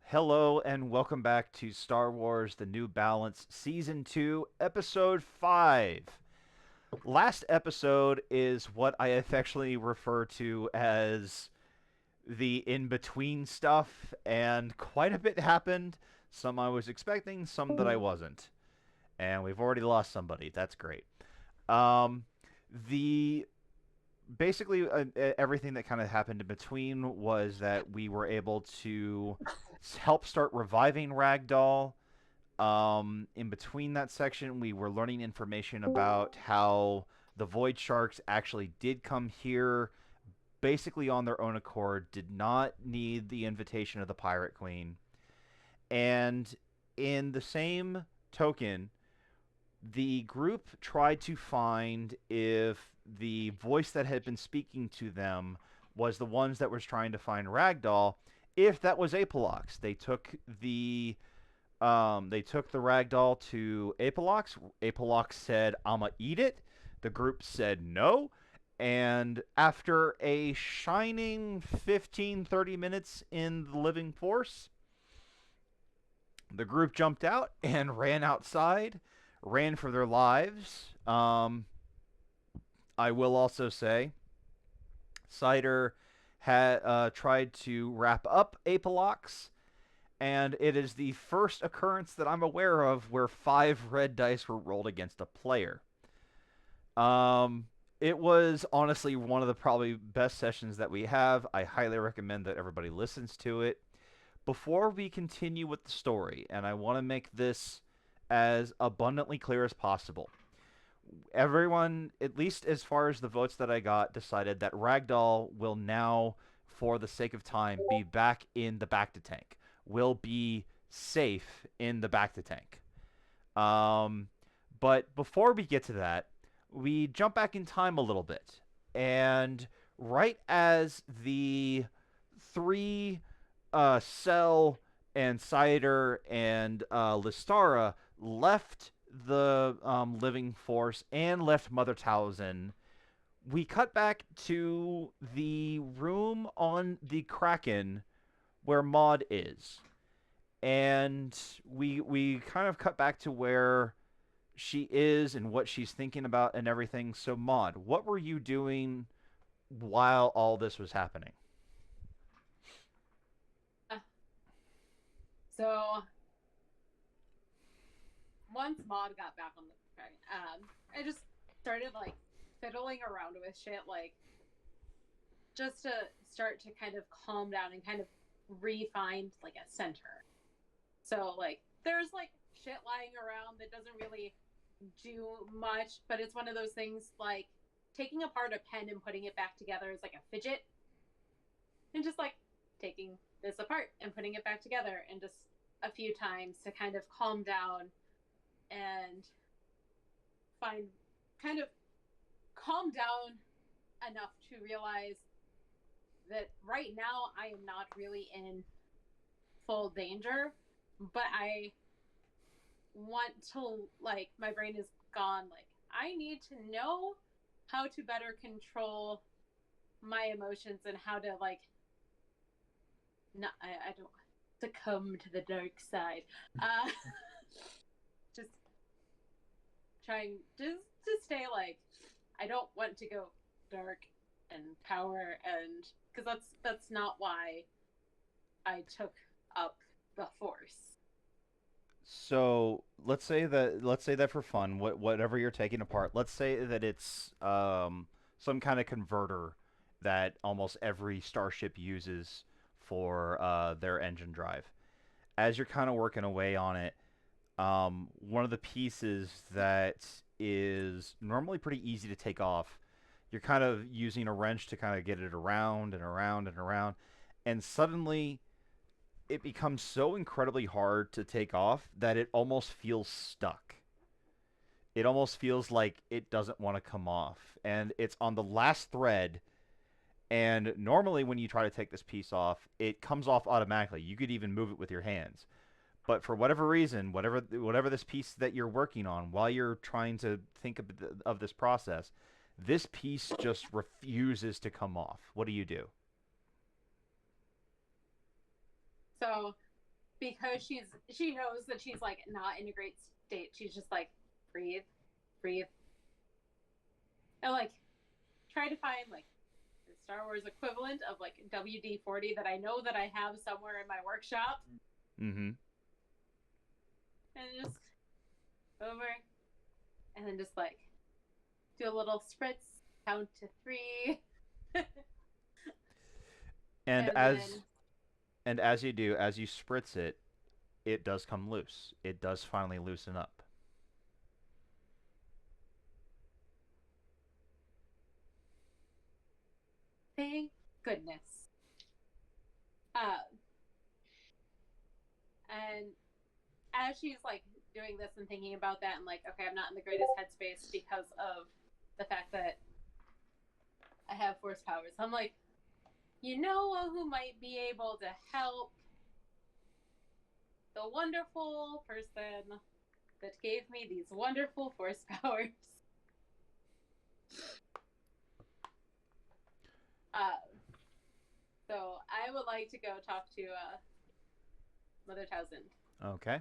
Hello and welcome back to Star Wars The New Balance Season 2, Episode 5. Last episode is what I affectionately refer to as the in between stuff, and quite a bit happened. Some I was expecting, some that I wasn't. And we've already lost somebody. That's great. Um, the basically everything that kind of happened in between was that we were able to help start reviving Ragdoll. In between that section, we were learning information about how the Void Sharks actually did come here basically on their own accord, did not need the invitation of the Pirate Queen. And in the same token, the group tried to find if the voice that had been speaking to them was the ones that was trying to find Ragdoll. If that was Apalox, they took the Ragdoll to Apalox. Apalox said, "I'ma eat it." The group said no. And after a shining 15-30 minutes in the living force, the group jumped out and ran outside, ran for their lives. I will also say, Cider had tried to wrap up Apalox, and it is the first occurrence that I'm aware of where 5 red dice were rolled against a player. It was honestly one of the probably best sessions that we have. I highly recommend that everybody listens to it. Before we continue with the story, and I want to make this as abundantly clear as possible, everyone, at least as far as the votes that I got, decided that Ragdoll will now, for the sake of time, be back in the Bacta tank. Will be safe in the Bacta tank. Um, but before we get to that, we jump back in time a little bit, and right as the three Cell and Cider and Listara left the living force and left Mother Talzin, we cut back to the room on the Kraken where Maud is. And we kind of cut back to where she is and what she's thinking about and everything. So Maud, what were you doing while all this was happening? Uh, So once Maud got back on the train, I just started like fiddling around with shit, like just to start to kind of calm down and kind of re-find like a center. So like there's like shit lying around that doesn't really do much, but it's one of those things like taking apart a pen and putting it back together is like a fidget, and just like taking this apart and putting it back together and just a few times to kind of calm down and find kind of calm down enough to realize that right now I am not really in full danger, but I want to, like, my brain is gone. Like, I need to know how to better control my emotions and how to, like, not, I don't succumb to the dark side. Uh, just trying just to stay like, I don't want to go dark and power, and because that's not why I took up the force. So let's say that for fun, whatever you're taking apart, let's say that it's some kind of converter that almost every starship uses for their engine drive. As you're kind of working away on it, one of the pieces that is normally pretty easy to take off, you're kind of using a wrench to kind of get it around and around and around, and suddenly it becomes so incredibly hard to take off that it almost feels stuck. It almost feels like it doesn't want to come off. And it's on the last thread. And normally, when you try to take this piece off, it comes off automatically. You could even move it with your hands. But for whatever reason, whatever this piece that you're working on, while you're trying to think of this process, this piece just refuses to come off. What do you do? So because she knows that she's like not in a great state. She's just like breathe, breathe, and like try to find like the Star Wars equivalent of like WD-40 that I know that I have somewhere in my workshop. Mm-hmm. And just over, and then just like do a little spritz, count to 3, And and then as you do, as you spritz it, it does come loose. It does finally loosen up. thank goodness. Uh, and as she's like doing this and thinking about that, and like, okay, I'm not in the greatest headspace because of the fact that I have force powers. I'm like, you know who might be able to help? The wonderful person that gave me these wonderful force powers. Uh, so I would like to go talk to Mother Townsend. Okay.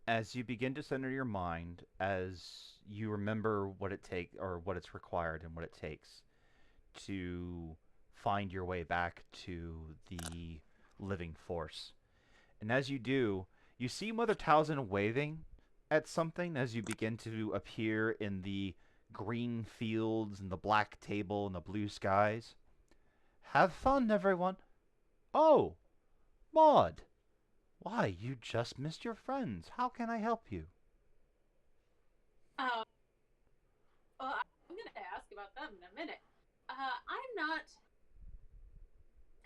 As you begin to center your mind, as you remember what it take or what it's required and what it takes to find your way back to the living force. And as you do, you see Mother Townsend waving at something as you begin to appear in the green fields and the black table and the blue skies. Have fun, everyone. Oh, Maud. Why, you just missed your friends. How can I help you? Um, well, I'm going to ask about them in a minute. I'm not.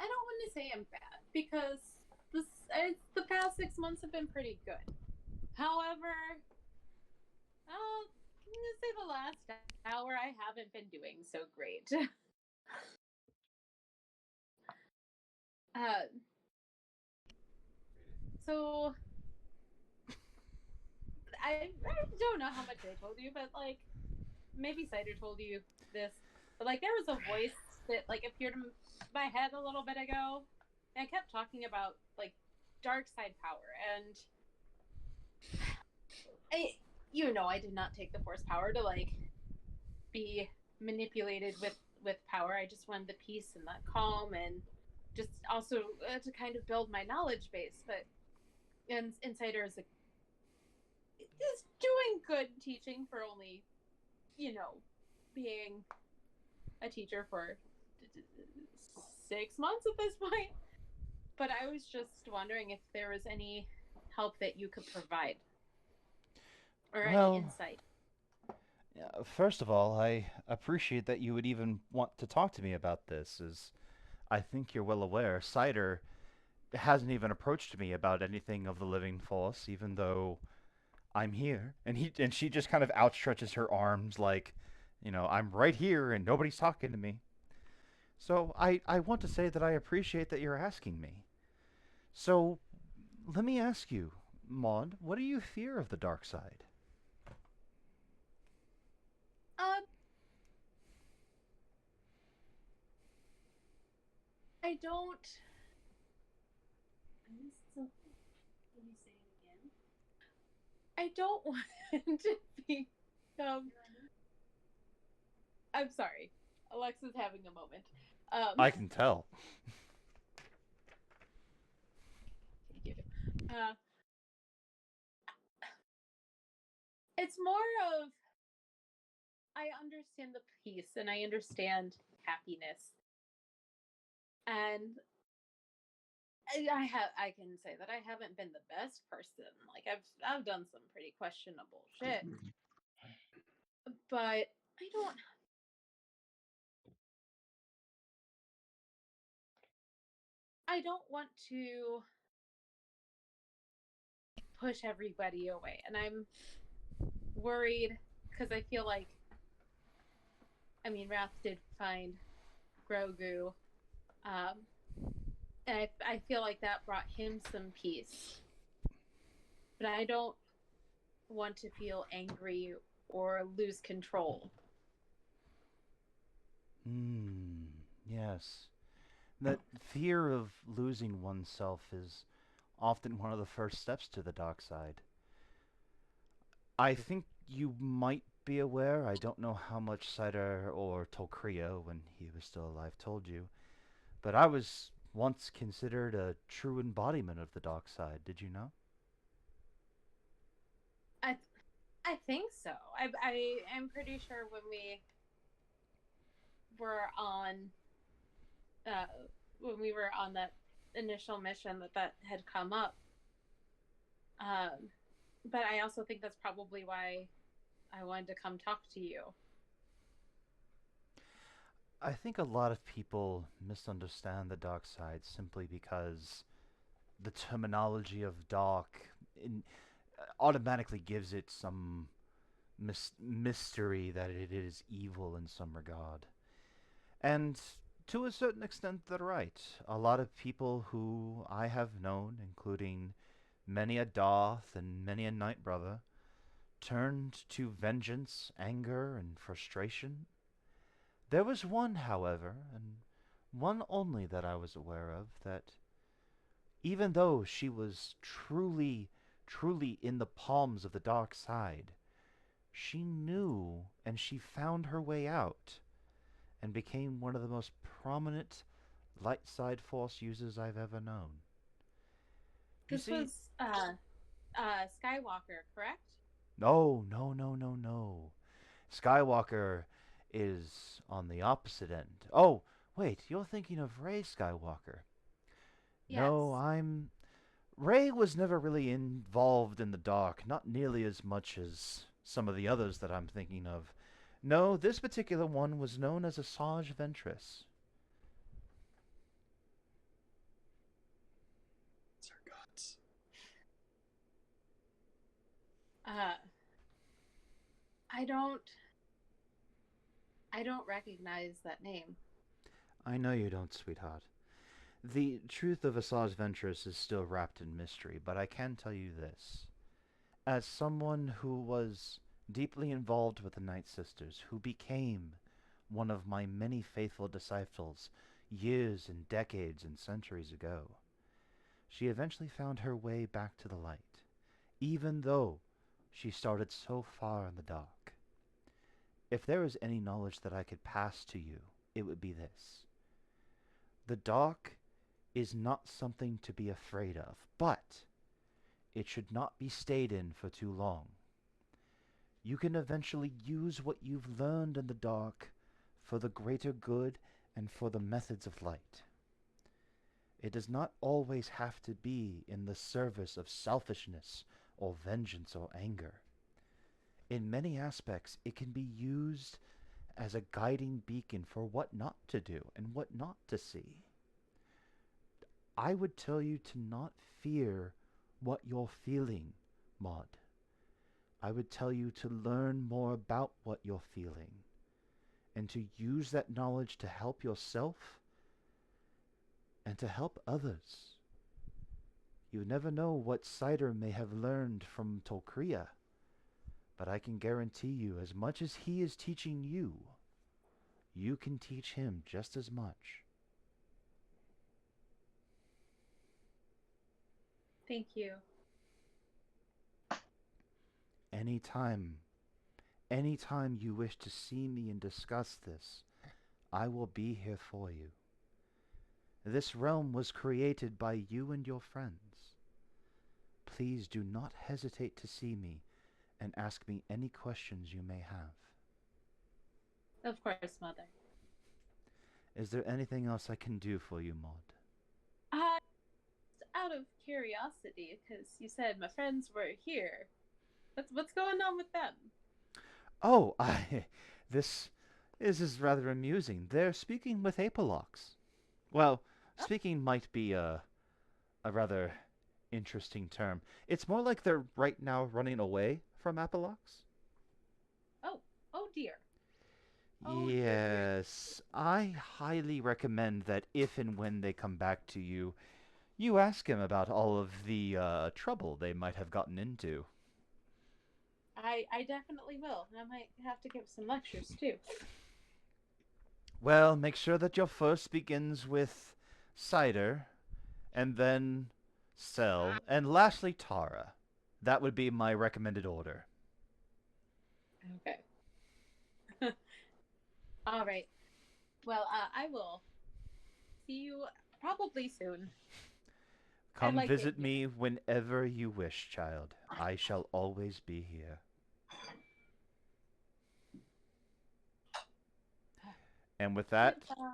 I don't want to say I'm bad because the past 6 months have been pretty good. However, I'm gonna say the last hour I haven't been doing so great. uh, so I don't know how much I told you, but like maybe Cider told you this, but like there was a voice that like appeared in my head a little bit ago, and I kept talking about like dark side power, and I did not take the force power to like be manipulated with power. I just wanted the peace and the calm, and just also to kind of build my knowledge base. But and Insider is doing good teaching for only being a teacher for 6 months at this point. But I was just wondering if there was any help that you could provide or any Well, insight. first of all, I appreciate that you would even want to talk to me about this, as I think you're well aware, Cider hasn't even approached me about anything of the living force, even though I'm here. And she just kind of outstretches her arms like, I'm right here and nobody's talking to me. So I want to say that I appreciate that you're asking me. So let me ask you, Maud, what do you fear of the dark side? Um, I don't. Let me say it again. I don't want to be. I'm sorry. Alexa's having a moment. I can tell. Thank you. It's more of I understand the peace and I understand happiness, and I can say that I haven't been the best person. Like I've done some pretty questionable shit, but I don't want to push everybody away, and I'm worried because I feel like Wrath did find Grogu, um, and I feel like that brought him some peace, but I don't want to feel angry or lose control. Yes. That fear of losing oneself is often one of the first steps to the dark side. I think you might be aware, I don't know how much Cider or Tolkria, when he was still alive, told you, but I was once considered a true embodiment of the dark side. Did you know? I I think so. I am pretty sure were on uh when we were on that initial mission that had come up. Um, but I also think that's probably why I wanted to come talk to you. I think a lot of people misunderstand the dark side simply because the terminology of dark in, automatically gives it some mystery that it is evil in some regard. And to a certain extent, they're right. A lot of people who I have known, including many a Darth and many a Night Brother, turned to vengeance, anger, and frustration. There was one, however, and one only that I was aware of, that even though she was truly, truly in the palms of the dark side, she knew and she found her way out and became one of the most prominent light side force users I've ever known. You This see, was Skywalker, correct? no, no, no, no, no. Skywalker is on the opposite end. Oh, wait, you're thinking of Rey Skywalker. No, Yes. I'm. Rey was never really involved in the dark, not nearly as much as some of the others that I'm thinking of. No, this particular one was known as Asajj Ventress. It's our gods. Uh, I don't I don't recognize that name. I know you don't, sweetheart. The truth of Asajj Ventress is still wrapped in mystery, but I can tell you this. As someone who was deeply involved with the Night Sisters, who became one of my many faithful disciples years and decades and centuries ago, she eventually found her way back to the light, even though she started so far in the dark. If there is any knowledge that I could pass to you, it would be this. The dark is not something to be afraid of, but it should not be stayed in for too long. You can eventually use what you've learned in the dark for the greater good and for the methods of light. It does not always have to be in the service of selfishness or vengeance or anger. In many aspects, it can be used as a guiding beacon for what not to do and what not to see. I would tell you to not fear what you're feeling, Maud. I would tell you to learn more about what you're feeling and to use that knowledge to help yourself and to help others. You never know what Cider may have learned from Tolkria, but I can guarantee you, as much as he is teaching you, you can teach him just as much. Thank you. Anytime, anytime you wish to see me and discuss this, I will be here for you. This realm was created by you and your friends. Please do not hesitate to see me and ask me any questions you may have. Of course, Mother. Is there anything else I can do for you, Maud? Out of curiosity, because you said my friends were here. What's going on with them? Oh, this is rather amusing. They're speaking with Apolox. Well, Oh, speaking might be a rather interesting term. It's more like they're right now running away from Apolox. oh, oh dear. Oh dear, dear. Yes, I highly recommend that if and when they come back to you, you ask him about all of the trouble they might have gotten into. I definitely will. I might have to give some lectures too. Well, make sure that your first begins with cider, and then Cell, and lastly Tara. That would be my recommended order. Okay. All right. Well, I will see you probably soon. I Come like it visit here. me whenever you wish, child. I shall always be here. And with that, Goodbye.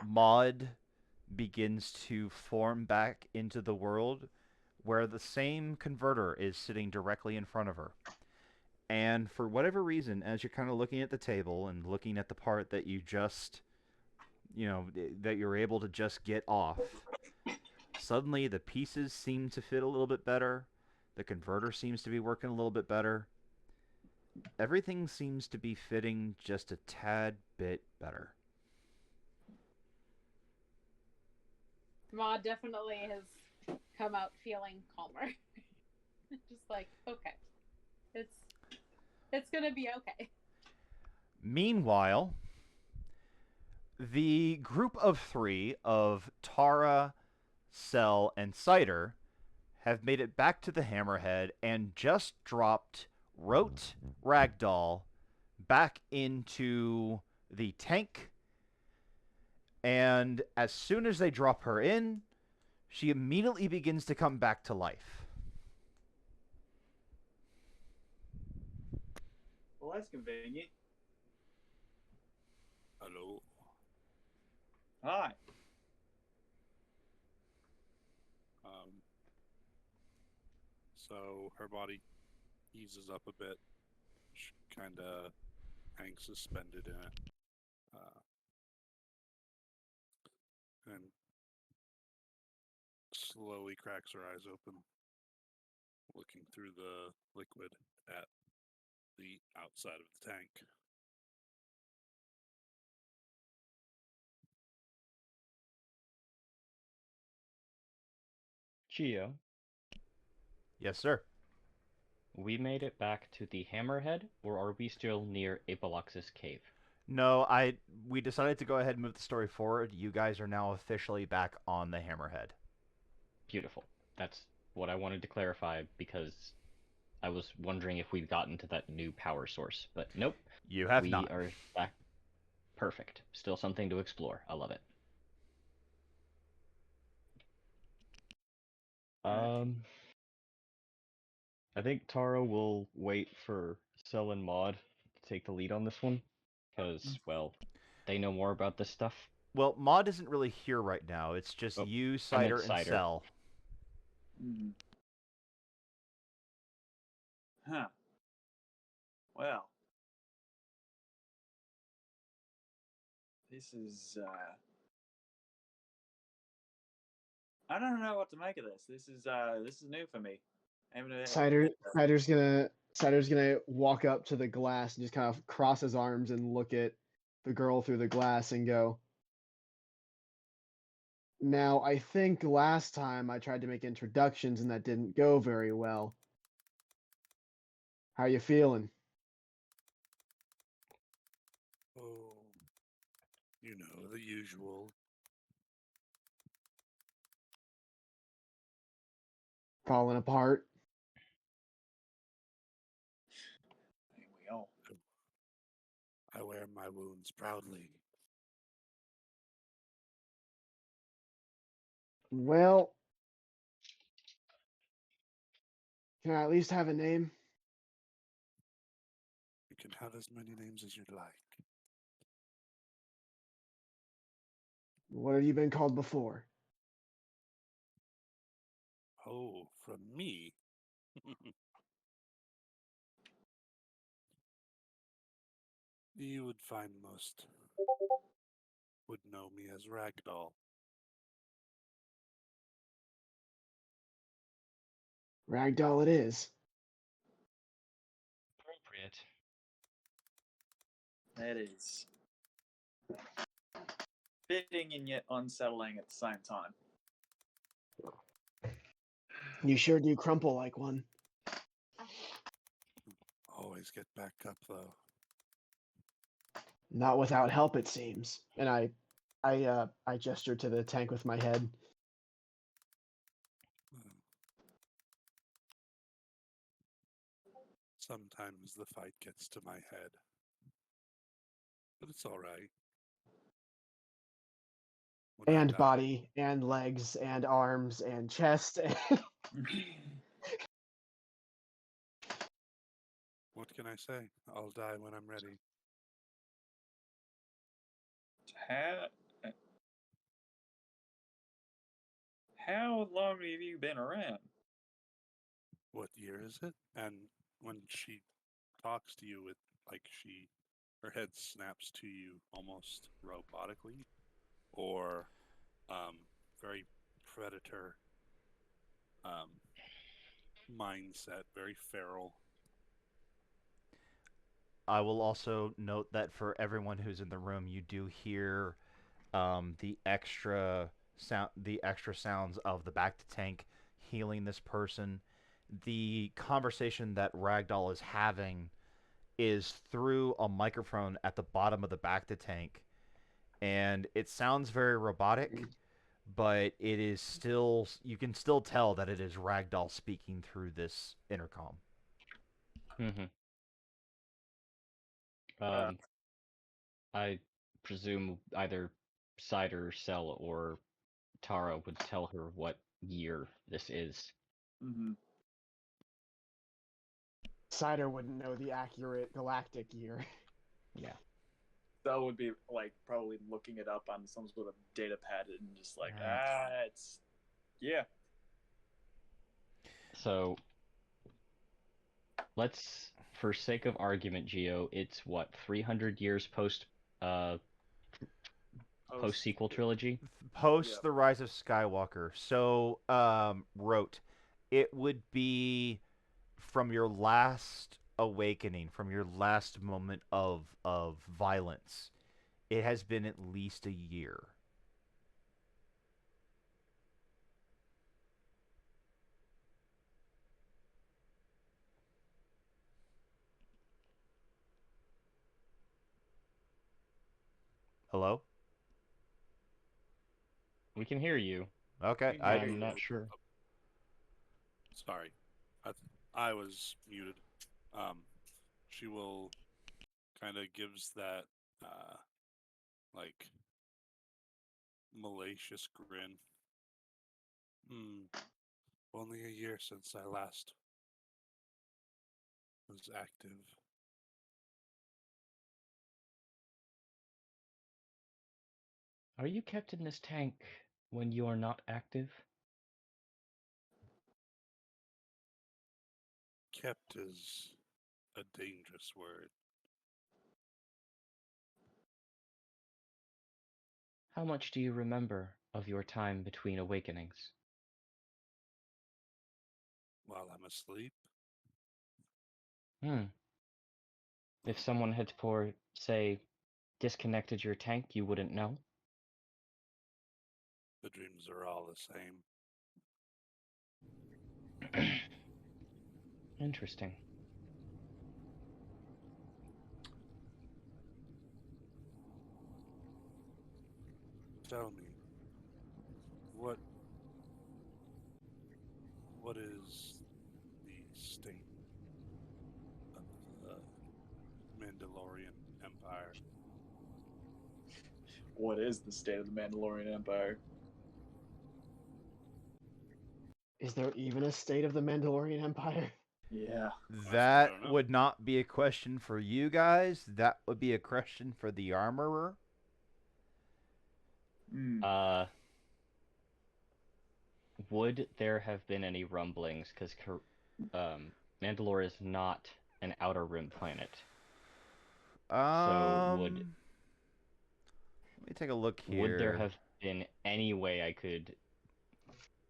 Maud begins to form back into the world where the same converter is sitting directly in front of her. And for whatever reason, as you're kind of looking at the table and looking at the part that you just, that you're able to just get off, suddenly the pieces seem to fit a little bit better. The converter seems to be working a little bit better. Everything seems to be fitting just a tad bit better. Ma definitely has come out feeling calmer. Just like, okay, it's gonna be okay. Meanwhile, the group of three of Tara, Cell, and Cider have made it back to the Hammerhead and just dropped Rote Ragdoll back into the tank. And as soon as they drop her in, she immediately begins to come back to life. Well, that's convenient. Hello. Hi. So her body eases up a bit. She kind of hangs suspended in it. And slowly cracks her eyes open, looking through the liquid at the outside of the tank. Geo, Yes, sir. we made it back to the Hammerhead, or are we still near Apolox's cave? No, we decided to go ahead and move the story forward. You guys are now officially back on the Hammerhead. Beautiful. That's what I wanted to clarify because I was wondering if we'd gotten to that new power source, but nope. You have We not. are back. Perfect. Still something to explore. I love it. I think Taro will wait for Cell and Maud to take the lead on this one, because, well, they know more about this stuff. Well, Maud isn't really here right now. It's just Oh, you, I meant Cider, and Cider. Cell. Hmm. Huh. Well. This is, I don't know what to make of this. This is new for me. Cider's gonna walk up to the glass and just kind of cross his arms and look at the girl through the glass and go, "Now, I think last time I tried to make introductions and that didn't go very well. How you feeling?" Oh, you know, the usual. Falling apart? Ain't we all? I wear my wounds proudly. Well, can I at least have a name? You can have as many names as you'd like. What have you been called before? Oh, from me? You would find most would know me as Ragdoll. Ragdoll it is. Appropriate. That is fitting and yet unsettling at the same time. You sure do crumple like one. Always get back up, though. Not without help, it seems. And I gesture to the tank with my head. Sometimes the fight gets to my head. But it's alright. When I And die, body, and legs, and arms, and chest. what can I say? I'll die when I'm ready. How how long have you been around? What year is it? And when she talks to you with like her head snaps to you almost robotically or very predator um mindset, very feral. I will also note that for everyone who's in the room, you do hear the extra sounds of the back to tank healing this person. The conversation that Ragdoll is having is through a microphone at the bottom of the back to tank, and it sounds very robotic, but it is still you can still tell that it is Ragdoll speaking through this intercom. Mm-hmm. Uh, I presume either Cider, Cell, or Tara would tell her what year this is. mhm. Cider wouldn't know the accurate galactic year. Yeah. That would be like probably looking it up on some sort of data pad and just like, it's yeah. So let's, for sake of argument, Geo, it's what, 300 years post sequel trilogy? Post Yeah. the Rise of Skywalker. So, wrote, it would be from your last awakening, from your last moment of violence. It has been at least a year. Hello? We can hear you. Okay, Yeah, I'm not sure. Sorry, I was muted. She will kind of gives that like malicious grin. Only a year since I last was active. Are you kept in this tank when you are not active? Kept is a dangerous word. How much do you remember of your time between awakenings? While I'm asleep, If someone had, for say, disconnected your tank, you wouldn't know? the dreams are all the same. Interesting. Tell me, what is the state of the Mandalorian Empire? What is the state of the Mandalorian Empire? Is there even a state of the Mandalorian Empire? Yeah. I that don't know. would not be a question for you guys. That would be a question for the armorer. Would there have been any rumblings? Because Mandalore is not an outer rim planet. So Let me take a look here. would there have been any way I could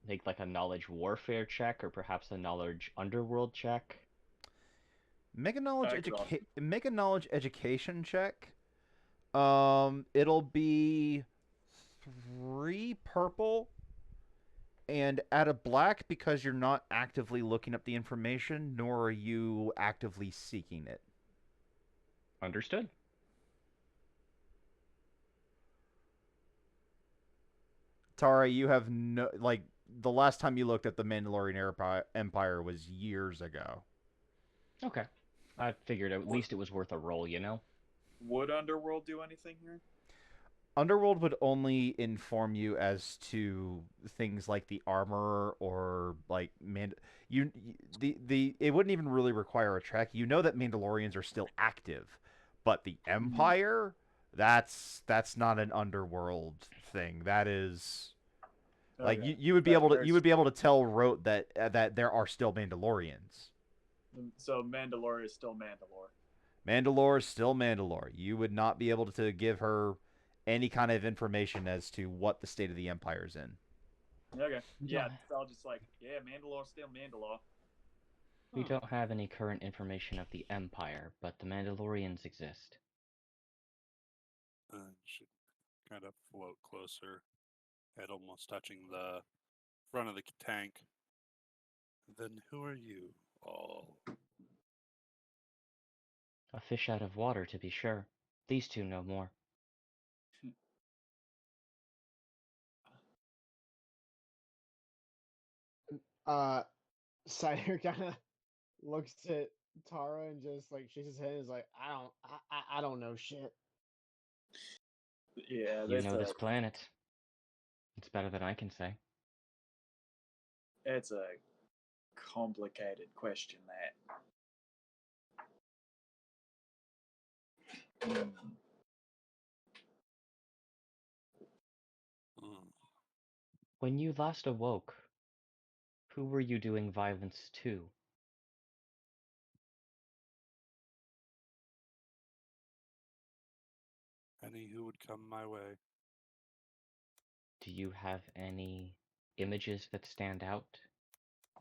make like a knowledge warfare check, or perhaps a knowledge underworld check? Make a knowledge I could also- make a knowledge education check. It'll be 3 purple and add a black because you're not actively looking up the information, nor are you actively seeking it. Understood. Tara, you have no like the last time you looked at the Mandalorian Empire was years ago. Okay. I figured at least it was worth a roll, you know? Would Underworld do anything here? Underworld would only inform you as to things like the armor or like the it wouldn't even really require a track. You know that Mandalorians are still active, but the Empire, that's not an Underworld thing. That is like Okay. you would be able to There's- tell Rote that there are still Mandalorians. So Mandalore is still Mandalore. Mandalore is still Mandalore. You would not be able to give her any kind of information as to what the state of the Empire's in. Okay. Yeah, Yeah. so I'll just like, yeah, Mandalore's still Mandalore. We don't have any current information of the Empire, but the Mandalorians exist. She kind of float closer, head almost touching the front of the tank. Then who are you all? A fish out of water, to be sure. These two know more. Cider kind of looks at Tara and just like shakes his head and is like, I don't know shit. Yeah, You that's know a, this planet. It's better than I can say. it's a complicated question, that. Hmm. When you last awoke, who were you doing violence to? Any who would come my way. Do you have any images that stand out?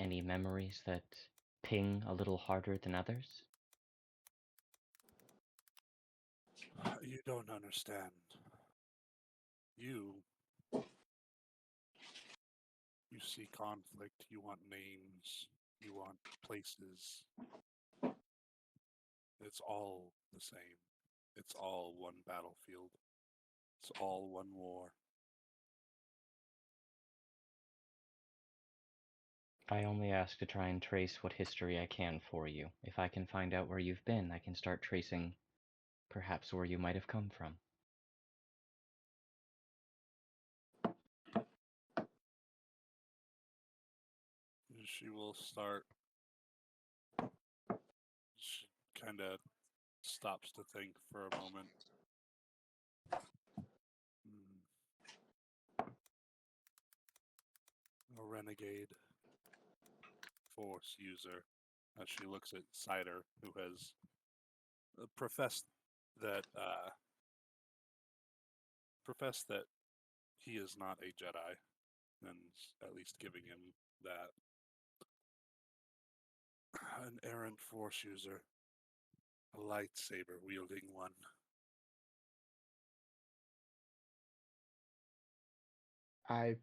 Any memories that ping a little harder than others? You don't understand. You see conflict, you want names, you want places. It's all the same. It's all one battlefield. It's all one war. I only ask to try and trace what history I can for you. If I can find out where you've been, I can start tracing perhaps where you might have come from. She will start. She kind of stops to think for a moment. A renegade force user, as she looks at Cider, who has professed that he is not a Jedi, and at least giving him that. An errant force user, a lightsaber wielding one. I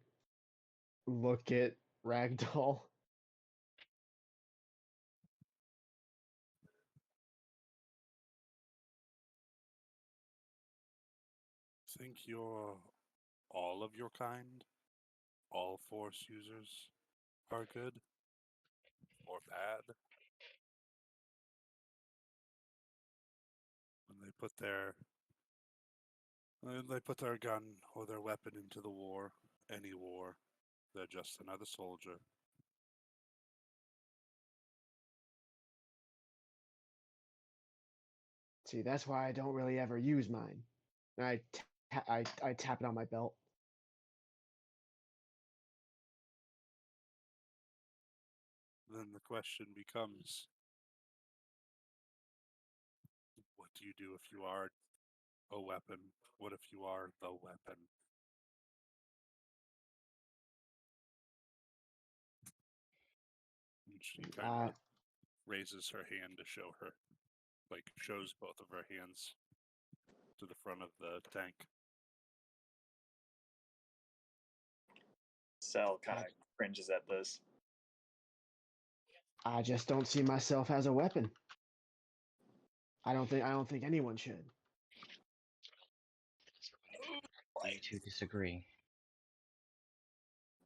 look at Ragdoll. Think you're all of your kind? All force users are good or bad? When they put their gun or their weapon into the war, any war, they're just another soldier. See, that's why I don't really ever use mine. And I tap it on my belt. Then the question becomes, what do you do if you are a weapon? What if you are the weapon? And she kind of raises her hand to show her, like shows both of her hands to the front of the tank. Cell kind of cringes at this. I just don't see myself as a weapon. I don't think anyone should. I to disagree.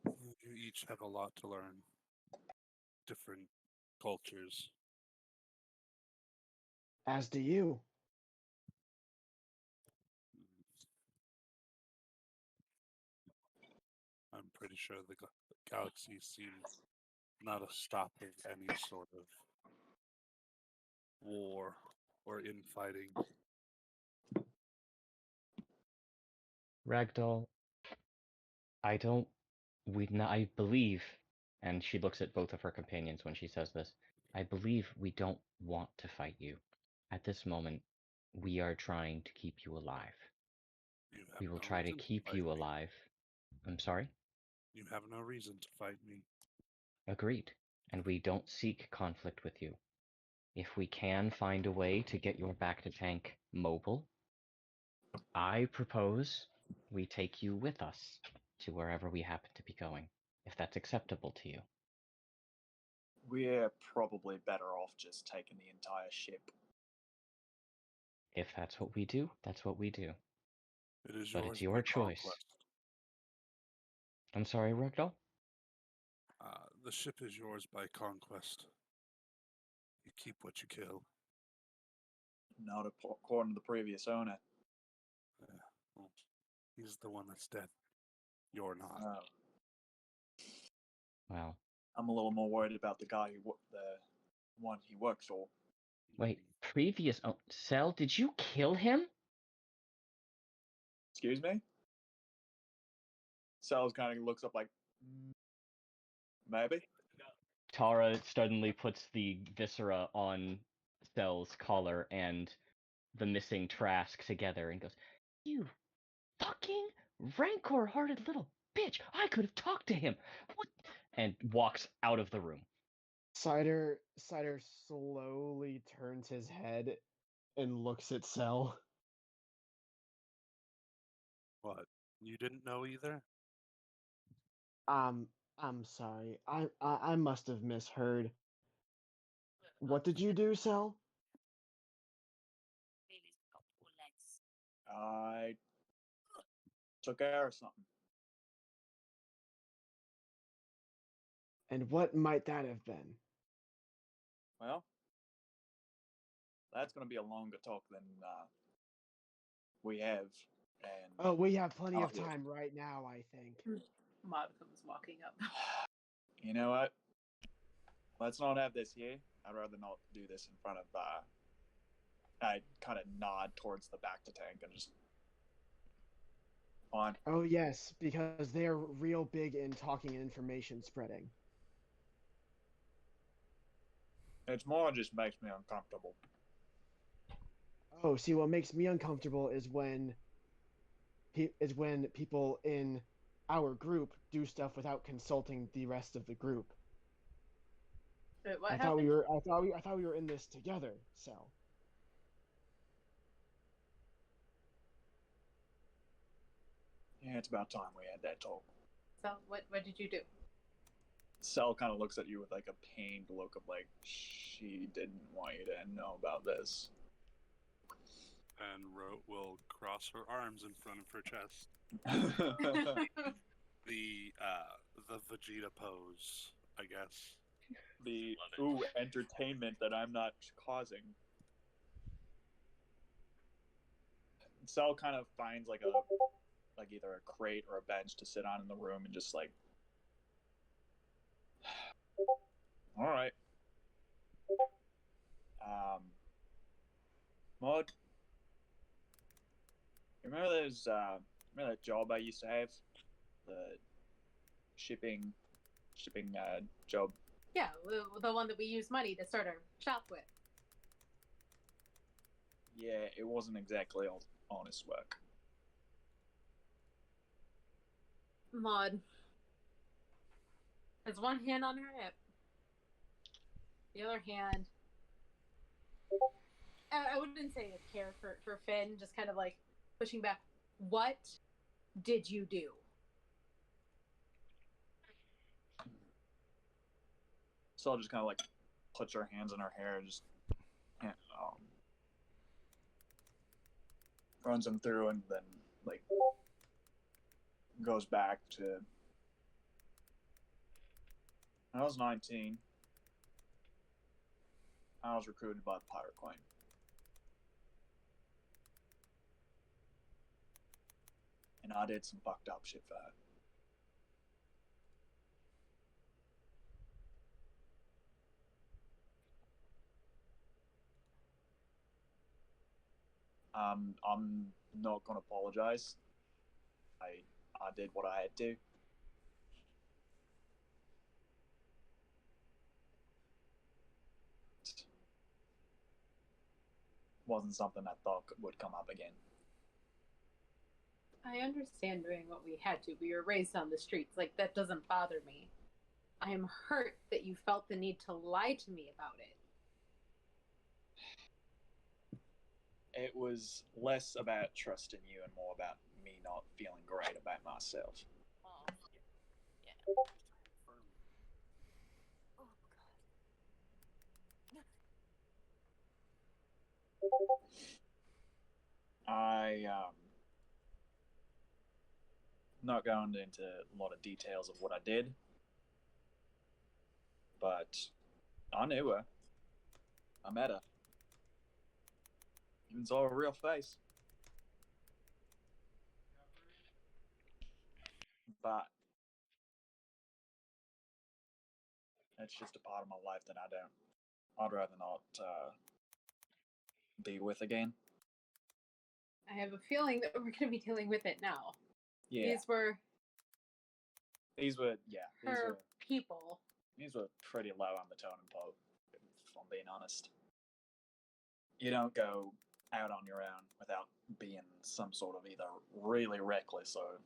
You each have a lot to learn. Different cultures, As do you. I'm pretty sure the galaxy seems not a stop of any sort of war or infighting. Ragdoll, I don't. I believe, and she looks at both of her companions when she says this. I believe we don't want to fight you. At this moment, we are trying to keep you alive. You have We will no try to reason keep fight you me. alive. I'm sorry? You have no reason to fight me. Agreed. And we don't seek conflict with you. If we can find a way to get your back to tank mobile, I propose we take you with us to wherever we happen to be going, if that's acceptable to you. We're probably better off just taking the entire ship. If that's what we do, that's what we do. It is But yours it's your by choice. conquest. I'm sorry, Ragdoll? The ship is yours by conquest. You keep what you kill. Not according to the previous owner. Well, he's the one that's dead. You're not. No. Well, I'm a little more worried about the guy the one he works for. wait, previous Cell, did you kill him? Excuse me? Sal's kind of looks up like, maybe? Tara suddenly puts the viscera on Cell's collar and the missing Trask together and goes, "You fucking rancor-hearted little bitch! I could have talked to him! What?" And walks out of the room. Cider slowly turns his head and looks at Cell. What? You didn't know either? I'm sorry. I must have misheard. What did you do, Cell? I took care of something. And what might that have been? Well, that's going to be a longer talk than we have. And Oh, we have plenty Oh, of yeah. time right now, I think. Mod comes walking up. you know what? Let's not have this here. I'd rather not do this in front of. I kind of nod towards the back to tank and just. On. Oh yes, because they're real big in talking and information spreading. It's more just makes me uncomfortable. Oh, see, what makes me uncomfortable is when people in our group do stuff without consulting the rest of the group. Wait, what I happened? thought we were in this together, Cell. Yeah, it's about time we had that talk. So what did you do? Cell kind of looks at you with like a pained look of like, she didn't want you to know about this. And Ro will cross her arms in front of her chest. The Vegeta pose, I guess. The entertainment that I'm not causing. Cell kind of finds like either a crate or a bench to sit on in the room and just like, all right. Maud, you remember remember that job I used to have, the shipping job? Yeah, the one that we use money to start our shop with. Yeah, it wasn't exactly honest work. Maud has one hand on her hip. The other hand, I wouldn't say a care for Finn, just kind of like pushing back. What did you do? So just kind of like puts her hands in her hair and just runs them through and then like goes back to. I was 19. I was recruited by the Pirate Queen. And I did some fucked up shit for her. I'm not gonna apologize. I did what I had to. Wasn't something I thought would come up again. I understand doing what we had to. We were raised on the streets. Like, that doesn't bother me. I am hurt that you felt the need to lie to me about it. It was less about trusting you and more about me not feeling great about myself. Oh, yeah. Oh God. Not going into a lot of details of what I did, but I knew her. I met her. Even saw her real face. But it's just a part of my life that I'd rather not be with again. I have a feeling that we're going to be dealing with it now. Yeah. These were These her were people. these were pretty low on the totem pole, if I'm being honest. You don't go out on your own without being some sort of either really reckless or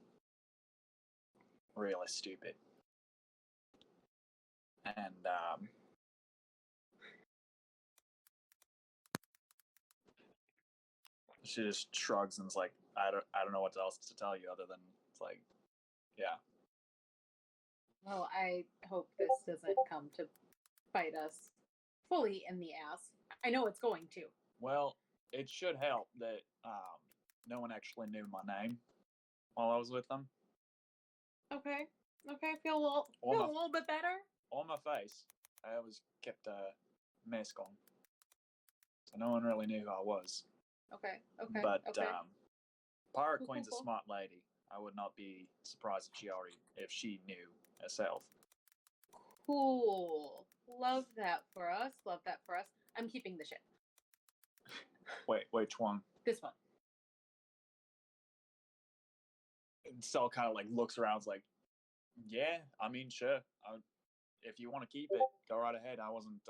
really stupid. And she just shrugs and is like, I don't know what else to tell you other than it's like, yeah. Well, I hope this doesn't come to bite us fully in the ass. I know it's going to. Well, it should help that no one actually knew my name while I was with them. Okay. Feel a little bit better. On my face, I always kept a mask on, so no one really knew who I was. Okay. But Pirate Cool, Queen's cool. a smart lady. I would not be surprised if she knew herself. Cool. Love that for us. I'm keeping the ship. Wait, which one? This one. And Cell kind of like looks around, is like, yeah, I mean, sure. If you want to keep it, go right ahead. I wasn't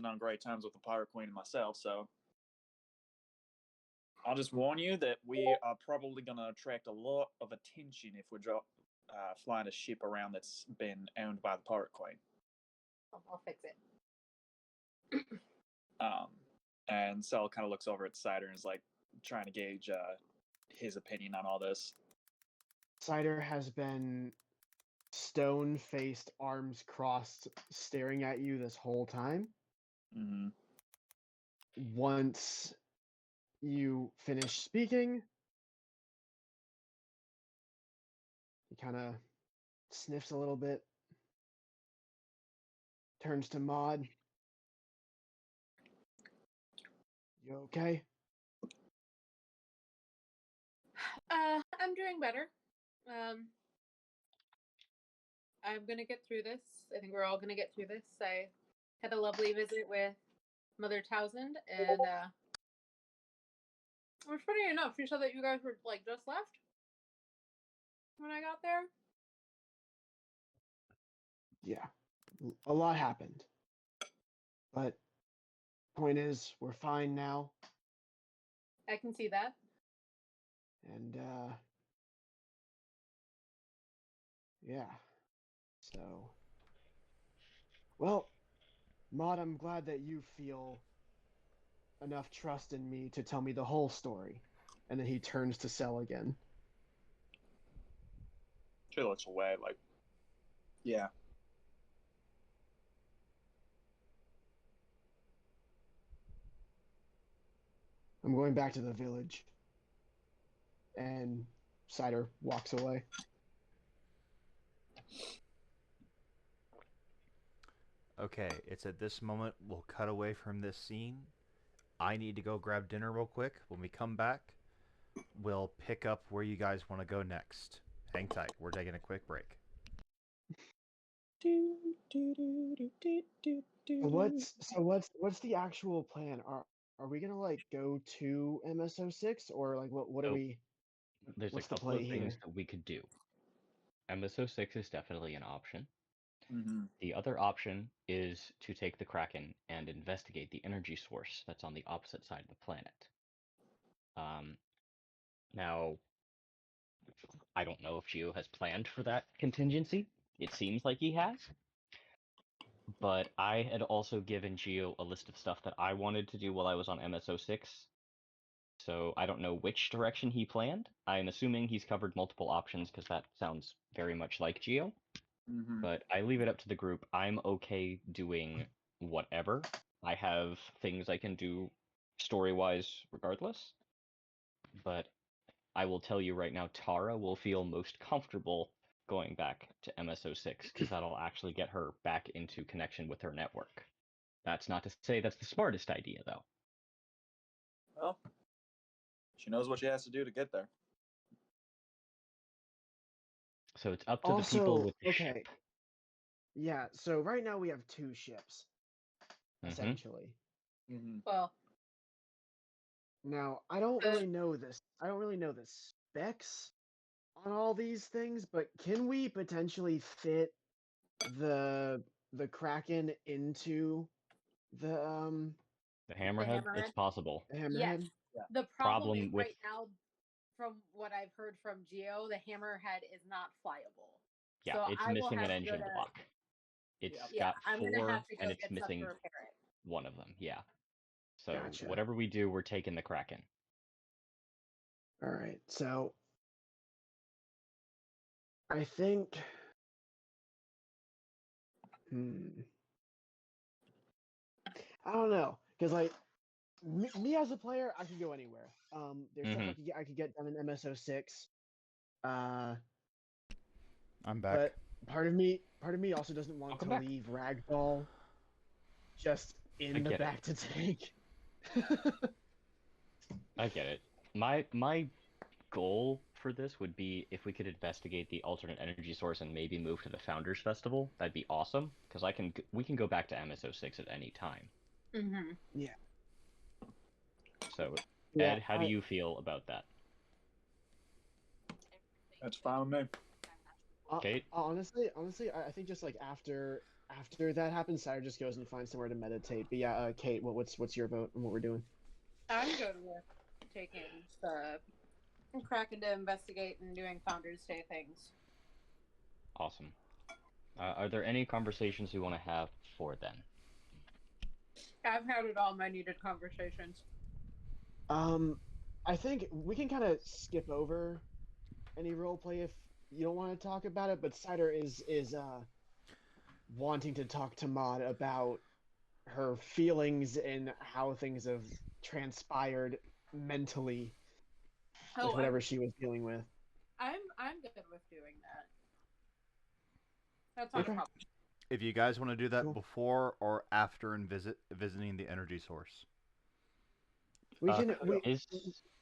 on great terms with the Pirate Queen and myself, so I'll just warn you that we are probably going to attract a lot of attention if we're flying a ship around that's been owned by the Pirate Queen. I'll fix it. And Cell kind of looks over at Cider and is like trying to gauge his opinion on all this. Cider has been stone-faced, arms crossed, staring at you this whole time. Mm-hmm. Once you finish speaking, he kind of sniffs a little bit, turns to Maud. You okay? I'm doing better. I'm gonna get through this. I think we're all gonna get through this. I had a lovely visit with Mother Townsend, and it was funny enough. She said that you guys were like just left when I got there. Yeah. A lot happened. But point is, we're fine now. I can see that. And yeah. So well, Maud, I'm glad that you feel enough trust in me to tell me the whole story. And then he turns to Cell again. She looks away, like, yeah. I'm going back to the village. And Cider walks away. Okay, it's at this moment we'll cut away from this scene. I need to go grab dinner real quick. When we come back, we'll pick up where you guys want to go next. Hang tight. We're taking a quick break. What's the actual plan? Are we gonna like go to MSO6 or like what are So, we? There's a What's the couple play of things here? that we could do. MSO6 is definitely an option. Mm-hmm. The other option is to take the Kraken and investigate the energy source that's on the opposite side of the planet. Now, I don't know if Geo has planned for that contingency. It seems like he has. But I had also given Geo a list of stuff that I wanted to do while I was on MSO6. So I don't know which direction he planned. I'm assuming he's covered multiple options because that sounds very much like Geo. Mm-hmm. But I leave it up to the group. I'm okay doing whatever. I have things I can do story-wise regardless. But I will tell you right now, Tara will feel most comfortable going back to MSO6 because that'll actually get her back into connection with her network. That's not to say that's the smartest idea, though. Well, she knows what she has to do to get there. So it's up to the people Also, with the okay. ship. Yeah, so right now we have 2 ships, Mhm. essentially. Mm-hmm. Well, Now, I don't really know this. I don't really know the specs on all these things, but can we potentially fit the Kraken into the The hammerhead, it's hammerhead? possible. hammerhead? the problem is Problem with right now, from what I've heard from Geo, the hammerhead is not flyable. yeah, So it's I will missing have an to go engine to block. It's Yep. yeah. got I'm gonna 4 have to go and it's get stuff to missing repair it. one of them. Yeah. So Gotcha. whatever we do, we're taking the Kraken. All right, so I think. I don't know, because like me as a player, I could go anywhere. There's stuff Mhm. I could get done in MSO6. Uh, I'm back. but part of me also doesn't want Welcome to back. leave Ragdoll just I in the get it. back to tank. I get it. My goal for this would be if we could investigate the alternate energy source and maybe move to the Founders Festival. That'd be awesome because we can go back to MSO6 at any time. Mm-hmm. So, Yeah, Ed, how do you feel about that? That's fine with me. Kate? honestly, I think just like after that happens, Sarah just goes and finds somewhere to meditate. But yeah, Kate, what's your vote on what we're doing? I'm good with taking the Kraken to investigate and doing Founders Day things. Awesome. Are there any conversations we want to have before then? I've had it all my needed conversations. I think we can kind of skip over any roleplay if you don't want to talk about it. But Cider is wanting to talk to Maud about her feelings and how things have transpired mentally with whatever she was dealing with. I'm good with doing that. That's not Okay. a problem. If you guys want to do that Cool. before or after visiting the energy source. We can.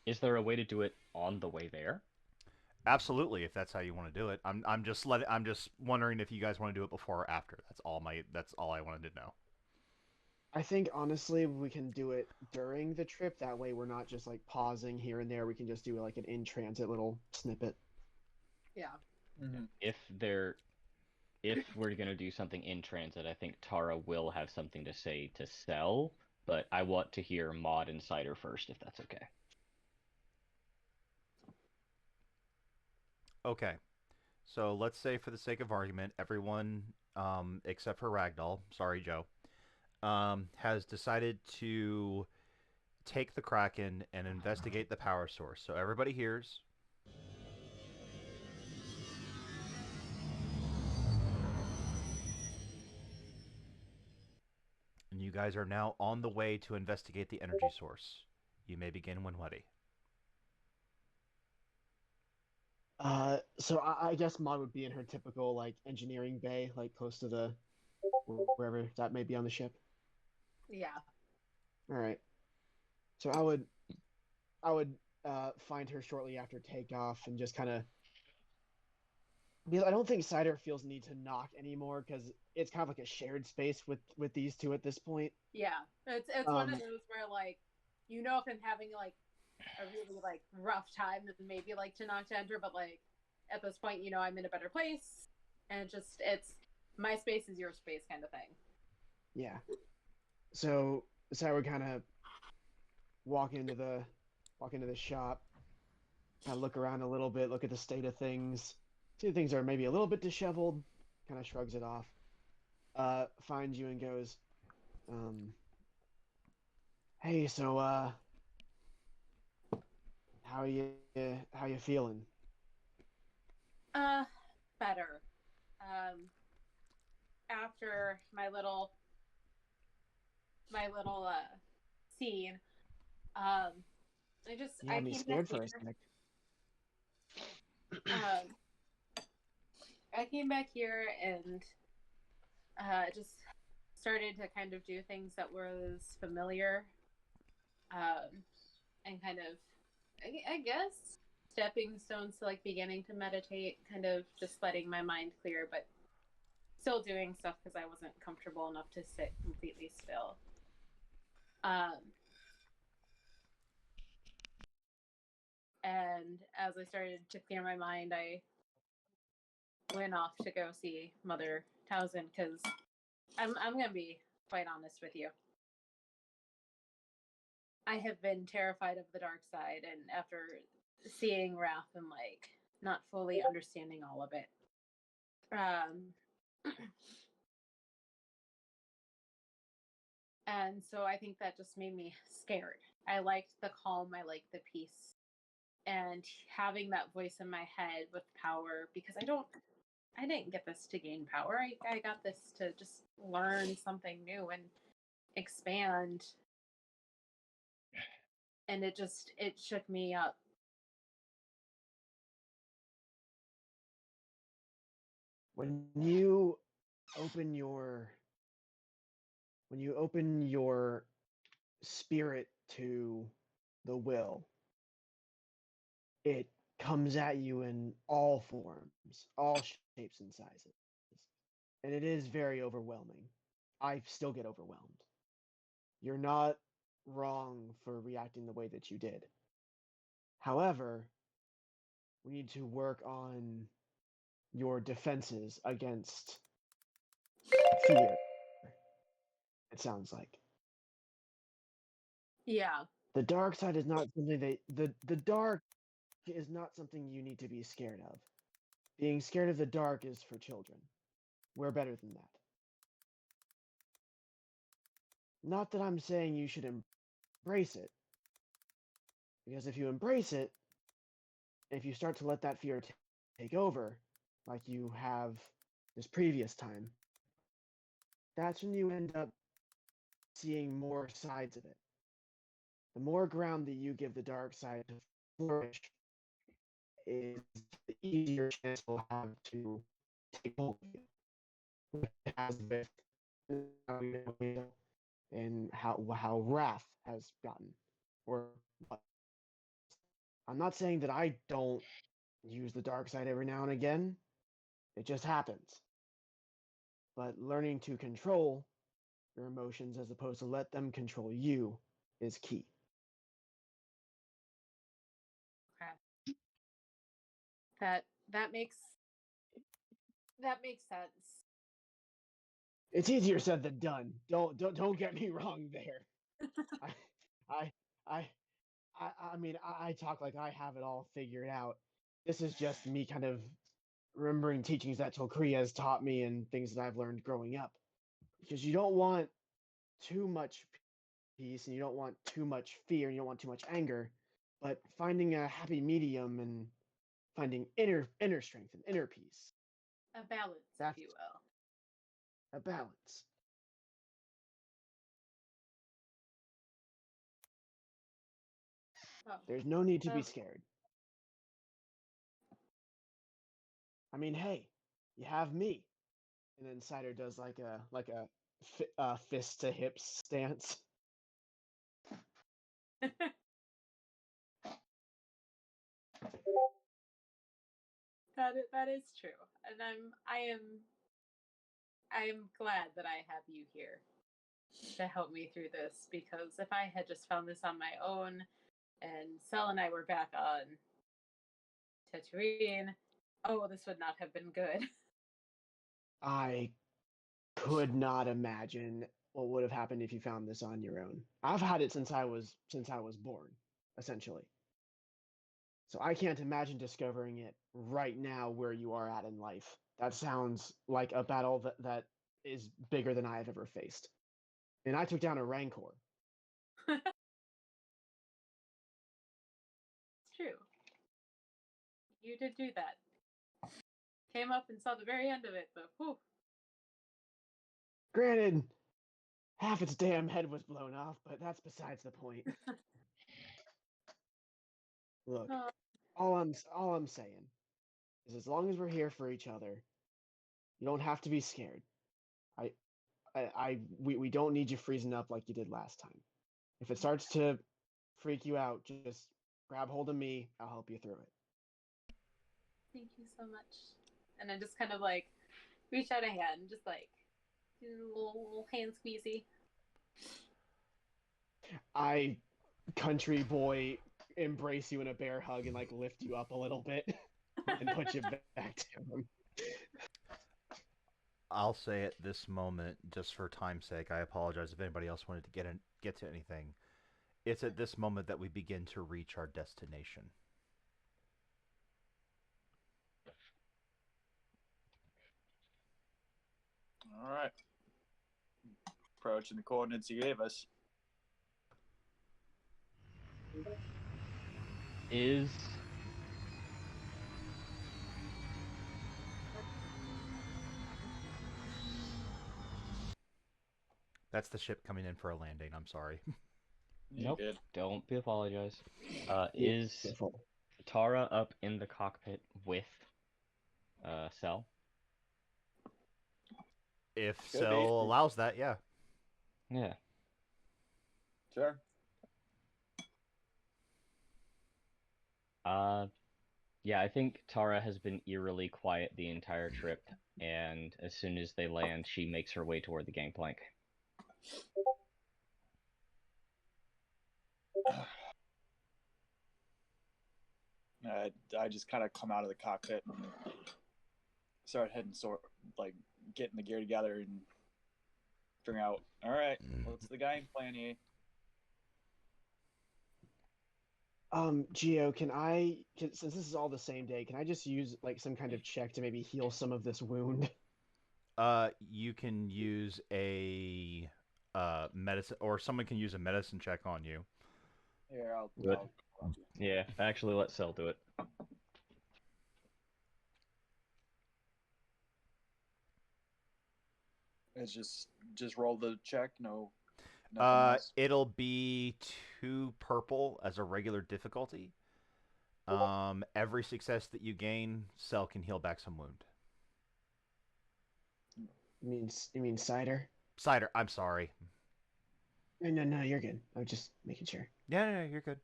Is there a way to do it on the way there? Absolutely, if that's how you want to do it. I'm just wondering if you guys want to do it before or after. That's all I wanted to know. I think honestly we can do it during the trip. That way we're not just like pausing here and there. We can just do like an in transit little snippet. Yeah. Mm-hmm. If we're gonna do something in transit, I think Tara will have something to say to Sel, but I want to hear Maud and Cider first, if that's okay. Okay, so let's say for the sake of argument, everyone except for Ragdoll, sorry Joe, has decided to take the Kraken and investigate the power source. So everybody hears. And you guys are now on the way to investigate the energy source. You may begin when ready. So I guess Maud would be in her typical like engineering bay, like close to the wherever that may be on the ship. Yeah. All right. So I would find her shortly after takeoff and just kind of. I don't think Cider feels the need to knock anymore because it's kind of like a shared space with these two at this point. Yeah, it's one of those where like, you know, if I'm having like a really like rough time, then maybe like to knock to enter, but like at this point, you know, I'm in a better place, and it's my space is your space kind of thing. Yeah. So Cider kind of walk into the shop, kind of look around a little bit, look at the state of things. See things are maybe a little bit disheveled. Kind of shrugs it off. Finds you and goes, "Hey, so how you feeling?" Better. After my little scene, I You had me came scared back for a here. sec. I came back here and just started to kind of do things that was familiar, and kind of, I guess, stepping stones to like beginning to meditate, kind of just letting my mind clear, but still doing stuff because I wasn't comfortable enough to sit completely still. And as I started to clear my mind, I went off to go see Mother Townsend because I'm gonna be quite honest with you. I have been terrified of the dark side, and after seeing Wrath and like not fully understanding all of it, and so I think that just made me scared. I liked the calm, I liked the peace, and having that voice in my head with power because I didn't get this to gain power. I got this to just learn something new and expand. And it shook me up. When you open your spirit to the will, it comes at you in all forms, all shapes and sizes. And it is very overwhelming. I still get overwhelmed. You're not wrong for reacting the way that you did. However, we need to work on your defenses against fear. It sounds like. Yeah. The dark side is not something the dark is not something you need to be scared of. Being scared of the dark is for children. We're better than that. Not that I'm saying you should embrace it, because if you embrace it, if you start to let that fear take over, like you have this previous time, that's when you end up seeing more sides of it. The more ground that you give the dark side to flourish, is the easier chance we'll have to take hold of you. As with and how Wrath has gotten. Or I'm not saying that I don't use the dark side every now and again. It just happens. But learning to control your emotions as opposed to let them control you is key. Okay. That makes sense. It's easier said than done. Don't get me wrong there. I I I I mean I talk like I have it all figured out. This is just me kind of remembering teachings that Tolkri has taught me and things that I've learned growing up. Because you don't want too much peace and you don't want too much fear and you don't want too much anger, but finding a happy medium and finding inner strength and inner peace. A balance, That's if you will. a balance. Oh. There's no need to be scared. I mean, hey, you have me. And then Cider does like a fist to hips stance. That is true, and I am glad that I have you here to help me through this, because if I had just found this on my own and Cell and I were back on Tatooine, oh, this would not have been good. I could not imagine what would have happened if you found this on your own. I've had it since I was born, essentially. So I can't imagine discovering it right now where you are at in life. That sounds like a battle that is bigger than I have ever faced. And I took down a Rancor. It's true. You did do that. Came up and saw the very end of it, but whew. Granted, half its damn head was blown off, but that's besides the point. Look, Oh, all I'm saying is, as long as we're here for each other, you don't have to be scared. We don't need you freezing up like you did last time. If it starts to freak you out, just grab hold of me. I'll help you through it. thank you so much. And I just kind of like reach out a hand, just like do a little hand squeezy. I, country boy, embrace you in a bear hug and like lift you up a little bit and put you back down. I'll say at this moment, just for time's sake, I apologize if anybody else wanted to get to anything. It's at this moment that we begin to reach our destination. All right. Approaching the coordinates you gave us. Is That's the ship coming in for a landing. I'm sorry. You nope. good. Don't be apologize. Yeah, Is beautiful. Tara up in the cockpit with Cell? If Could be. Cell allows that, yeah. Yeah. Sure. Yeah, I think Tara has been eerily quiet the entire trip, and as soon as they land, she makes her way toward the gangplank. I just kind of come out of the cockpit and start heading getting the gear together and figuring out, all right, what's the game plan here? Gio, since this is all the same day, can I just use like some kind of check to maybe heal some of this wound? You can use a medicine, or someone can use a medicine check on you. Here, I'll Good. I'll Yeah, actually, let Cell do it. It's just roll the check. No. Nothing else? It'll be 2 purple as a regular difficulty. Every success that you gain, Cell can heal back some wound. You mean cider? Cider, I'm sorry. No, you're good. I'm just making sure. Yeah, you're good.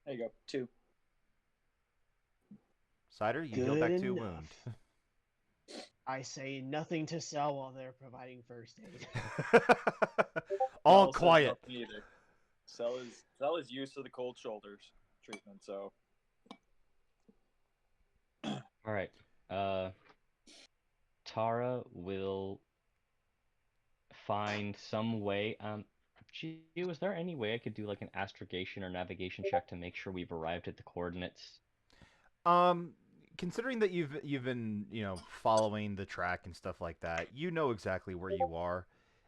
There you go. 2. Cider, you heal Good back 2 enough. wound. I say nothing to Cell while they're providing first aid. All Cell says quiet. nothing either. Cell is used to the cold shoulders treatment, so All right. Tara will find some way. Gee, is there any way I could do like an astrogation or navigation check to make sure we've arrived at the coordinates? Considering that you've been, following the track and stuff like that, you know exactly where you are.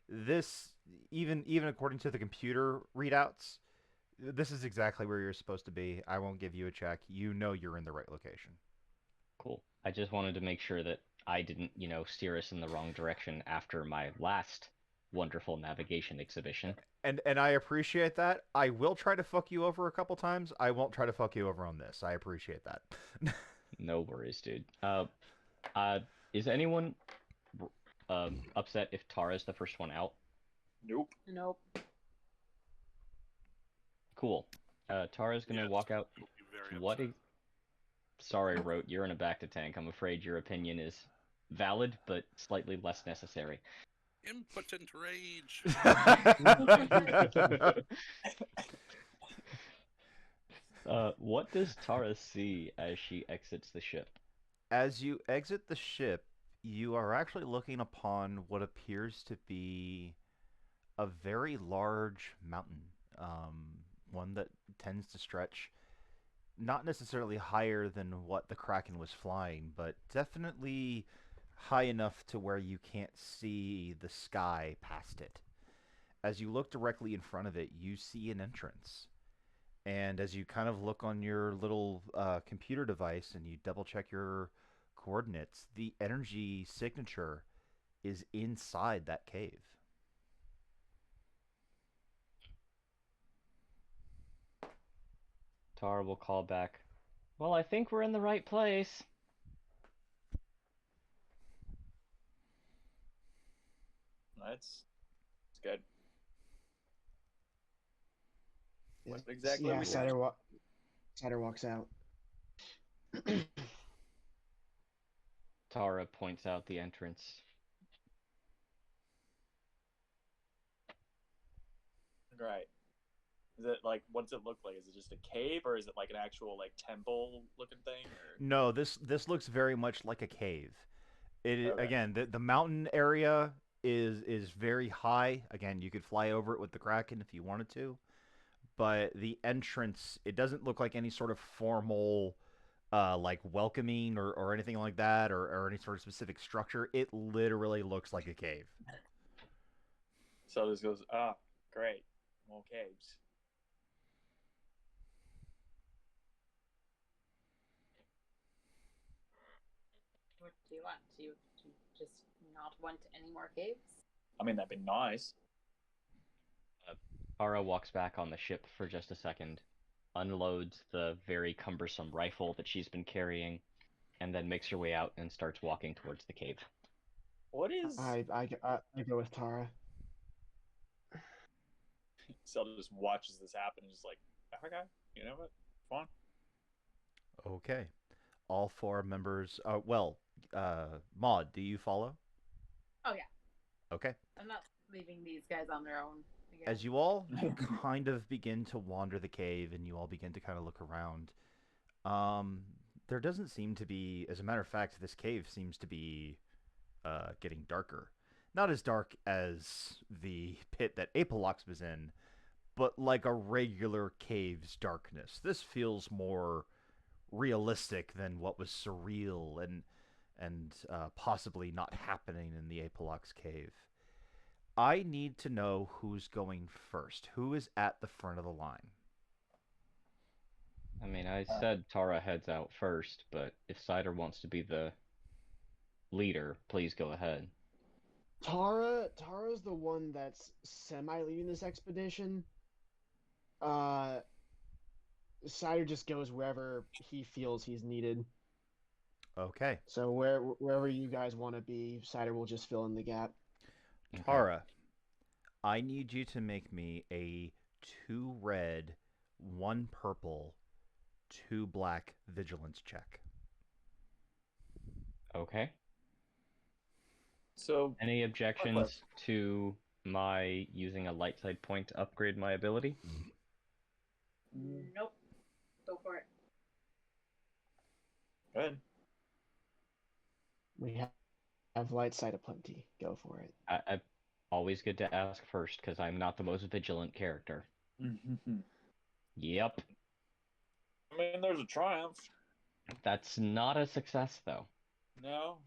This, even according to the computer readouts, this is exactly where you're supposed to be. I won't give you a check. You know you're in the right location. Cool. I just wanted to make sure that I didn't, steer us in the wrong direction after my last wonderful navigation exhibition. And I appreciate that. I will try to fuck you over a couple times. I won't try to fuck you over on this. I appreciate that. No worries, dude. Is anyone upset if Tara's the first one out? nope. Nope. Cool. Tara's gonna Yes, walk out. I'll be very What? upset. sorry, Rote, you're in a back to tank. I'm afraid your opinion is valid, but slightly less necessary. Impotent rage. What does Tara see as she exits the ship? As you exit the ship, you are actually looking upon what appears to be a very large mountain, one that tends to stretch not necessarily higher than what the Kraken was flying, but definitely high enough to where you can't see the sky past it. As you look directly in front of it, you see an entrance. And as you kind of look on your little computer device and you double check your coordinates, the energy signature is inside that cave. Tara will call back. Well, I think we're in the right place. That's good. Yeah, What exactly yeah we did. Cider walks out. Tara points out the entrance. Right. Is it like, what does it look like? Is it just a cave, or is it like an actual like temple looking thing? Or... No, this looks very much like a cave. Okay. Again, the mountain area is very high. Again, you could fly over it with the Kraken if you wanted to, but the entrance, it doesn't look like any sort of formal like welcoming or anything like that, or any sort of specific structure. It literally looks like a cave. So this goes, ah, great, more caves. What do you want? Do you just not want any more caves? I mean, that'd be nice. Tara walks back on the ship for just a second, unloads the very cumbersome rifle that she's been carrying, and then makes her way out and starts walking towards the cave. What is? I go with Tara. Zelda just watches this happen and just like, okay, you know what? Fine. Okay. All four members. Maud, do you follow? Oh yeah, Okay. I'm not leaving these guys on their own. Again. As you all kind of begin to wander the cave and you all begin to kind of look around, there doesn't seem to be, as a matter of fact, this cave seems to be getting darker. Not as dark as the pit that Apalox was in, but like a regular cave's darkness. This feels more realistic than what was surreal and possibly not happening in the Apalox cave. I need to know who's going first. Who is at the front of the line? I mean, I said Tara heads out first, but if Cider wants to be the leader, please go ahead. Tara's the one that's semi-leading this expedition. Cider just goes wherever he feels he's needed. Okay. So wherever you guys want to be, Cider will just fill in the gap. Okay. Tara, I need you to make me a 2 red, 1 purple, 2 black vigilance check. Okay. So, Any objections to my using a light side point to upgrade my ability? Nope. Go for it. good. We have light side aplenty. Go for it. I always good to ask first because I'm not the most vigilant character. Yep. I mean, there's a triumph. That's not a success though. No,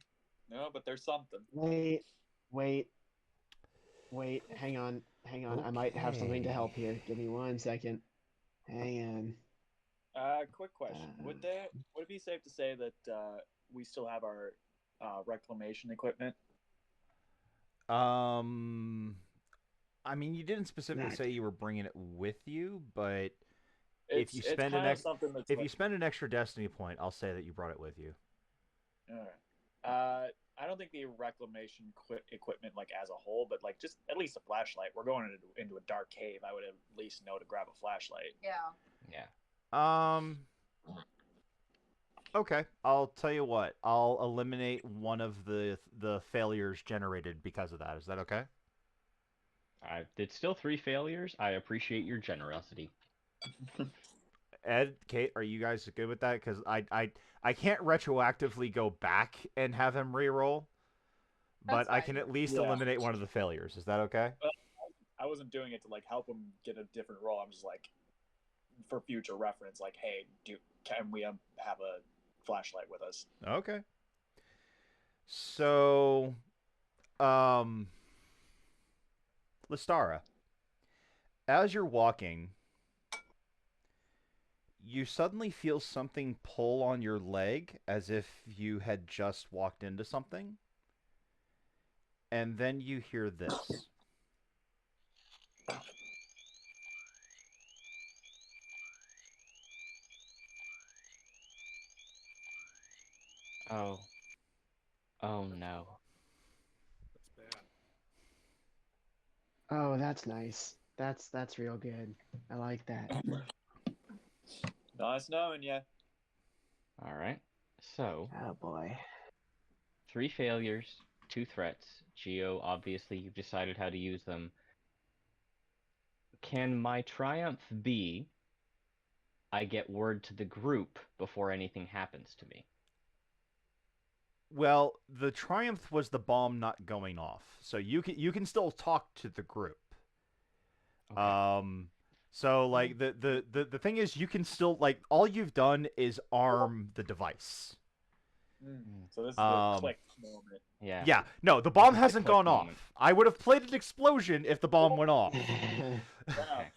but there's something. Wait. Hang on. I might have something to help here. Give me 1 second. Hang on. Quick question: Would it be safe to say that we still have our reclamation equipment? I mean, you didn't specifically Nah. say you were bringing it with you, but It's, you it's spend kind an of something that's if like, you spend an extra destiny point, I'll say that you brought it with you. all right. I don't think the reclamation equipment, like as a whole, but like just at least a flashlight. We're going into a dark cave. I would at least know to grab a flashlight. Yeah. Yeah. Okay, I'll tell you what. I'll eliminate one of the failures generated because of that. Is that okay? It's still 3 failures. I appreciate your generosity. Ed, Kate, are you guys good with that? Because I can't retroactively go back and have him re-roll, but That's I fine. can at least Yeah. eliminate one of the failures. Is that okay? I wasn't doing it to like help him get a different role. I'm just like, for future reference, like, hey, can we have a flashlight with us? Okay. So, um, Listara, as you're walking, you suddenly feel something pull on your leg as if you had just walked into something. And then you hear this. Oh. Oh no. That's bad. Oh, that's nice. That's real good. I like that. Nice knowing you. All right. So, Oh boy. 3 failures, 2 threats. Geo, obviously, you've decided how to use them. Can my triumph be I get word to the group before anything happens to me? Well, the triumph was the bomb not going off, so you can still talk to the group. Okay. So like the thing is, you can still like all you've done is arm the device. So this is the Um, click moment. Yeah. Yeah, no, the bomb is the hasn't click gone moment. off. I would have played an explosion if the bomb went off. Fair Okay.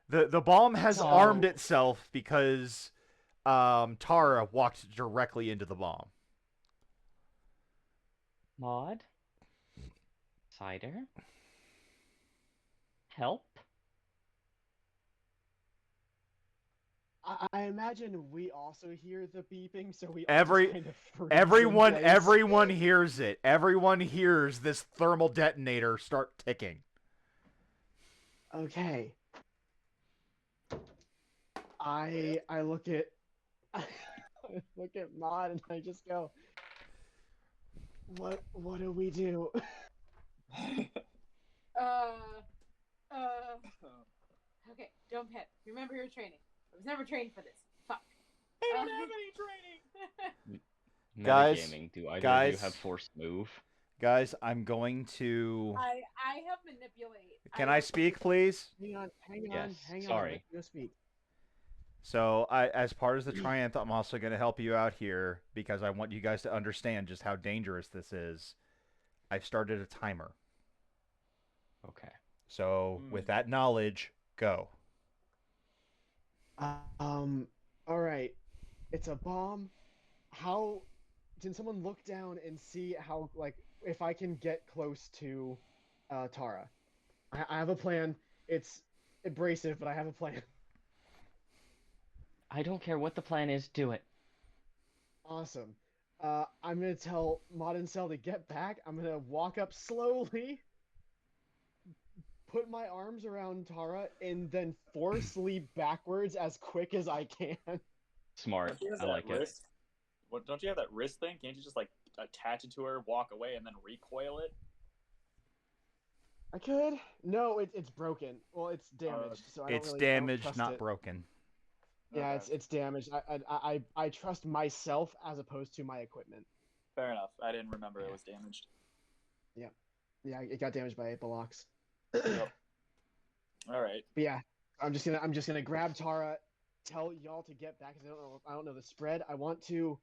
enough. The bomb has So- armed itself because Tara walked directly into the bomb. Maud? Cider? Help? I imagine we also hear the beeping, so we Every- all just kind of freeze Everyone in place. everyone hears it. Everyone hears this thermal detonator start ticking. Okay. I look at I look at Maud and I just go, what do we do? Okay, don't panic. Remember your training. I was never trained for this. Fuck. I don't have any training. Guys, Metagaming. Do either of guys. you have force move? Guys, I'm going to I have manipulate. Can I speak, please? Hang on, Yes, hang on. sorry. Let me go speak. So, as part of the triumph, I'm also going to help you out here because I want you guys to understand just how dangerous this is. I've started a timer. Okay. So, with that knowledge, go. All right. It's a bomb. How can someone look down and see how, like, if I can get close to Tara? I have a plan. It's abrasive, but I have a plan. I don't care what the plan is, do it. Awesome. I'm gonna tell Mod and Cell to get back. I'm gonna walk up slowly, put my arms around Tara, and then force leap backwards as quick as I can. Smart. Don't you have I that like it. wrist? What? Don't you have that wrist thing? Can't you just like attach it to her, walk away, and then recoil it? I could. No, it's broken. Well, it's damaged, so I don't It's really. I don't damaged, trust not it. broken. Yeah, Okay. it's damaged. I trust myself as opposed to my equipment. Fair enough. I didn't remember it was damaged. Yeah, it got damaged by Apalox. Yep. All right. But yeah, I'm just gonna grab Tara, tell y'all to get back because I don't know the spread. I want to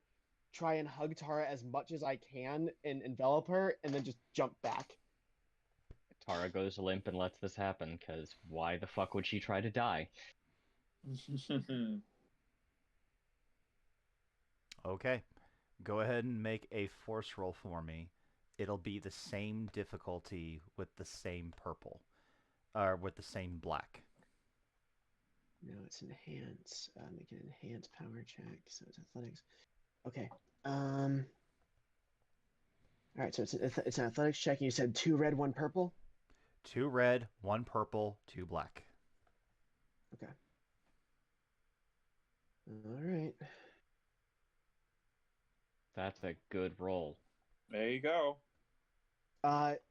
try and hug Tara as much as I can and envelop her, and then just jump back. Tara goes limp and lets this happen, because why the fuck would she try to die? Okay. Go ahead and make a force roll for me. It'll be the same difficulty with the same purple. Or with the same black. No, it's enhance. Make an enhanced power check. So it's athletics. Okay. All right. So it's an athletics check. And you said 2 red, 1 purple. 2 red, 1 purple, 2 black. Okay. All right. That's a good roll. There you go.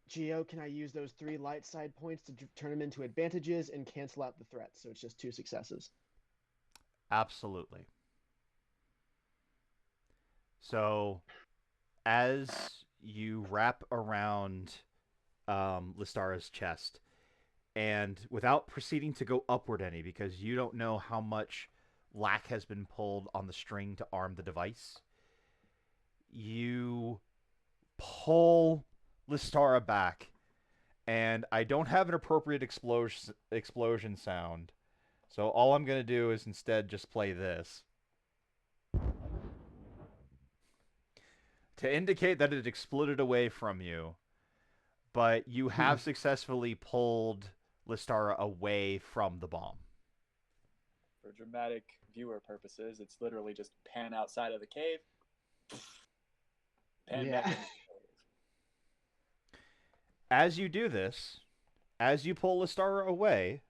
Geo, can I use those 3 light side points to turn them into advantages and cancel out the threats? So it's just 2 successes. Absolutely. So, as you wrap around Listara's chest, and without proceeding to go upward any, because you don't know how much lac has been pulled on the string to arm the device, you pull Listara back, and I don't have an appropriate explosion sound, so all I'm going to do is instead just play this to indicate that it exploded away from you, but you have successfully pulled Listara away from the bomb. For dramatic viewer purposes, it's literally just pan outside of the cave. Pan back Yeah. in. As you do this, as you pull Listara away,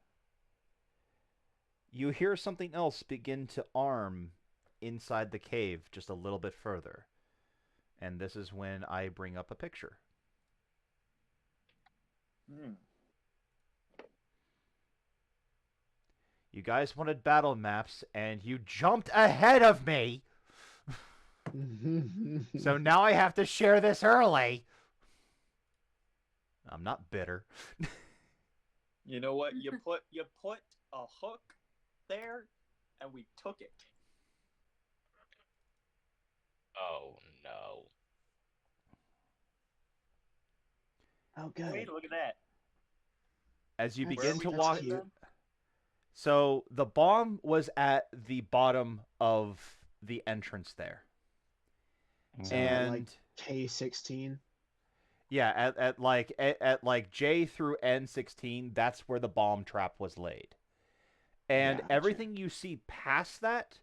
you hear something else begin to arm inside the cave just a little bit further. And this is when I bring up a picture. You guys wanted battle maps, and you jumped ahead of me! So now I have to share this early! I'm not bitter. You know what? You put a hook there, and we took it. Oh no. Oh, good. Wait, look at that. As you That's- begin to that's walk... cute. So the bomb was at the bottom of the entrance there. So, And... like K16. Yeah, at like J through N16, that's where the bomb trap was laid. And Yeah, gotcha. everything you see past that,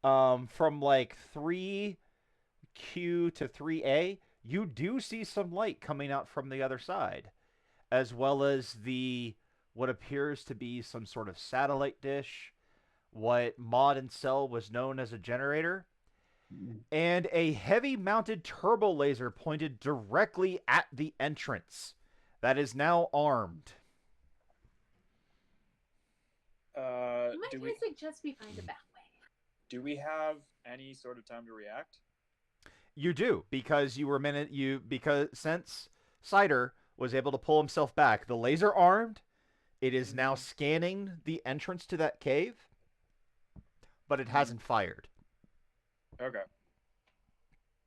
from like 3Q to 3A, you do see some light coming out from the other side, as well as what appears to be some sort of satellite dish, what Mod and Cell was known as a generator, and a heavy-mounted turbo laser pointed directly at the entrance that is now armed. You might Do we suggest we find a back way. do we have any sort of time to react? You do, because since Cider was able to pull himself back, the laser armed, it is now scanning the entrance to that cave, but it hasn't fired. Okay.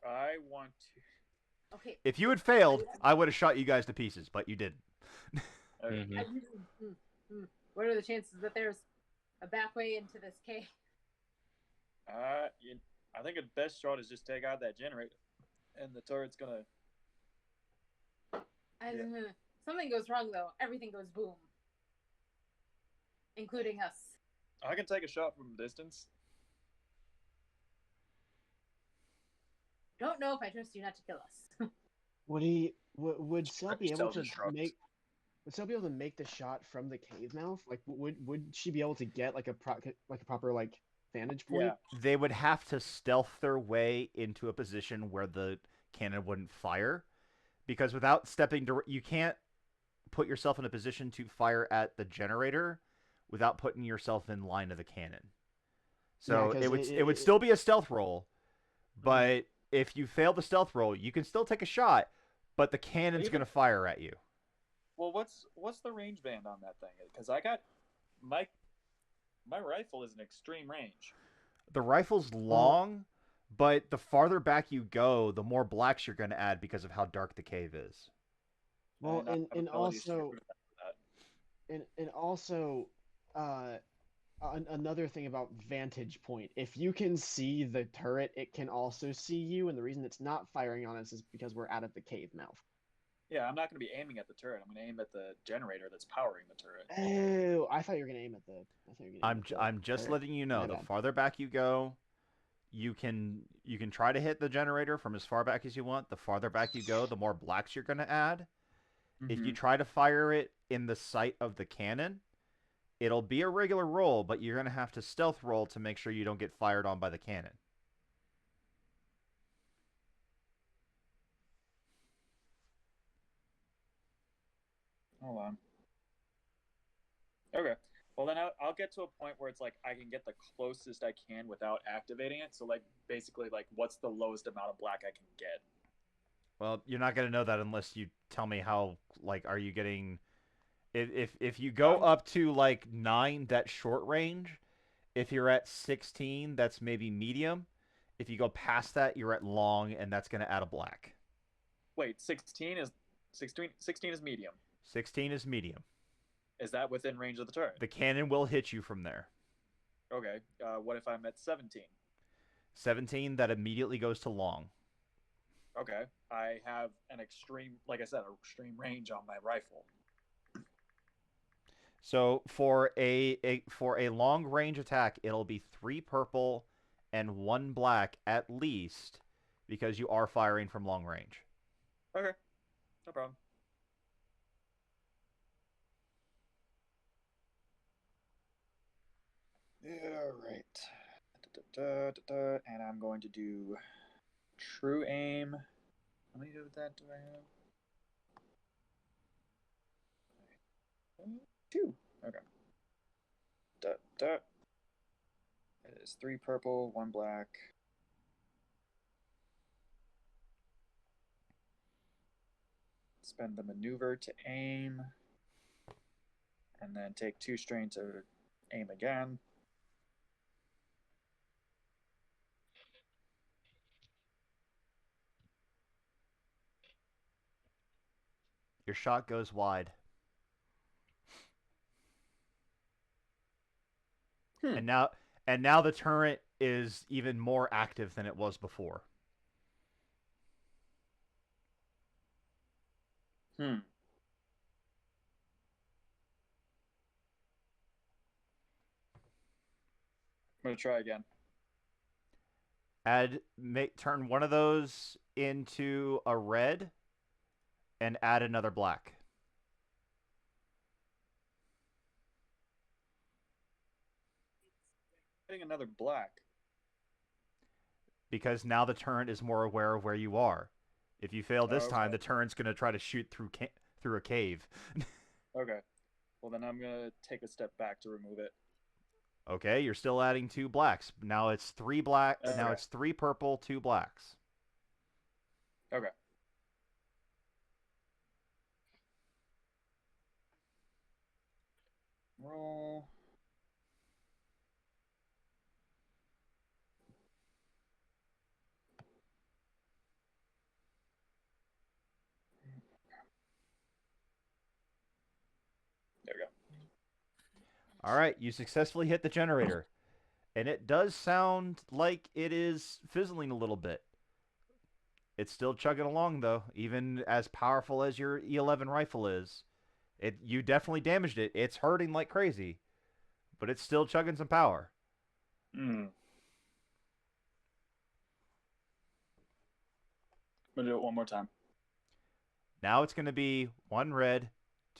I want to. Okay. If you had failed, I would have shot you guys to pieces, but you didn't. Okay. What are the chances that there's a back way into this cave? I think the best shot is just take out that generator, and the turret's gonna. Something goes wrong though. Everything goes boom, including us. I can take a shot from a distance. Don't know if I trust you not to kill us. Would Cell be able Cell to just shrugs. Would Cell be able to make the shot from the cave mouth? Like, would she be able to get like a proper like vantage point? Yeah. They would have to stealth their way into a position where the cannon wouldn't fire, because without stepping you can't put yourself in a position to fire at the generator without putting yourself in line of the cannon. So 'cause it would still be a stealth roll, but if you fail the stealth roll, you can still take a shot, but the cannon's Even- going to fire at you. Well, what's the range band on that thing? Because I got my rifle is an extreme range. The rifle's long, but the farther back you go, the more blacks you're going to add because of how dark the cave is. Well, I have and abilities to also get rid of that. and also, another thing about vantage point. If you can see the turret, it can also see you, and the reason it's not firing on us is because we're out of the cave mouth. Yeah, I'm not going to be aiming at the turret. I'm going to aim at the generator that's powering the turret. Oh, I thought you were gonna aim at the. I thought you were gonna aim at the I'm just turret. letting you know, My the bad. farther back you go, you can try to hit the generator from as far back as you want. The farther back you go, the more blacks you're going to add. If you try to fire it in the sight of the cannon, it'll be a regular roll, but you're going to have to stealth roll to make sure you don't get fired on by the cannon. Hold on. Okay. Well, then I'll get to a point where it's like I can get the closest I can without activating it. So, like, basically, like, what's the lowest amount of black I can get? Well, you're not going to know that unless you tell me how, like, are you getting... If you go up to, like, 9, that's short range. If you're at 16, that's maybe medium. If you go past that, you're at long, and that's going to add a black. Wait, 16 is 16 is medium. 16 is medium. Is that within range of the turret? The cannon will hit you from there. Okay. What if I'm at 17? 17, that immediately goes to long. Okay. I have an extreme, like I said, an extreme range on my rifle. So for a long range attack, it'll be 3 purple and 1 black at least, because you are firing from long range. Okay. No problem. Yeah, right. And I'm going to do true aim. How many of that do I have? 2. Okay. It is 3 purple, 1 black. Spend the maneuver to aim. And then take 2 strain to aim again. Your shot goes wide. And now the turret is even more active than it was before. I'm gonna try again. Turn one of those into a red and add another black. Getting another black. Because now the turret is more aware of where you are. If you fail this time, the turret's going to try to shoot through a cave. Okay. Well, then I'm going to take a step back to remove it. Okay, you're still adding 2 blacks. Now it's 3 black. Okay. Now it's 3 purple, 2 blacks. Okay. Roll. There we go. All right, you successfully hit the generator. And it does sound like it is fizzling a little bit. It's still chugging along, though, even as powerful as your E11 rifle is. You definitely damaged it. It's hurting like crazy, but it's still chugging some power. I'm going to do it one more time. Now it's going to be 1 red,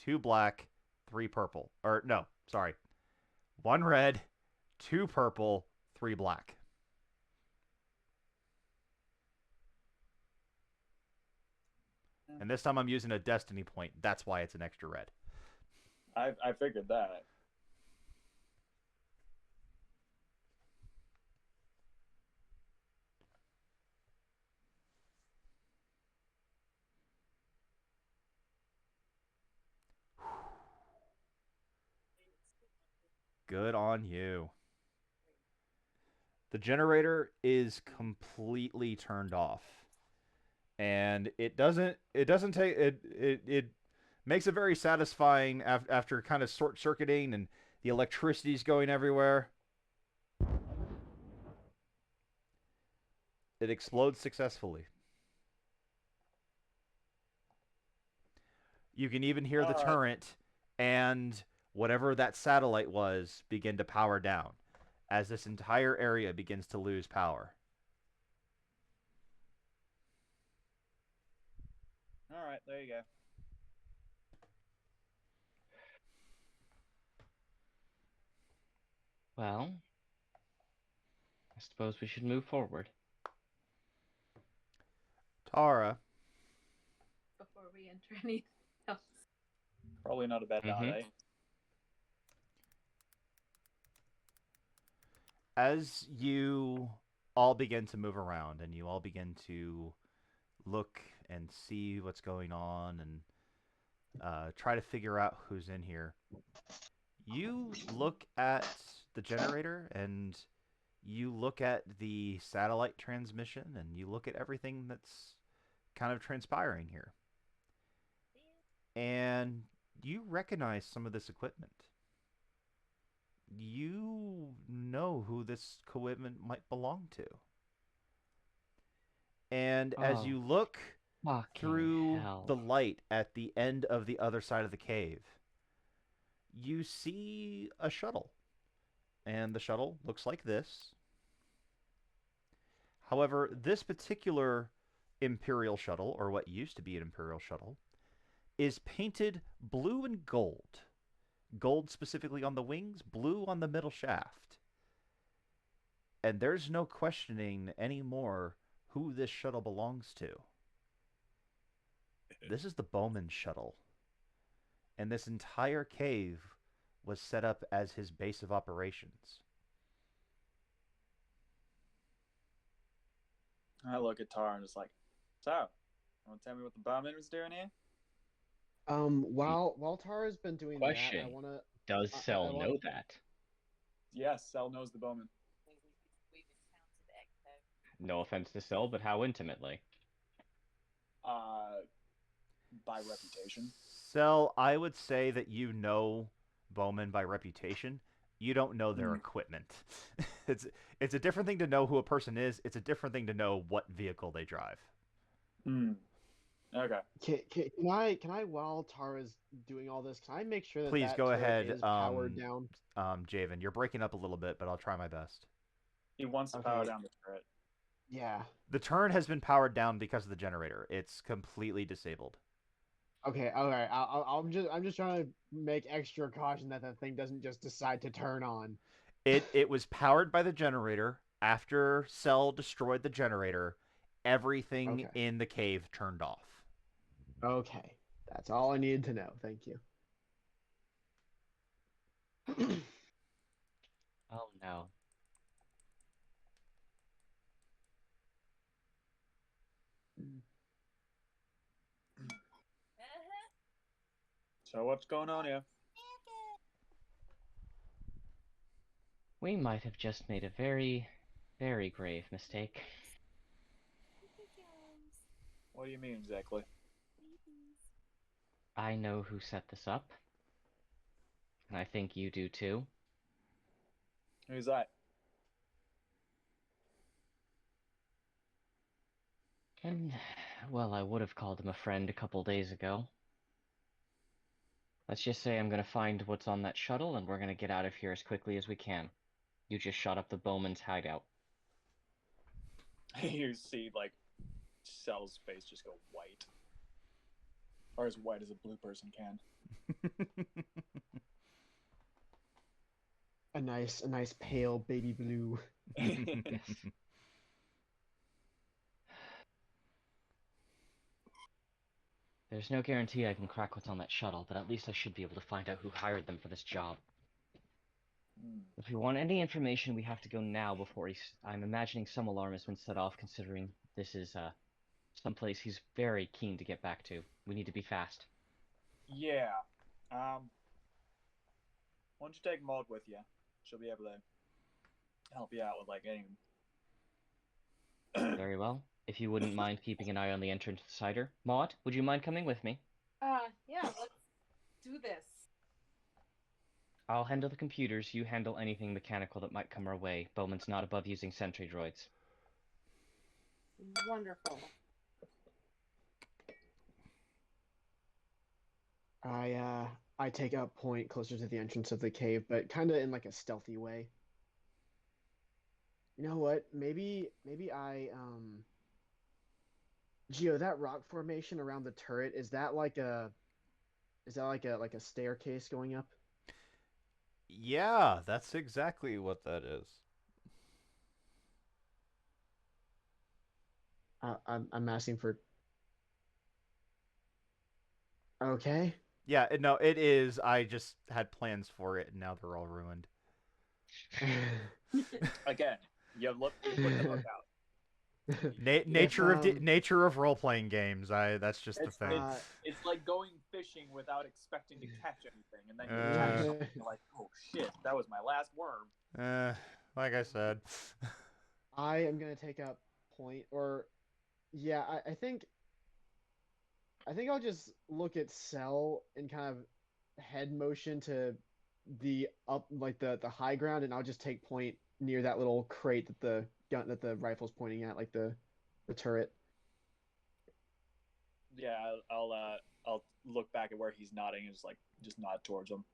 2 black, 3 purple. Or, no, sorry. 1 red, 2 purple, 3 black. And this time I'm using a destiny point. That's why it's an extra red. I figured that. Good on you. The generator is completely turned off. And it makes it very satisfying after kind of short-circuiting and the electricity's going everywhere. It explodes successfully. You can even hear the turret and whatever that satellite was begin to power down as this entire area begins to lose power. All right, there you go. Well, I suppose we should move forward. Tara. Before we enter anything else. Probably not a bad nod, Mhm. eh? As you all begin to move around and you all begin to look and see what's going on and try to figure out who's in here, you look at the generator and you look at the satellite transmission and you look at everything that's kind of transpiring here. And you recognize some of this equipment. You know who this equipment might belong to. And as Oh, you look fucking through hell. the light at the end of the other side of the cave, you see a shuttle. And the shuttle looks like this. However, this particular Imperial shuttle, or what used to be an Imperial shuttle, is painted blue and gold. Gold specifically on the wings, blue on the middle shaft. And there's no questioning anymore who this shuttle belongs to. This is the Bowman shuttle. And this entire cave was set up as his base of operations. I look at Tara and just like, so, want to tell me what the Bowman was doing here? While Tara's been doing that, I Question. wanna Does I Cell want know that? Yes, Cell knows the Bowman. We've encountered Ecto. No offense to Cell, but how intimately? By reputation. Cell, I would say that you know Bowman by reputation. You don't know their equipment. It's a different thing to know who a person is. It's a different thing to know what vehicle they drive. Okay. can I while Tara's doing all this, can I make sure that Please that go turret ahead, is powered down? Javen. You're breaking up a little bit, but I'll try my best. He wants to power Okay. down the turret. Yeah. The turn has been powered down because of the generator. It's completely disabled. Okay. All right. I'm just trying to make extra caution that that thing doesn't just decide to turn on. It was powered by the generator. After Cell destroyed the generator, everything Okay. in the cave turned off. Okay. That's all I needed to know. Thank you. Oh no. So what's going on here? We might have just made a very, very grave mistake. What do you mean exactly? I know who set this up. And I think you do too. Who's that? And, well, I would have called him a friend a couple days ago. Let's just say I'm gonna find what's on that shuttle and we're gonna get out of here as quickly as we can. You just shot up the Bowman's hideout. You see, like, Cell's face just go white. Or as white as a blue person can. A nice pale baby blue. Yes. There's no guarantee I can crack what's on that shuttle, but at least I should be able to find out who hired them for this job. If we want any information, we have to go now before I'm imagining some alarm has been set off, considering this is, someplace he's very keen to get back to. We need to be fast. Yeah. Why don't you take Maud with you? She'll be able to help you out with, like, any... Very well. If you wouldn't mind keeping an eye on the entrance to the cider. Maud, would you mind coming with me? Yeah, let's do this. I'll handle the computers, you handle anything mechanical that might come our way. Bowman's not above using sentry droids. Wonderful. I take up point closer to the entrance of the cave, but kind of in like a stealthy way. You know what? Maybe Geo, that rock formation around the turret, is that like a staircase going up? Yeah, that's exactly what that is. I'm asking for. Okay. Yeah, no, it is. I just had plans for it, and now they're all ruined. Again, you put the hook out. Nature of role playing games. That's just the It's thing. it's like going fishing without expecting to catch anything, and then you Uh. catch something. You're like, oh shit, that was my last worm. Like I said. I am gonna take up point, or yeah, I think I'll just look at Cell and kind of head motion to the up, like the high ground, and I'll just take point near that little crate that the rifle's pointing at, like the turret. Yeah, I'll look back at where he's nodding and just nod towards him,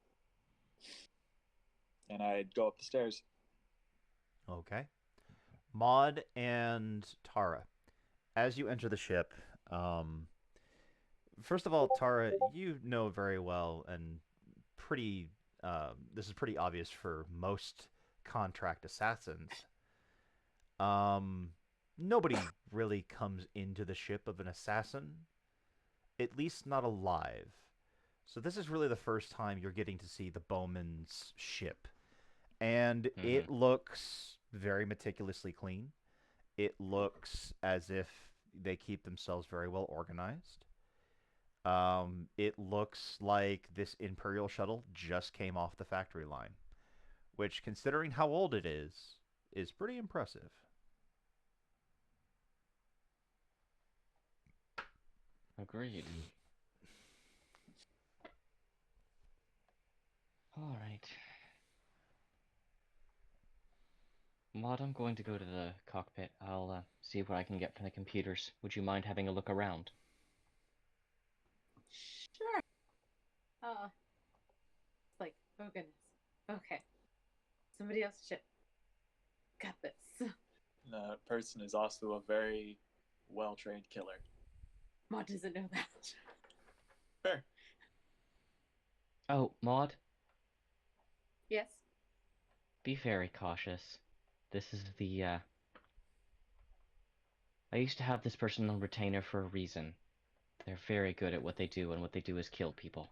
and I'd go up the stairs. Okay. Maud and Tara, as you enter the ship, first of all, Tara, you know very well and pretty. This is pretty obvious for most contract assassins. Nobody really comes into the ship of an assassin, at least not alive. So this is really the first time you're getting to see the Bowman's ship. And it looks very meticulously clean. It looks as if they keep themselves very well organized. It looks like this Imperial shuttle just came off the factory line, which, considering how old it is pretty impressive. Agreed. All right. Maud, I'm going to go to the cockpit. I'll see what I can get from the computers. Would you mind having a look around? Sure. It's like, oh goodness. Okay. Somebody else ship. Got this. The person is also a very well-trained killer. Maud doesn't know that. Fair. Oh, Maud, Yes. be very cautious. This is the, I used to have this person on retainer for a reason. They're very good at what they do, and what they do is kill people.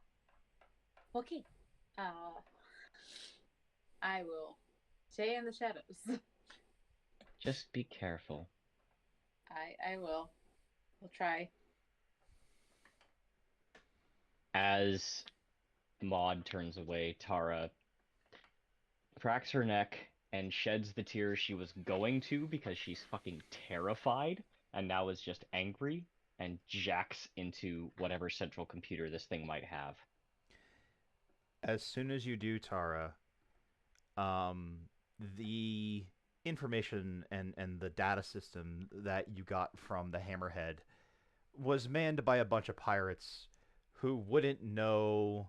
Okay. I will stay in the shadows. Just be careful. I will. I'll try. As Maud turns away, Tara cracks her neck and sheds the tears she was going to because she's fucking terrified and now is just angry and jacks into whatever central computer this thing might have. As soon as you do, Tara, the information and the data system that you got from the Hammerhead was manned by a bunch of pirates who wouldn't know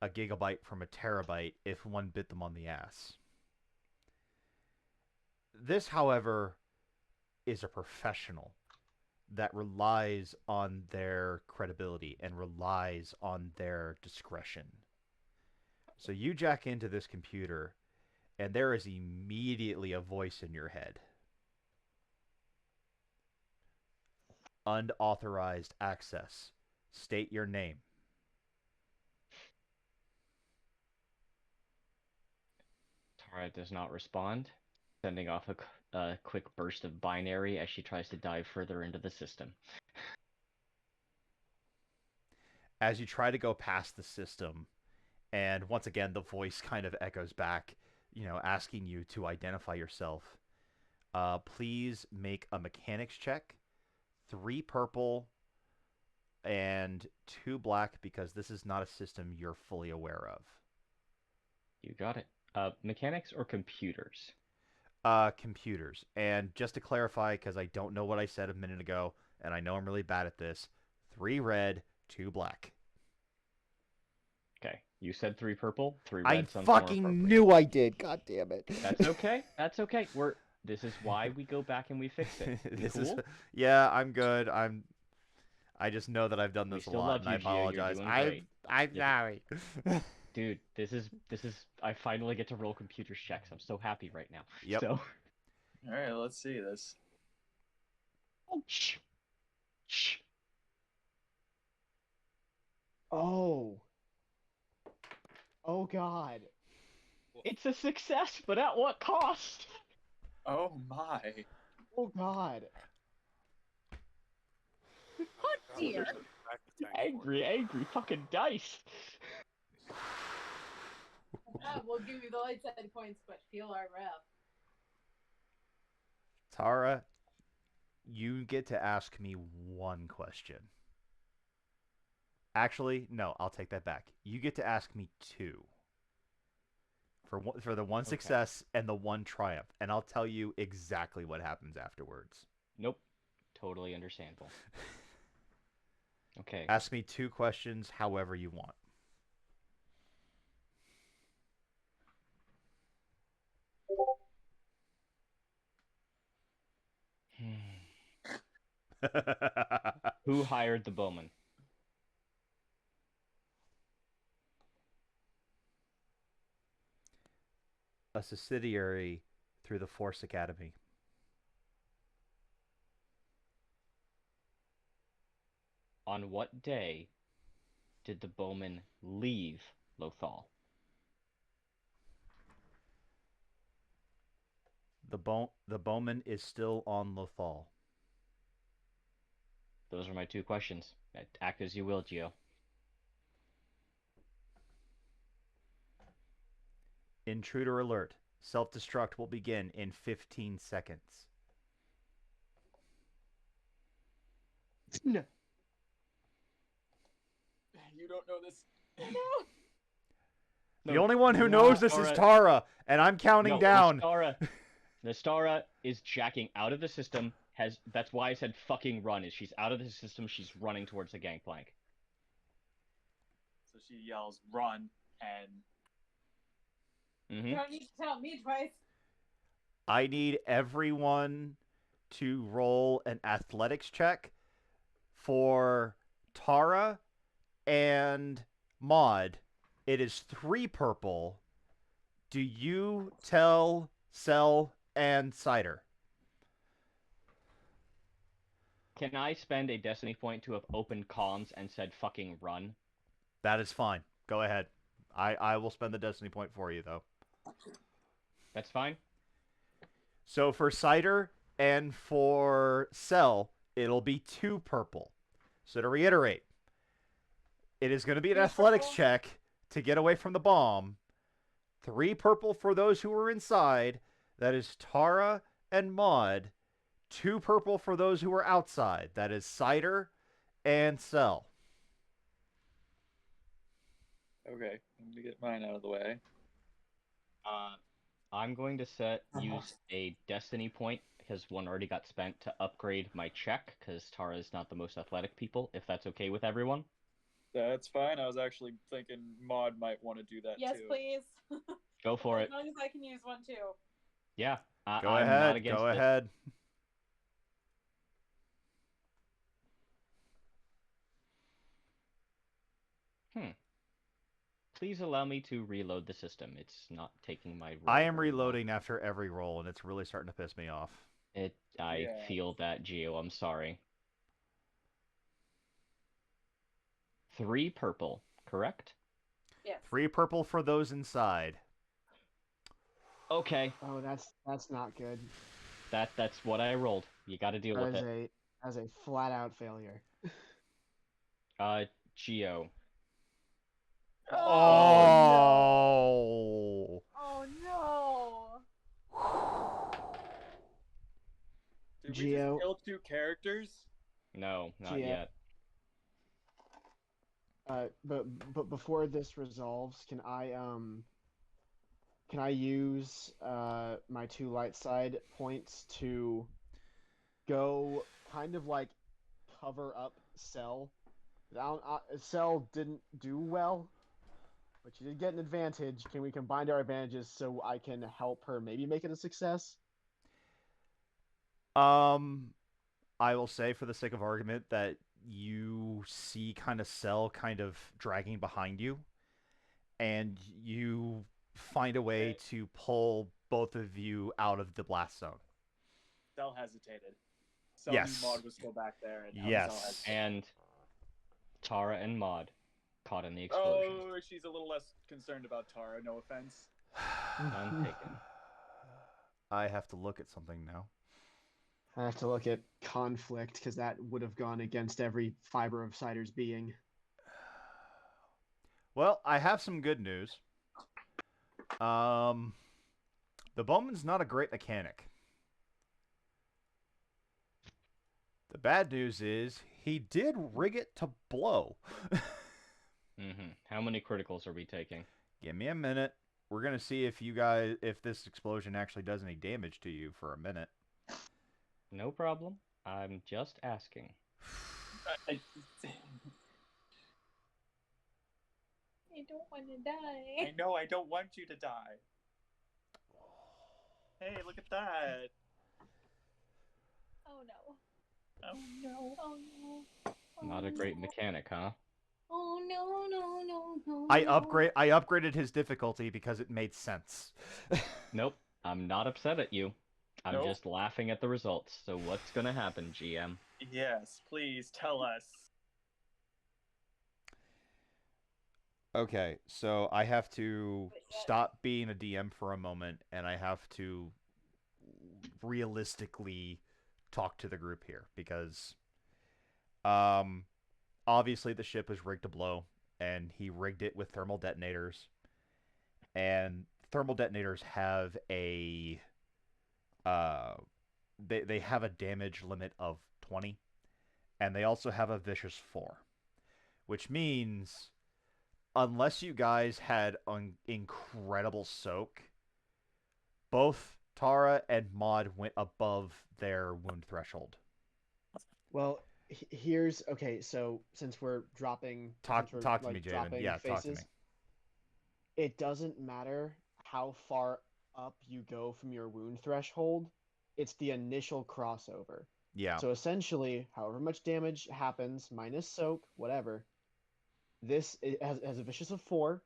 a gigabyte from a terabyte if one bit them on the ass. This, however, is a professional that relies on their credibility and relies on their discretion. So you jack into this computer, and there is immediately a voice in your head. Unauthorized access. State your name. Tara does not respond, sending off a quick burst of binary as she tries to dive further into the system. As you try to go past the system, and once again the voice kind of echoes back, asking you to identify yourself. Please make a mechanics check. 3 purple and 2 black, because this is not a system you're fully aware of. You got it. Mechanics or computers? Computers. And just to clarify, because I don't know what I said a minute ago, and I know I'm really bad at this, 3 red, 2 black. Okay, you said 3 purple, 3 I red. Sounds more fucking appropriate. knew I did. God damn it. That's okay. That's okay. This is why we go back and we fix it. You cool? Yeah, I'm good. I just know that I've done We this a still lot, love and I you, Gio. You're apologize. doing great. I'm Yep. sorry. Dude, this is I finally get to roll computers checks. I'm so happy right now. Yep. So All right, let's see this. oh, shh. Oh, Oh God. It's a success, but at what cost? Oh my. Oh God. Oh dear. Back the tank for Angry fucking dice. We'll give you the light side points, but feel our wrath. Tara, you get to ask me one question. Actually, no, I'll take that back. You get to ask me two. For the one Okay. success and the one triumph, and I'll tell you exactly what happens afterwards. Nope. Totally understandable. Okay. Ask me two questions however you want. Who hired the bowman? A subsidiary through the Force Academy. On what day did the bowman leave Lothal? The bowman is still on Lothal. Those are my two questions. Act as you will, Gio. Intruder alert. Self-destruct will begin in 15 seconds. No. You don't know this. The No, only one who no, knows this is Tara, and I'm counting No, down. Nastara is jacking out of the system. That's why I said fucking run. Is she's out of the system? She's running towards the gangplank. So she yells, "Run!" and You Mm-hmm. don't need to tell me twice. I need everyone to roll an athletics check for Tara and Maud. It is 3 purple. Do you tell Cell and Cider? Can I spend a destiny point to have opened comms and said fucking run? That is fine. Go ahead. I will spend the destiny point for you, though. That's fine. So for Cider and for Cell, it'll be 2 purple. So to reiterate, it is going to be an 3 athletics purple? check to get away from the bomb. 3 purple for those who are inside. That is Tara and Maud. 2 purple for those who are outside. That is Cider and Cell. okay, I'm gonna get mine out of the way. I'm going to use a destiny point because one already got spent to upgrade my check because Tara is not the most athletic people. If that's okay with everyone. That's fine. I was actually thinking Maud might want to do that Yes, too. please. Go for it. As long as I can use one too. Yeah. Go I'm ahead. not against Go it. ahead. Please allow me to reload the system. It's not taking my roll I am very well. reloading after every roll, and it's really starting to piss me off. I Yeah. feel that, Gio. I'm sorry. 3 purple, correct? Yes. 3 purple for those inside. Okay. Oh, that's not good. That's what I rolled. You got to deal with it. That is a flat out failure. Gio. Oh. Oh no. Did we Gio. just kill 2 characters? No, not Gio. yet. But before this resolves, can I use my 2 light side points to go kind of like cover up Cell? Cell didn't do well, but she did get an advantage. Can we combine our advantages so I can help her maybe make it a success? I will say for the sake of argument that you see kind of Cell kind of dragging behind you, and you find a way to pull both of you out of the blast zone. Cell hesitated. Cell Yes. knew Maud was still back there. And now Yes. Cell hesitated. And Tara and Maud caught in the explosion. Oh, she's a little less concerned about Tara. No offense. None taken. I have to look at something now. I have to look at conflict because that would have gone against every fiber of Cider's being. Well, I have some good news. The Bowman's not a great mechanic. The bad news is he did rig it to blow. How many criticals are we taking? Give me a minute. We're gonna see if if this explosion actually does any damage to you for a minute. No problem. I'm just asking. I don't want to die. I know I don't want you to die. Hey, look at that. Oh no. Oh no. Oh no. Oh, Not a great no. mechanic, huh? Oh no. I upgraded his difficulty because it made sense. Nope. I'm not upset at you. I'm Nope. just laughing at the results. So what's gonna happen, GM? Yes, please tell us. Okay, so I have to But yet- stop being a DM for a moment, and I have to realistically talk to the group here because, obviously the ship was rigged to blow, and he rigged it with thermal detonators, and thermal detonators have a, they have a damage limit of 20, and they also have a vicious 4, which means unless you guys had an incredible soak, both Tara and Maud went above their wound threshold. Well, here's okay. So since we're dropping, Talk since we're, to like, me, Javen. dropping Yeah, talk to me. faces, it doesn't matter how far up you go from your wound threshold. It's the initial crossover. Yeah. So essentially, however much damage happens, minus soak, whatever, this has a vicious of 4.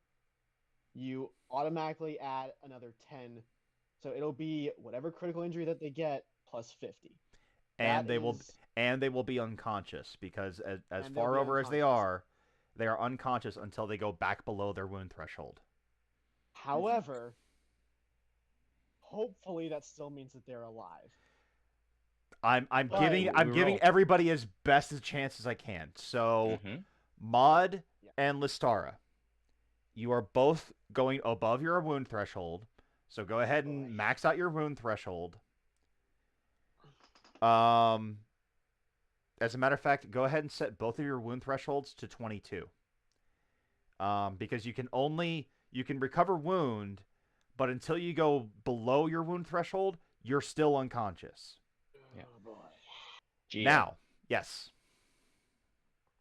You automatically add another 10. So it'll be whatever critical injury that they get plus 50. and That they will be unconscious because as And they'll far be over as they unconscious. are unconscious until they go back below their wound threshold. However, hopefully that still means that they're alive. I'm But- giving roll. everybody as best a chance as I can. So Maud Yeah. and Listara, you are both going above your wound threshold. So go ahead and Boy. max out your wound threshold. As a matter of fact, go ahead and set both of your wound thresholds to 22. Because you can recover wound, but until you go below your wound threshold, you're still unconscious. Yeah. Oh boy. GM, Now, yes.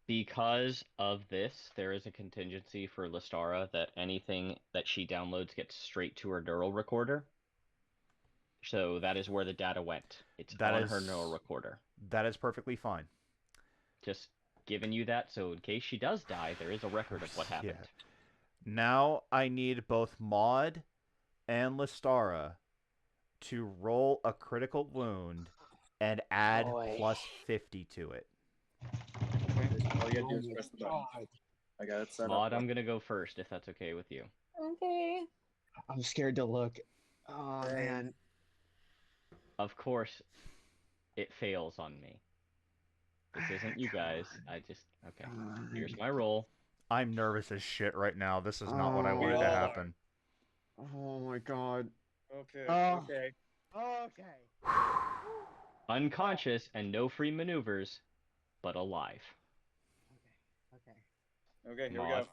because of this, there is a contingency for Listara that anything that she downloads gets straight to her neural recorder. So that is where the data went. It's That on her is- neural recorder. That is perfectly fine. Just giving you that, so in case she does die, there is a record of what Yeah. happened. Now I need both Maud and Listara to roll a critical wound and add Boy. plus 50 to it. All you gotta do is Oh press the my button. God. I got it set Maud, up. I'm gonna go first if that's okay with you. Okay. I'm scared to look. Oh man. Of course, it fails on me. This isn't you guys. I just okay. Here's my roll. I'm nervous as shit right now. This is not what I Oh. wanted We to all are. happen. Oh my god. Okay. Oh. Okay. Okay. Unconscious and no free maneuvers, but alive. Okay. Okay. Here we Maud.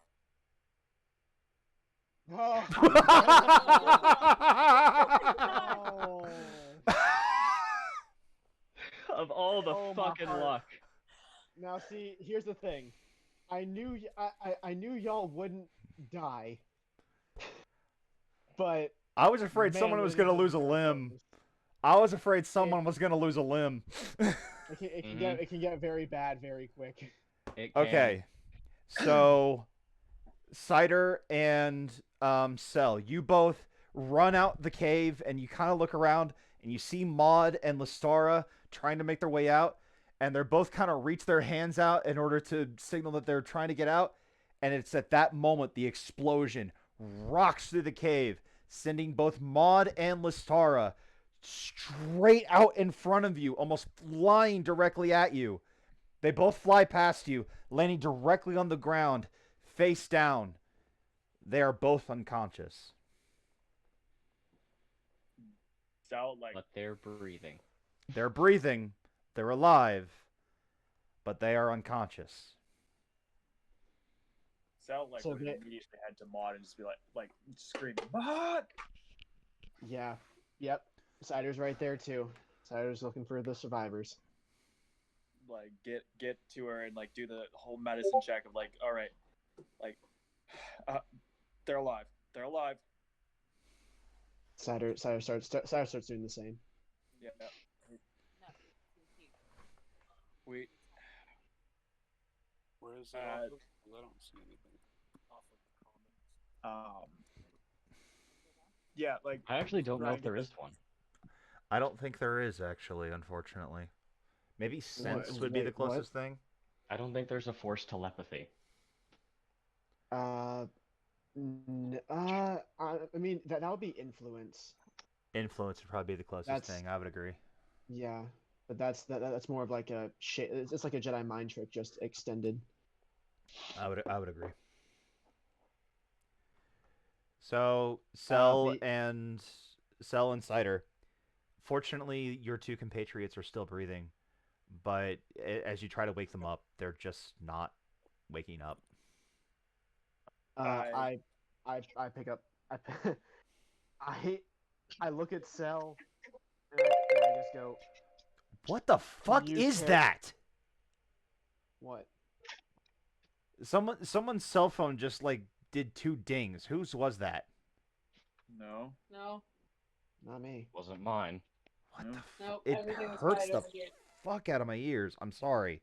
go. Oh. Of all the Oh, my fucking heart. luck. Now see, here's the thing. I knew I knew y'all wouldn't die. But I was afraid man, someone it was is going to getting lose a very limb. close. I was afraid someone was going to lose a limb. It can get very bad very quick. It can. Okay. So Cider and Cell, you both run out the cave and you kind of look around and you see Maud and Listara trying to make their way out, and they're both kind of reach their hands out in order to signal that they're trying to get out, And it's at that moment the explosion rocks through the cave, sending both Maud and Listara straight out in front of you, almost flying directly at you. They both fly past you, landing directly on the ground, face down. They are both unconscious. Sal, like, But they're breathing. They're breathing, they're alive, but they are unconscious. Sal, like, So would they- immediately head to Maud and just be like screaming, Maud! Yeah. Yep. Cider's right there too. Cider's looking for the survivors. Like, get to her and, like, do the whole medicine check of, like, all right, like, they're alive. They're alive. Cider starts doing the same. Yeah. No. It's you. We, Where is it? Uh, off of? 'Cause I don't see anything. yeah, like, I actually don't know Ryan, if there get is one. I don't think there is, actually, unfortunately. Maybe sense would be the wait, what? closest thing. I don't think there's a forced telepathy. I mean that would be influence. Influence would probably be the closest That's- thing. I would agree. Yeah, but that's more of like a shit. It's like a Jedi mind trick, just extended. I would agree. So Cell the- and Cider. Fortunately, your two compatriots are still breathing, but as you try to wake them up, they're just not waking up. I pick up. I look at Cell, and I just go, What the fuck You is can't- that? "What? Someone's cell phone just like did 2 dings. Whose was that? no. No, Not me." Wasn't mine. What No. the no. It everything was hurts quiet the over here. fuck out of my ears. I'm sorry.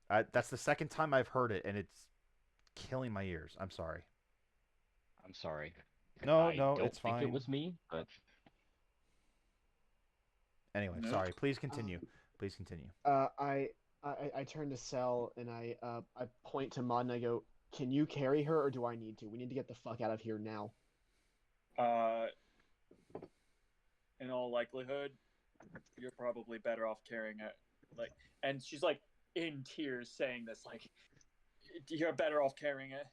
That's the second time I've heard it, and it's killing my ears. I'm sorry. I'm sorry. No, I no, don't it's think fine. it was me, but Anyway, No. sorry. Please continue. Please continue. I turn to Cell and I point to Maud and I go, "Can you carry her, or do I need to? We need to get the fuck out of here now." In all likelihood, you're probably better off carrying it. Like, and she's like in tears saying this, like, you're better off carrying it.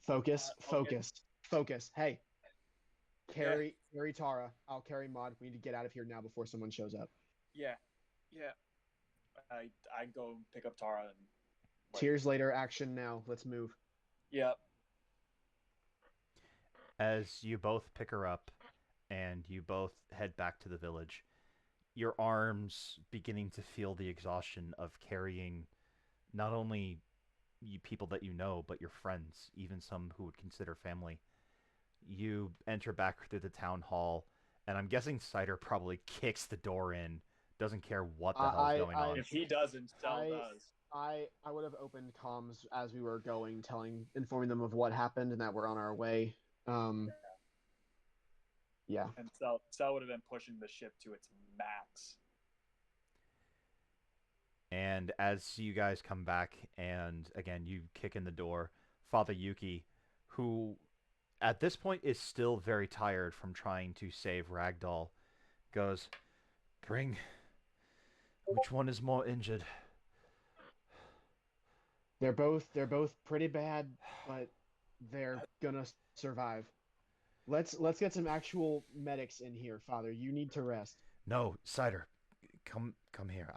Focus, Okay. focus. Hey, carry Tara. I'll carry Maud. We need to get out of here now before someone shows up. Yeah. I go pick up Tara and. like, Tears later. Action now. Let's move. Yep. As you both pick her up and you both head back to the village, your arms beginning to feel the exhaustion of carrying not only you people that you know, but your friends, even some who would consider family. You enter back through the town hall, and I'm guessing Cider probably kicks the door in, doesn't care what the hell's going on. If he doesn't, Sal I- does. I would have opened comms as we were going, informing them of what happened and that we're on our way. Yeah. And Sal would have been pushing the ship to its max. And as you guys come back, and again, you kick in the door, Father Yuki, who at this point is still very tired from trying to save Ragdoll, goes, "Bring. Which one is more injured?" They're both pretty bad, but they're gonna survive. Let's get some actual medics in here, Father. You need to rest. No, Cider, come here.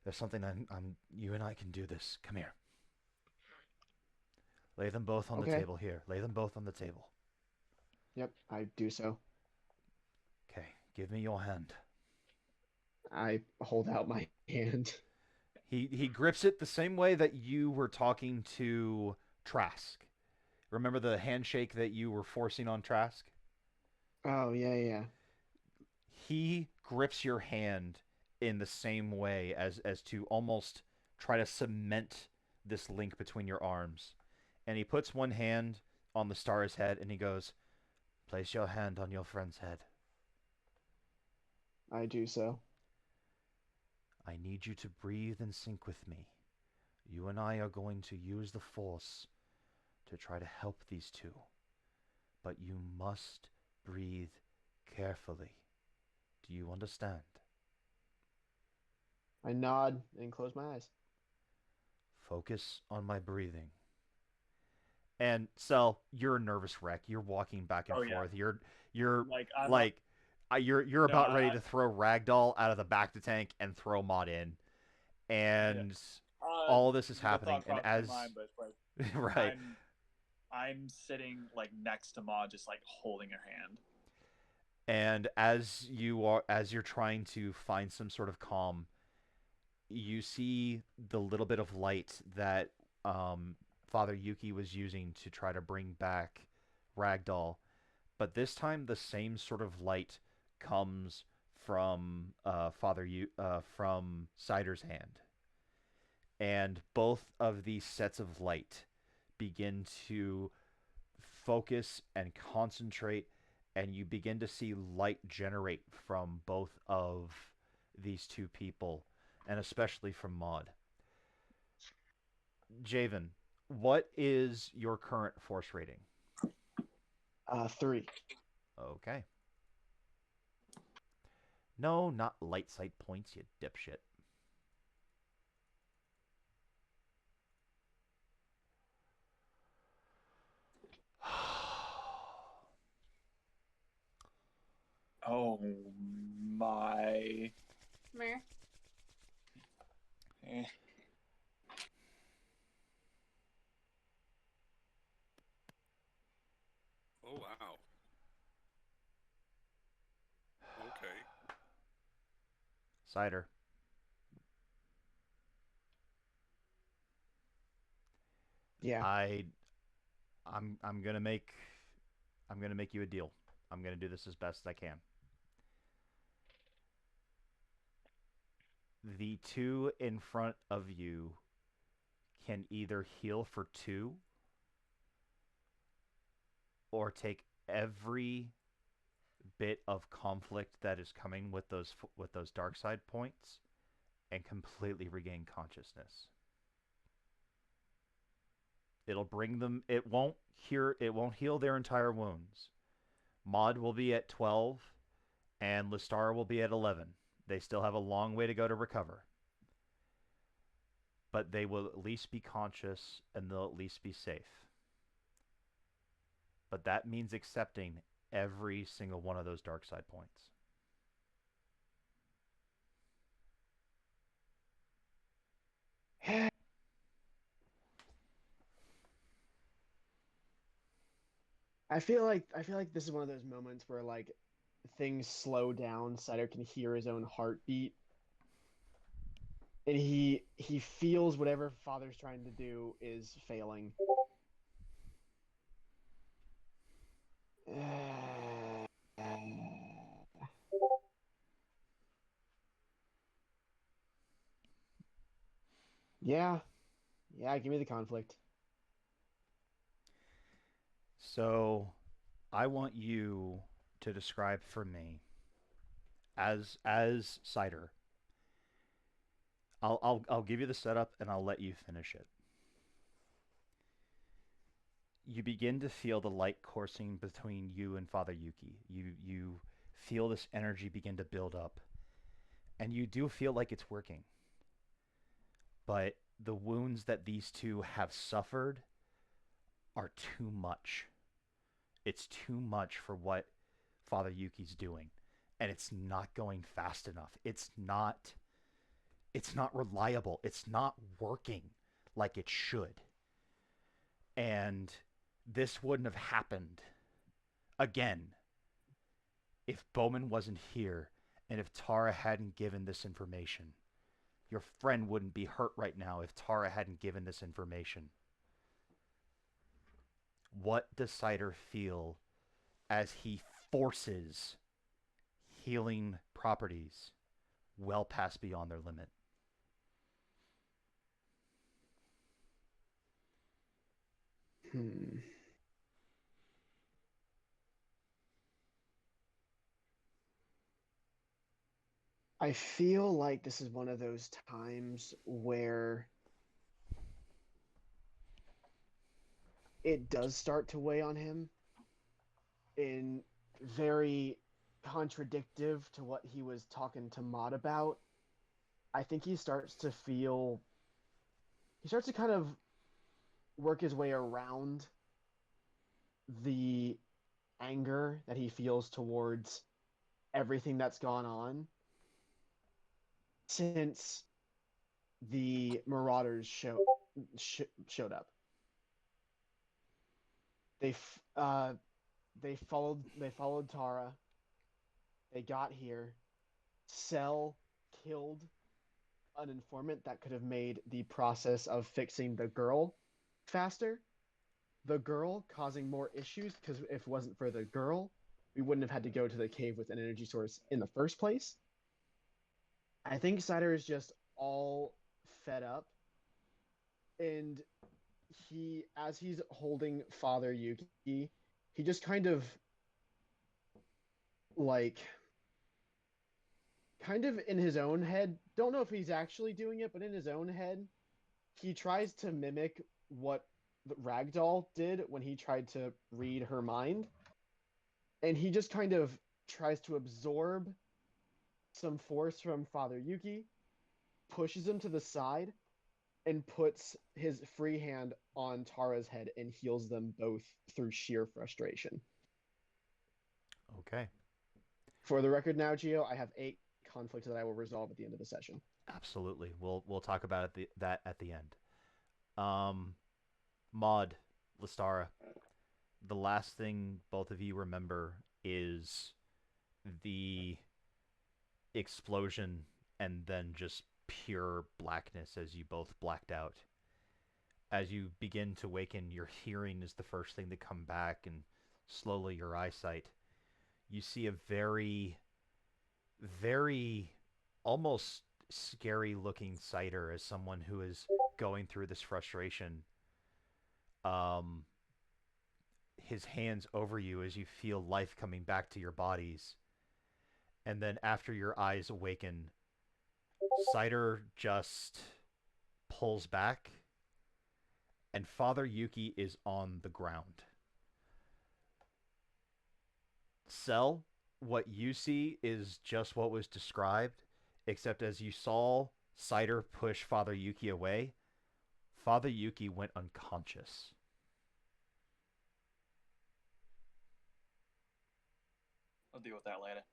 There's something you and I can do this. Come here. Lay them both on the Okay. table here. Lay them both on the table. Yep, I do so. Okay, give me your hand. I hold out my hand. He grips it the same way that you were talking to Trask. Remember the handshake that you were forcing on Trask? Oh yeah. He grips your hand in the same way as to almost try to cement this link between your arms. And he puts one hand on the star's head and he goes, "Place your hand on your friend's head. I do so. I need you to breathe in sync with me. You and I are going to use the Force to try to help these two. But you must breathe carefully. Do you understand? I nod and close my eyes. Focus on my breathing. And so you're a nervous wreck. You're walking back and Oh, yeah. forth. You're Like, I'm like you're No, about ready to throw Ragdoll out of the back to tank and throw Mod in. And all this is the happening. thought And crossed as my mind, but like, right. I'm sitting like next to Ma, just like holding her hand. And as you're trying to find some sort of calm, you see the little bit of light that Father Yuki was using to try to bring back Ragdoll, but this time the same sort of light comes from from Cider's hand, and both of these sets of light begin to focus and concentrate, and you begin to see light generate from both of these two people, and especially from Maud. Javen, what is your current force rating? 3. Okay. No, not light sight points, you dipshit. Oh my. Mer. Eh. Oh wow. Okay. Cider. Yeah. I'm gonna make you a deal. I'm gonna do this as best as I can. The two in front of you can either heal for 2 or take every bit of conflict that is coming with those dark side points and completely regain consciousness. It'll bring them. It won't heal their entire wounds. Maud will be at 12 and Lestar will be at 11. They still have a long way to go to recover. But they will at least be conscious and they'll at least be safe. But that means accepting every single one of those dark side points. I feel like this is one of those moments where like things slow down. Cider can hear his own heartbeat, and he feels whatever Father's trying to do is failing. Yeah, yeah. Give me the conflict. So, I want you to describe for me as Cider. I'll give you the setup and I'll let you finish it. You begin to feel the light coursing between you and Father Yuki. You feel this energy begin to build up, and you do feel like it's working. But the wounds that these two have suffered are too much. It's too much for what Father Yuki's doing, and it's not going fast enough. It's not reliable. It's not working like it should. And this wouldn't have happened again if Bowman wasn't here and if Tara hadn't given this information. Your friend wouldn't be hurt right now if Tara hadn't given this information. What does Cider feel as he forces healing properties well past beyond their limit? I feel like this is one of those times where it does start to weigh on him in very contradictive to what he was talking to Maud about. I think he starts to kind of work his way around the anger that he feels towards everything that's gone on since the Marauders showed up. They followed Tara. They got here. Cell killed an informant that could have made the process of fixing the girl faster. The girl causing more issues, because if it wasn't for the girl, we wouldn't have had to go to the cave with an energy source in the first place. I think Cider is just all fed up, and as he's holding Father Yuki, he just kind of in his own head, don't know if he's actually doing it, but in his own head, he tries to mimic what Ragdoll did when he tried to read her mind. And he just kind of tries to absorb some force from Father Yuki, pushes him to the side, and puts his free hand on Tara's head and heals them both through sheer frustration. Okay. For the record now, Gio, I have 8 conflicts that I will resolve at the end of the session. Absolutely. We'll talk about that at the end. Maud, Lystara, the last thing both of you remember is the explosion and then just pure blackness as you both blacked out. As you begin to waken, your hearing is the first thing to come back, and slowly your eyesight. You see a very, very almost scary looking Cider as someone who is going through this frustration. His hands over you as you feel life coming back to your bodies. And then after your eyes awaken, Cider just pulls back, and Father Yuki is on the ground. Cell, what you see is just what was described, except as you saw Cider push Father Yuki away, Father Yuki went unconscious. I'll deal with that later.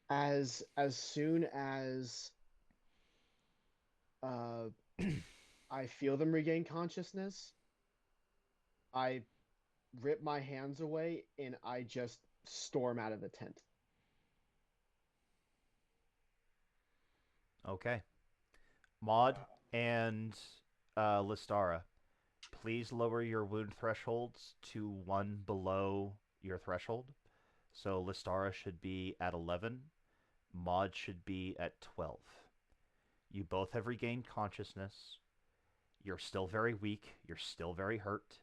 As soon as I feel them regain consciousness, I rip my hands away and I just storm out of the tent. Okay. Maud and Lystara, please lower your wound thresholds to 1 below your threshold. So Lystara should be at 11. Maud should be at 12. You both have regained consciousness. You're still very weak. You're still very hurt.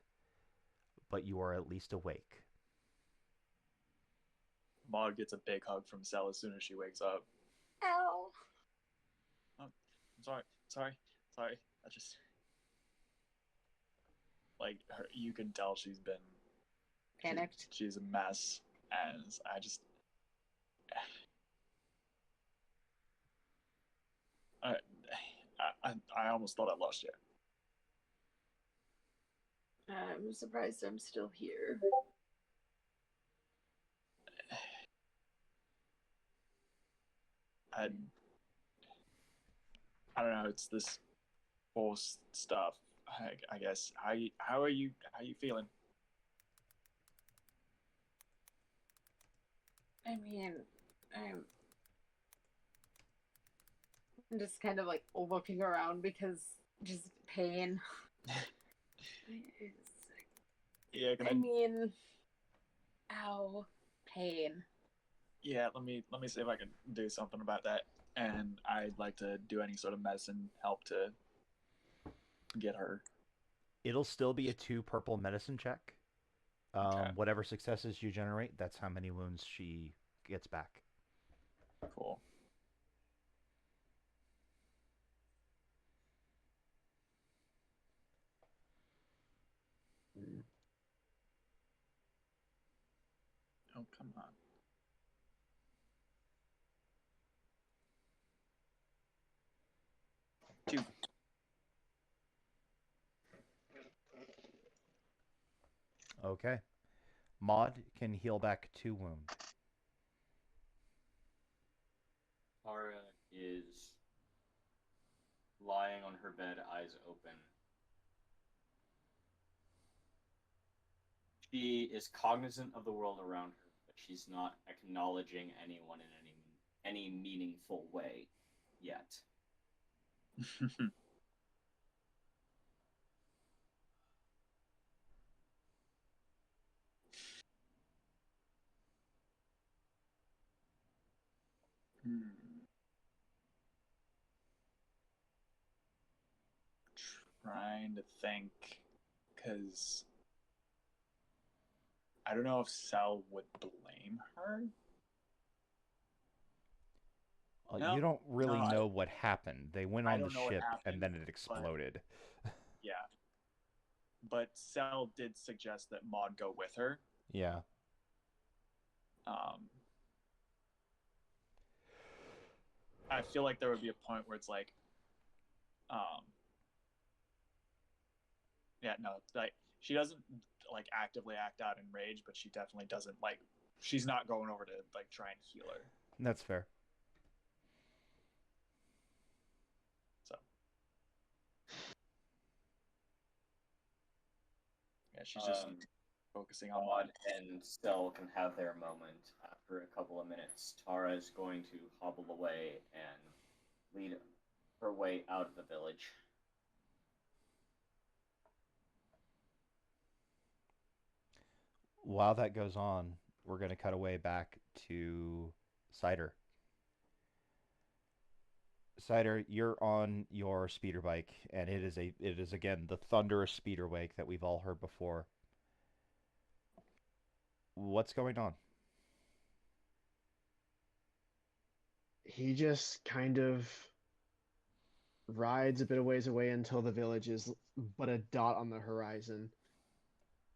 But you are at least awake. Maud gets a big hug from Cell as soon as she wakes up. Ow. Oh, I'm sorry. I just you can tell she's been Panicked. She's a mess, and I almost thought I lost you. I'm surprised I'm still here. I don't know. It's this force stuff. I guess. How are you feeling? I mean, I'm just kind of like looking around because just pain. Yeah, I mean, ow, pain. Yeah, let me see if I can do something about that. And I'd like to do any sort of medicine help to get her. It'll still be a 2 purple medicine check. Okay. Whatever successes you generate, that's how many wounds she gets back. Cool. Oh, come on. Two. Okay. Maud can heal back 2 wound. Tara is lying on her bed, eyes open. She is cognizant of the world around her, but she's not acknowledging anyone in any meaningful way yet. Trying to think, because I don't know if Sal would blame her. No, You don't really no, know what happened. They went I on the don't know what ship and happened, then it exploded. Yeah. But Sal did suggest that Maud go with her. Yeah. I feel like there would be a point where it's like, yeah, no, like she doesn't like actively act out in rage, but she definitely doesn't like. She's not going over to like try and heal her. That's fair. So, yeah, she's just focusing on Maud and Sel can have their moment. After a couple of minutes, Tara is going to hobble away and lead her way out of the village. While that goes on, we're going to cut away back to Cider. Cider, you're on your speeder bike, and it is again the thunderous speeder wake that we've all heard before. What's going on? He just kind of rides a bit of ways away until the village is but a dot on the horizon.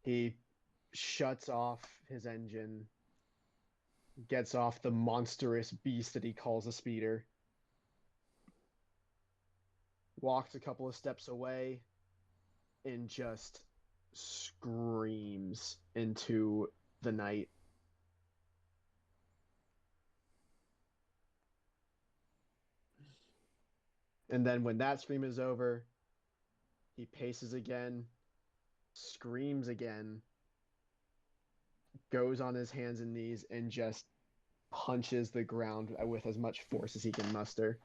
He shuts off his engine, gets off the monstrous beast that he calls a speeder, walks a couple of steps away, and just screams into the night. And then when that scream is over, he paces again, screams again, goes on his hands and knees, and just punches the ground with as much force as he can muster.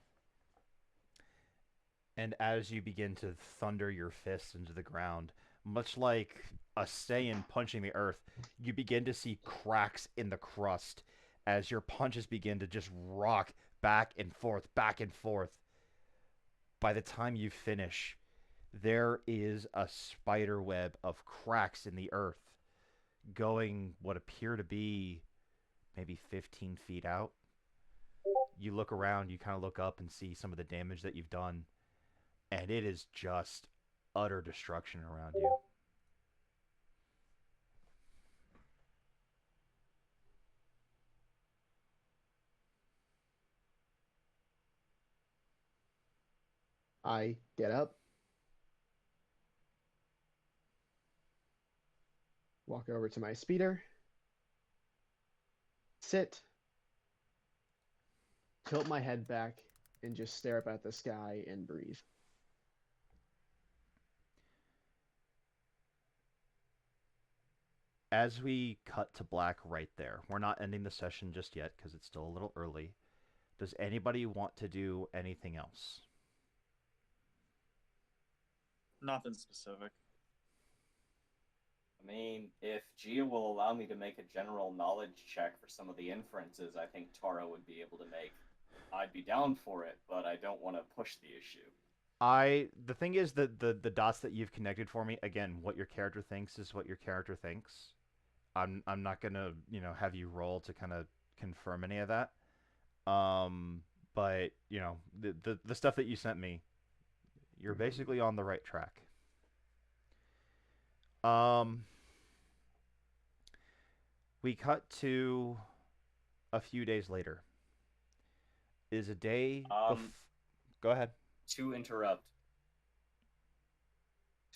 And as you begin to thunder your fists into the ground, much like a Saiyan punching the earth, you begin to see cracks in the crust as your punches begin to just rock back and forth, back and forth. By the time you finish, there is a spider web of cracks in the earth going what appear to be maybe 15 feet out. You look around, you kind of look up and see some of the damage that you've done, and it is just utter destruction around you. I get up, walk over to my speeder, sit, tilt my head back, and just stare up at the sky and breathe. As we cut to black right there, we're not ending the session just yet because it's still a little early. Does anybody want to do anything else? Nothing specific. I mean, if Gia will allow me to make a general knowledge check for some of the inferences I think Tara would be able to make, I'd be down for it, but I don't want to push the issue. The thing is that the dots that you've connected for me, again, what your character thinks is what your character thinks. I'm not gonna, have you roll to kind of confirm any of that. But the stuff that you sent me, you're basically on the right track. We cut to a few days later. It is a day. Go ahead. To interrupt,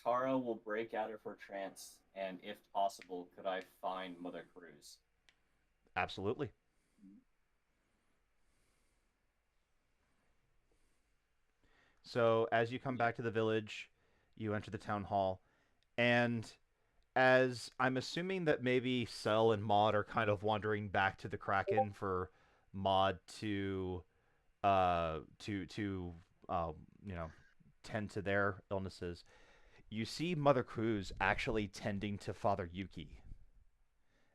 Tara will break out of her trance, and if possible, could I find Mother Cruz? Absolutely. So as you come back to the village, you enter the town hall, and as I'm assuming that maybe Cell and Maud are kind of wandering back to the Kraken for Maud to you know, tend to their illnesses, you see Mother Cruz actually tending to Father Yuki.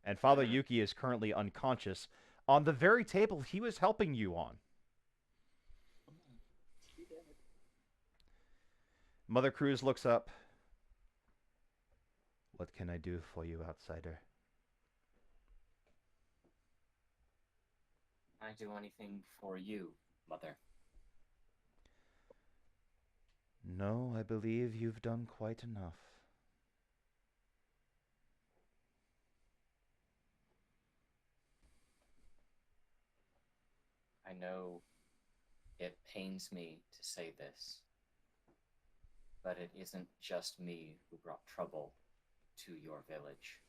And Father Yuki is currently unconscious on the very table he was helping you on. Mother Cruz looks up. What can I do for you, outsider? Can I do anything for you, Mother? No, I believe you've done quite enough. I know it pains me to say this, but it isn't just me who brought trouble to your village.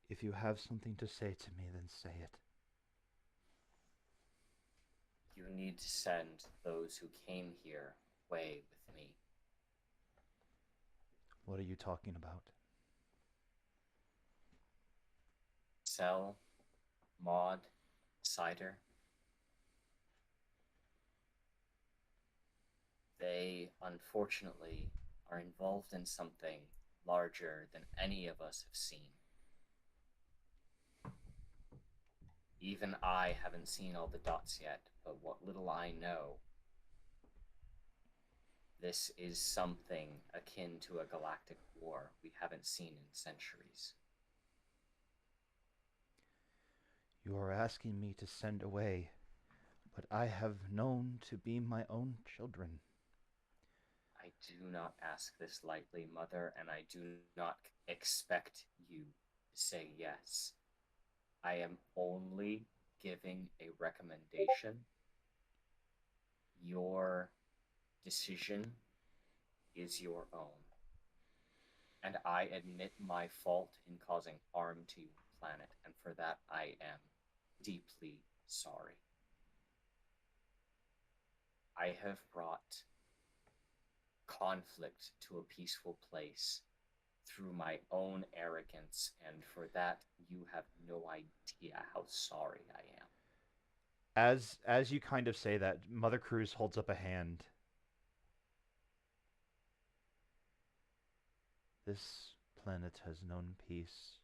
If you have something to say to me, then say it. You need to send those who came here away with me. What are you talking about? Cell, Maud, Cider. They, unfortunately, are involved in something larger than any of us have seen. Even I haven't seen all the dots yet, but what little I know, this is something akin to a galactic war we haven't seen in centuries. You are asking me to send away what I have known to be my own children. I do not ask this lightly, Mother, and I do not expect you to say yes. I am only giving a recommendation. Your decision is your own. And I admit my fault in causing harm to your planet, and for that I am deeply sorry. I have brought conflict to a peaceful place through my own arrogance, and for that you have no idea how sorry I am. As you kind of say that, Mother Cruz holds up a hand. This planet has known peace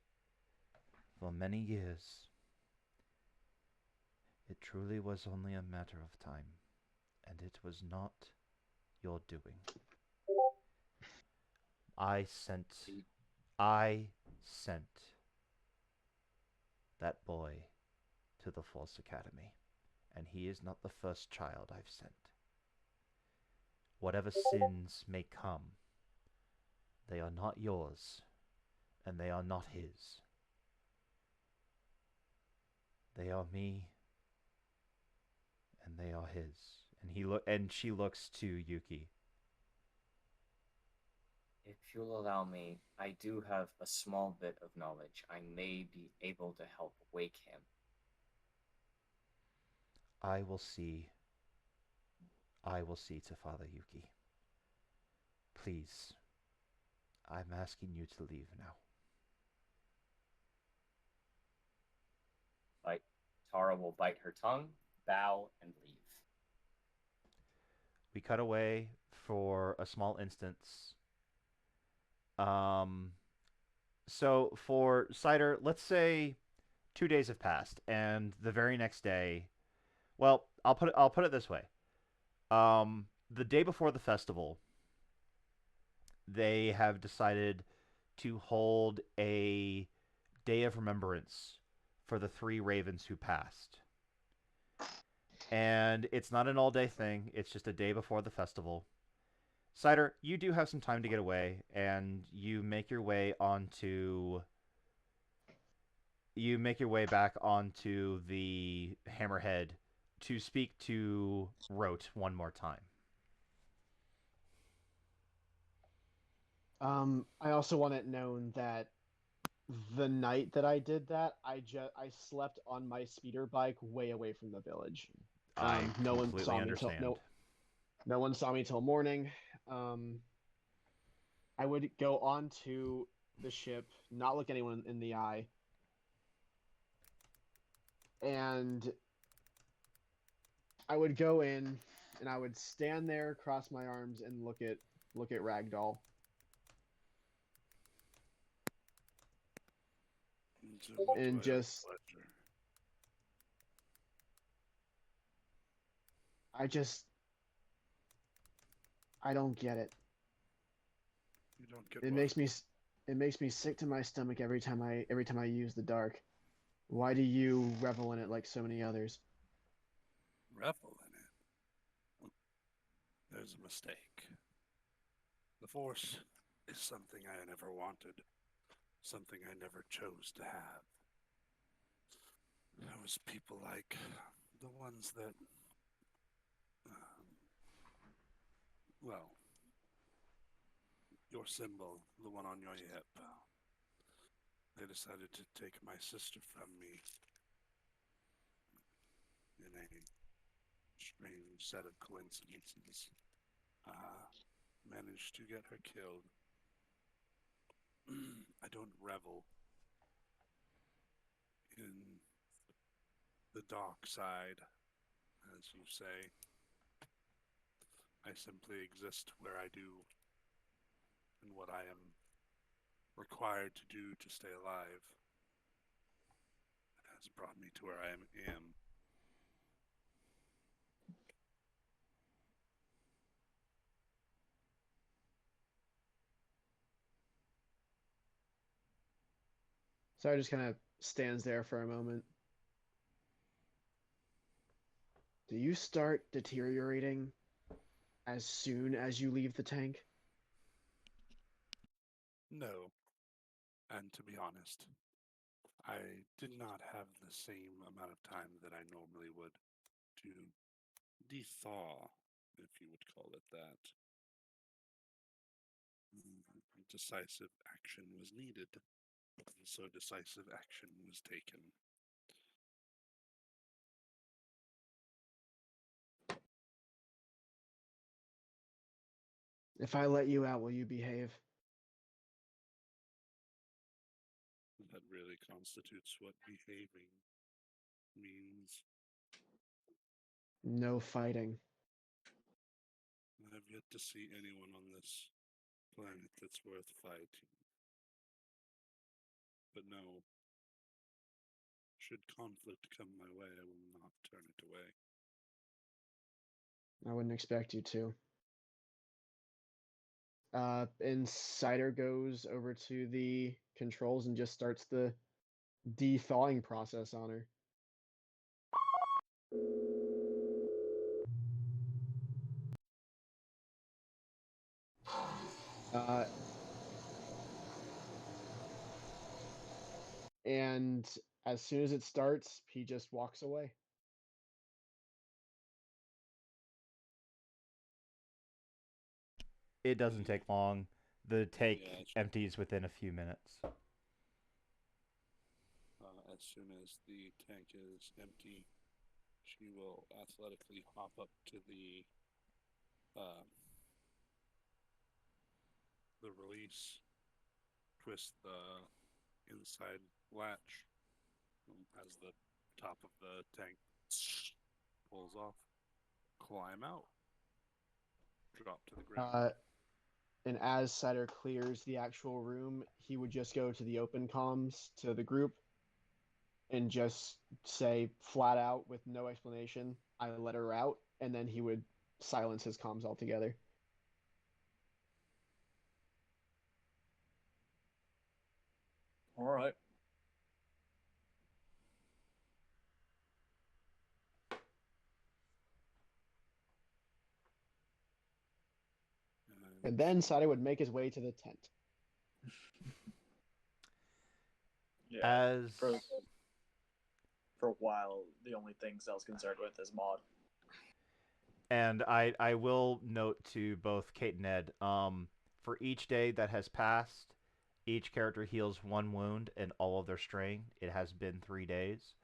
for many years. It truly was only a matter of time, and it was not your doing. I sent that boy to the Force Academy, and he is not the first child I've sent. Whatever sins may come, they are not yours, and they are not his. They are me, and they are his. And she looks to Yuki. If you'll allow me, I do have a small bit of knowledge. I may be able to help wake him. I will see to Father Yuki. Please, I'm asking you to leave now. Tara will bite her tongue, bow, and leave. We cut away for a small instance. So for Cider, let's say 2 days have passed, and the very next day, well, I'll put it this way. The day before the festival, they have decided to hold a day of remembrance for the 3 ravens who passed. And it's not an all-day thing. It's just a day before the festival. Cider, you do have some time to get away, and you make your way onto. You make your way back onto the Hammerhead to speak to Rote one more time. I also want it known that the night that I did that, I slept on my speeder bike way away from the village. I No one completely saw me understand. till no one saw me till morning. I would go onto the ship, not look anyone in the eye, and I would go in and I would stand there, cross my arms, and look at Ragdoll. And just I don't get it. You don't get It makes me sick to my stomach every time I use the dark. Why do you revel in it like so many others? Revel in it. There's a mistake. The Force is something I never wanted, something I never chose to have. There was people like the ones that, well, your symbol, the one on your hip. They decided to take my sister from me in a strange set of coincidences. Managed to get her killed. I don't revel in the dark side, as you say. I simply exist where I do and what I am required to do to stay alive has brought me to where I am. So I just kind of stands there for a moment. Do you start deteriorating as soon as you leave the tank? No. And to be honest, I did not have the same amount of time that I normally would to de-thaw, if you would call it that. Decisive action was needed, and so decisive action was taken. If I let you out, will you behave? That really constitutes what behaving means. No fighting. I have yet to see anyone on this planet that's worth fighting. But no, should conflict come my way, I will not turn it away. I wouldn't expect you to. Insider goes over to the controls and just starts the de-thawing process on her. And as soon as it starts, he just walks away. It doesn't take long. The tank Yeah, empties within a few minutes. As soon as the tank is empty, she will athletically hop up to the release, twist the inside latch as the top of the tank pulls off, climb out, drop to the ground. And as Cider clears the actual room, he would just go to the open comms to the group and just say flat out with no explanation, I let her out, and then he would silence his comms altogether. All right. And then Sada would make his way to the tent. Yeah. As For a while, the only thing Cell's concerned with is Maud. and I will note to both Kate and Ed, for each day that has passed, each character heals 1 wound and all of their strain. It has been 3 days.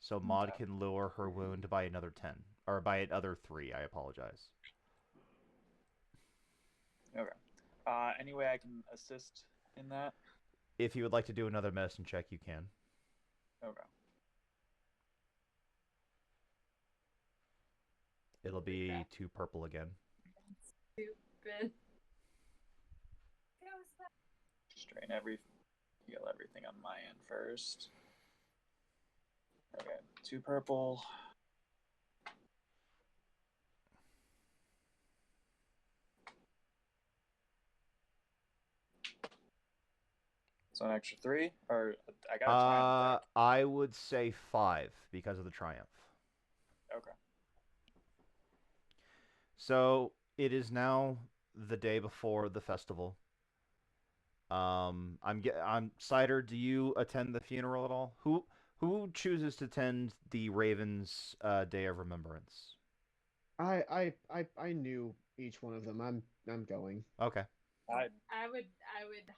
So Maud Okay. can lower her wound by another 10. Or by another 3, I apologize. Okay. Any way I can assist in that? If you would like to do another medicine check, you can. Okay. It'll be 2 purple again. Stupid. Heal everything on my end first. Okay, 2 purple. So an extra 3, or I got a triumph. I would say 5 because of the triumph. Okay. So it is now the day before the festival. I'm Cider. Do you attend the funeral at all? Who chooses to attend the Ravens' Day of Remembrance? I knew each one of them. I'm going. Okay. I would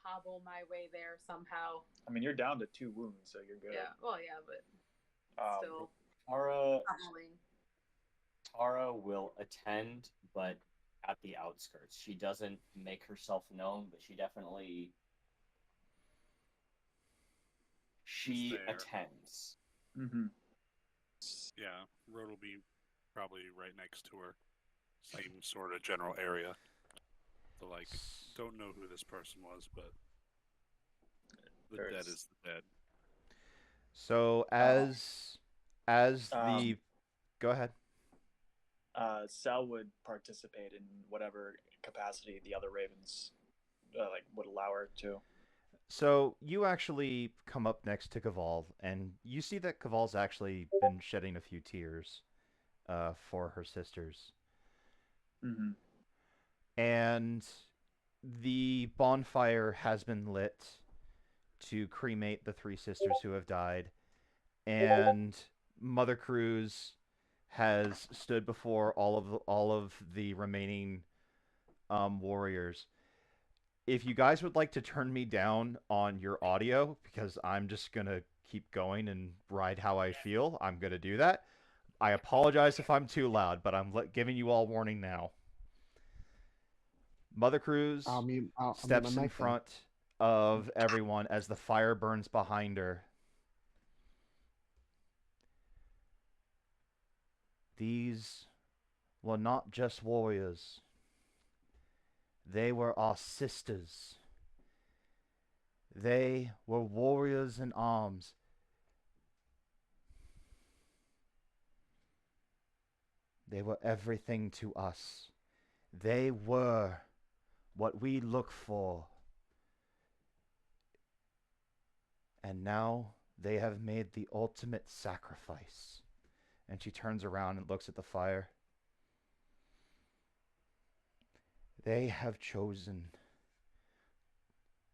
hobble my way there somehow. I mean, you're down to 2 wounds, so you're good. Yeah. Well, yeah, but still hobbling. Tara will attend, but at the outskirts. She doesn't make herself known, but she definitely there. attends. Mm-hmm. Yeah, road will be probably right next to her. Same sort of general area. So, like, don't know who this person was, but the dead is the dead. So as the go ahead. Cell would participate in whatever capacity the other Ravens would allow her to. So you actually come up next to Caval, and you see that Caval's actually been shedding a few tears for her sisters. Mm-hmm. And the bonfire has been lit to cremate the 3 sisters who have died, and Mother Cruz has stood before all of the remaining warriors. If you guys would like to turn me down on your audio, because I'm just gonna keep going and ride how I feel, I'm gonna do that. I apologize if I'm too loud, but I'm giving you all warning now. Mother Cruz steps in front of everyone as the fire burns behind her. These were not just warriors. They were our sisters. They were warriors in arms. They were everything to us. They were what we look for. And now they have made the ultimate sacrifice. And she turns around and looks at the fire. They have chosen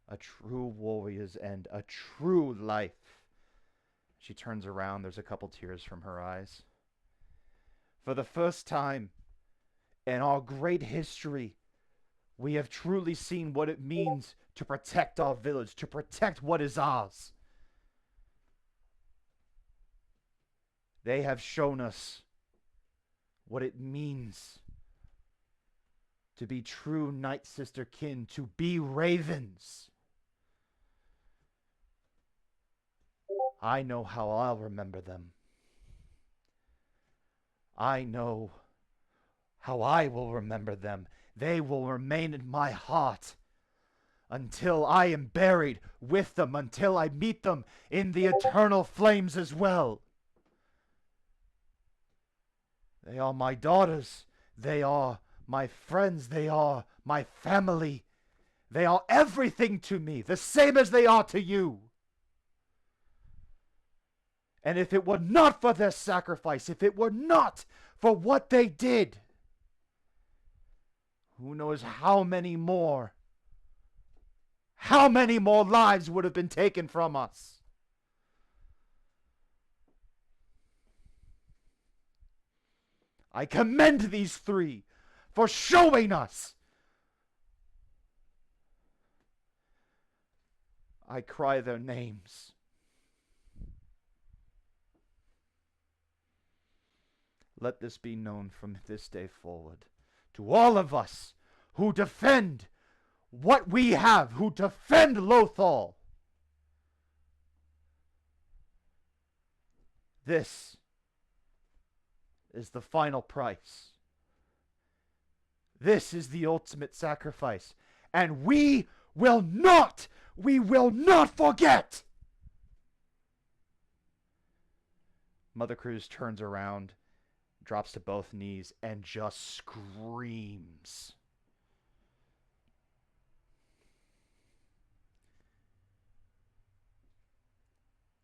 a true warrior's end, a true life. She turns around, there's a couple tears from her eyes. For the first time in our great history, we have truly seen what it means to protect our village, to protect what is ours. They have shown us what it means to be true Night Sister kin, to be ravens. I know how I'll remember them. I know how I will remember them. They will remain in my heart until I am buried with them, until I meet them in the eternal flames as well. They are my daughters. They are my friends. They are my family. They are everything to me, the same as they are to you. And if it were not for their sacrifice, if it were not for what they did, Who knows how many more? How many more lives would have been taken from us? I commend these three for showing us. I cry their names. Let this be known from this day forward to all of us who defend what we have, who defend Lothal. This is the final price. This is the ultimate sacrifice. And we will not forget! Mother Cruz turns around, drops to both knees, and just screams.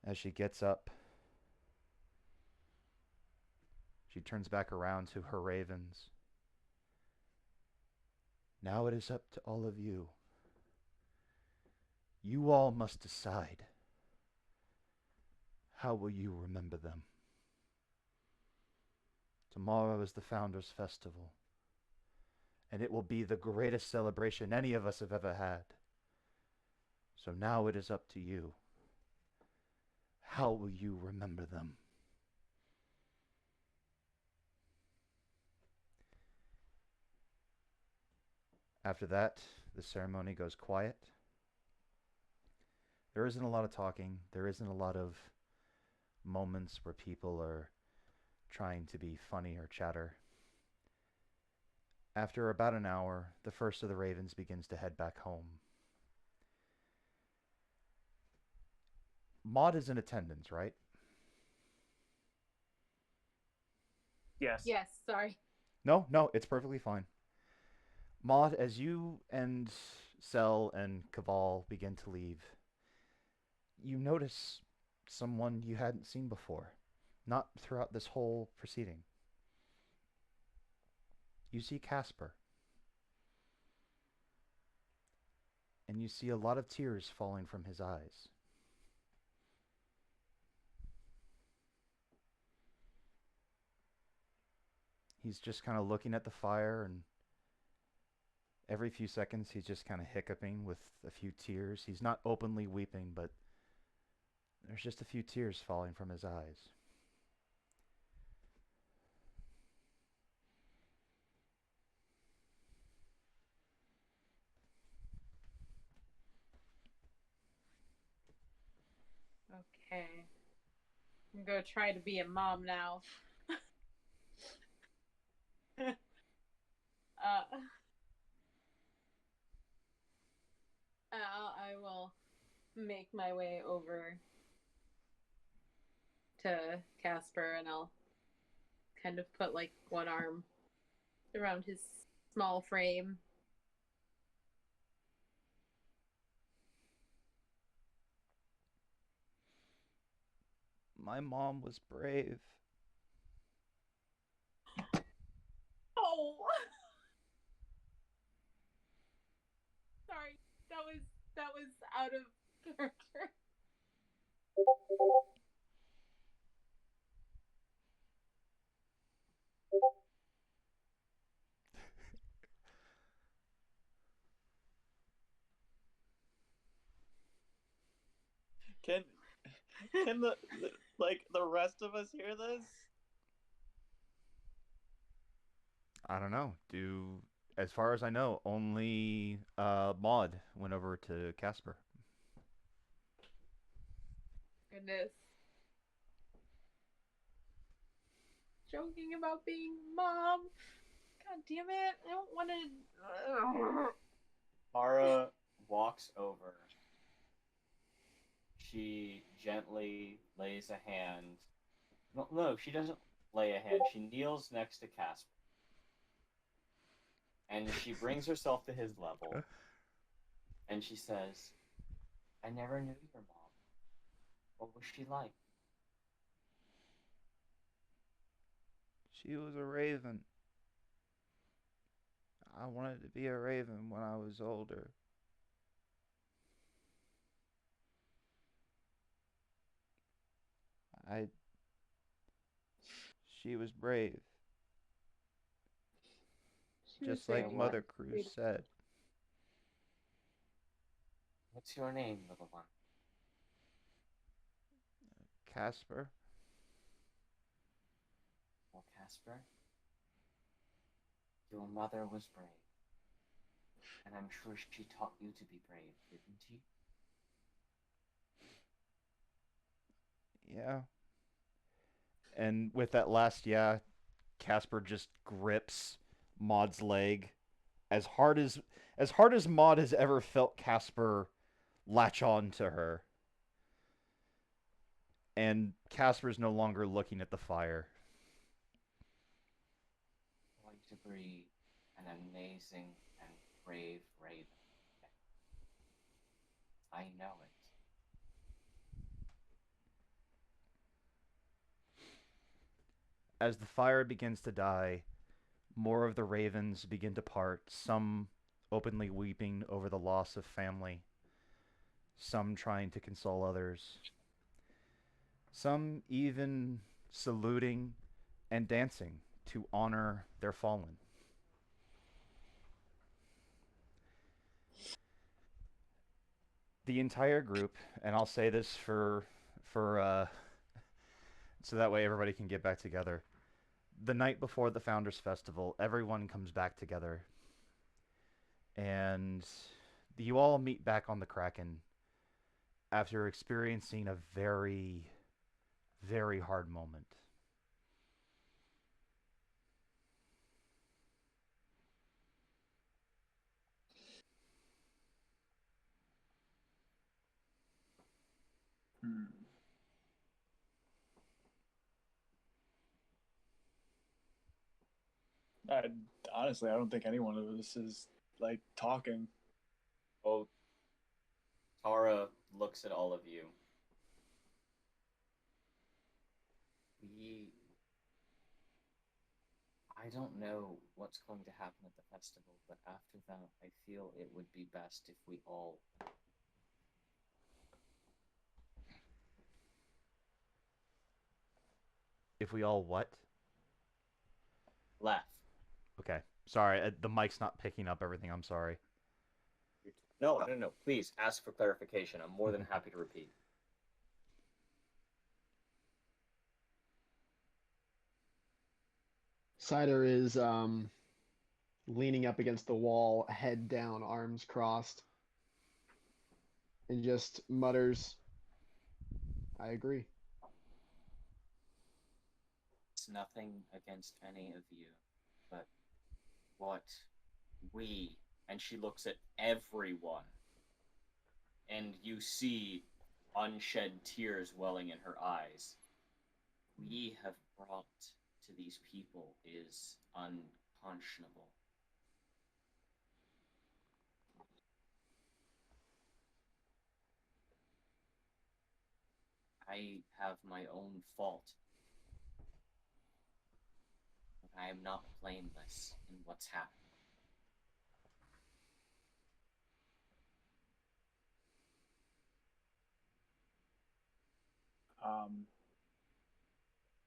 As she gets up, she turns back around to her ravens. Now it is up to all of you. You all must decide. How will you remember them? Tomorrow is the Founders' Festival, and it will be the greatest celebration any of us have ever had. So now it is up to you. How will you remember them? After that, the ceremony goes quiet. There isn't a lot of talking. There isn't a lot of moments where people are trying to be funny or chatter. After about an hour, the first of the ravens begins to head back home. Maud is in attendance, right? Yes. Yes, sorry. No, it's perfectly fine. Maud, as you and Cell and Caval begin to leave, you notice someone you hadn't seen before. Not throughout this whole proceeding. You see Casper. And you see a lot of tears falling from his eyes. He's just kind of looking at the fire, and every few seconds he's just kind of hiccuping with a few tears. He's not openly weeping, but there's just a few tears falling from his eyes. Okay. I'm gonna try to be a mom now. I will make my way over to Casper, and I'll kind of put like one arm around his small frame. My mom was brave. Oh, sorry, that was out of character. Can the the rest of us hear this? I don't know. As far as I know, only Maud went over to Casper. Goodness. Joking about being mom. God damn it. I don't want to. Mara walks over. She gently lays a hand. No, she doesn't lay a hand. She kneels next to Casper. And she brings herself to his level. And she says, I never knew your mom. What was she like? She was a raven. I wanted to be a raven when I was older. I She was brave, She was just brave like You know what? Mother Cruz said. What's your name, little one? Casper, Well, Casper, your mother was brave, and I'm sure she taught you to be brave, didn't she? yeah. And with that last yeah, Casper just grips Maud's leg as hard as Maud has ever felt Casper latch on to her. And Casper's no longer looking at the fire. Going to breed an amazing and brave raven. I know it. As the fire begins to die, more of the ravens begin to part, some openly weeping over the loss of family, some trying to console others, some even saluting and dancing to honor their fallen. The entire group, and I'll say this for so that way everybody can get back together. The night before the Founders Festival, everyone comes back together, and you all meet back on the Kraken after experiencing a very, very hard moment. Hmm. I honestly, I don't think any one of us is like talking. Oh, Tara looks at all of you. We. I don't know what's going to happen at the festival, but after that, I feel it would be best if we all If we all what? left. Okay. Sorry, the mic's not picking up everything. I'm sorry. No. Please ask for clarification. I'm more than happy to repeat. Cider is leaning up against the wall, head down, arms crossed, and just mutters, "I agree." It's nothing against any of you, but what we, and she looks at everyone, and you see unshed tears welling in her eyes. We have brought to these people is unconscionable. I have my own fault, but I am not blameless in what's happened. Um,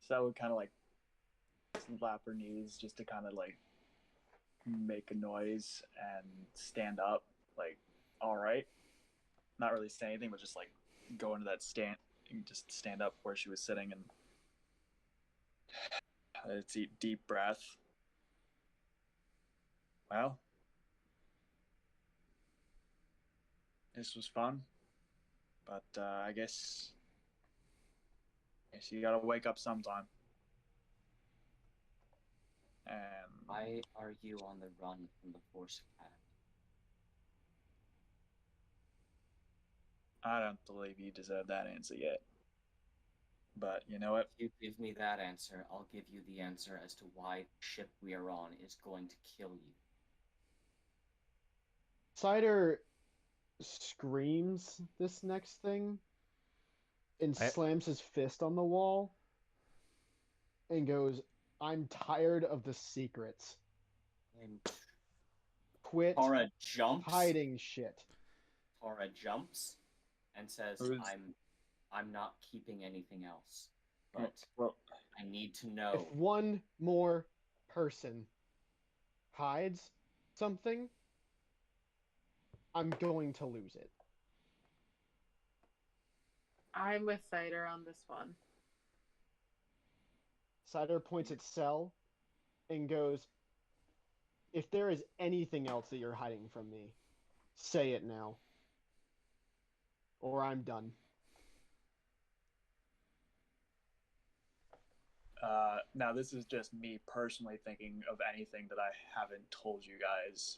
so I would kind of like slap her knees just to kind of like make a noise and stand up. Like, all right, not really say anything, but just like go into that stand and just stand up where she was sitting and let's eat deep breath. Well, this was fun, but I guess you gotta wake up sometime. And Why are you on the run from the Force Path? I don't believe you deserve that answer yet. But you know what? If you give me that answer, I'll give you the answer as to why the ship we are on is going to kill you. Cider screams this next thing and I- slams his fist on the wall and goes, "I'm tired of the secrets." And Quit Tara jumps. hiding shit. Tara jumps and says, Who's- I'm not keeping anything else. But Well, I need to know. If one more person hides something, I'm going to lose it. I'm with Cider on this one. Cider points at Cell and goes, if there is anything else that you're hiding from me, say it now. Or I'm done. now this is just me personally thinking of anything that I haven't told you guys.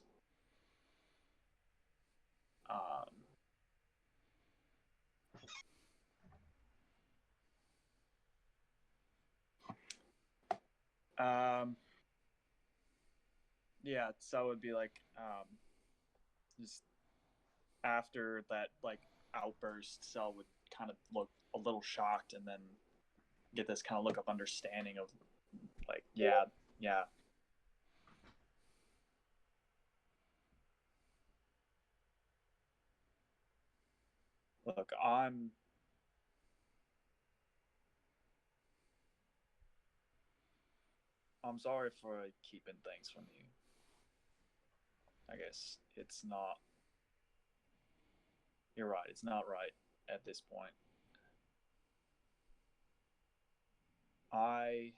Yeah, so it would be like, just after that, like, outburst, Cell would kind of look a little shocked and then get this kind of look of understanding of, like, yeah. Look, I'm sorry for keeping things from you. I guess it's not. You're right. It's not right at this point. I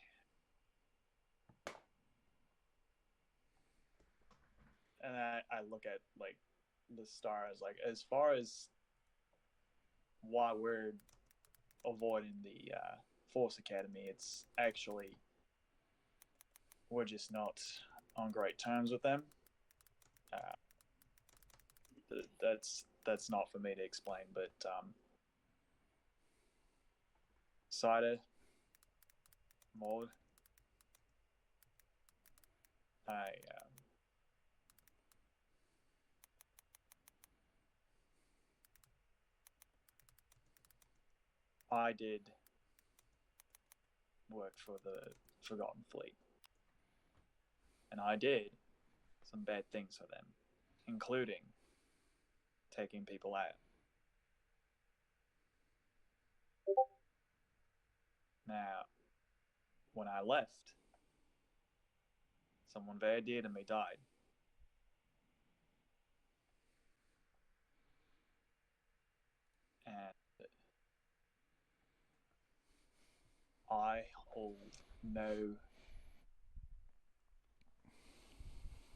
look at, like, the stars, like, as far as why we're avoiding the Force Academy, it's actually we're just not on great terms with them. That's not for me to explain, but Cider, Maud, I did work for the Forgotten Fleet, and I did some bad things for them, including taking people out. Now, when I left, someone very dear to me died. And I hold no.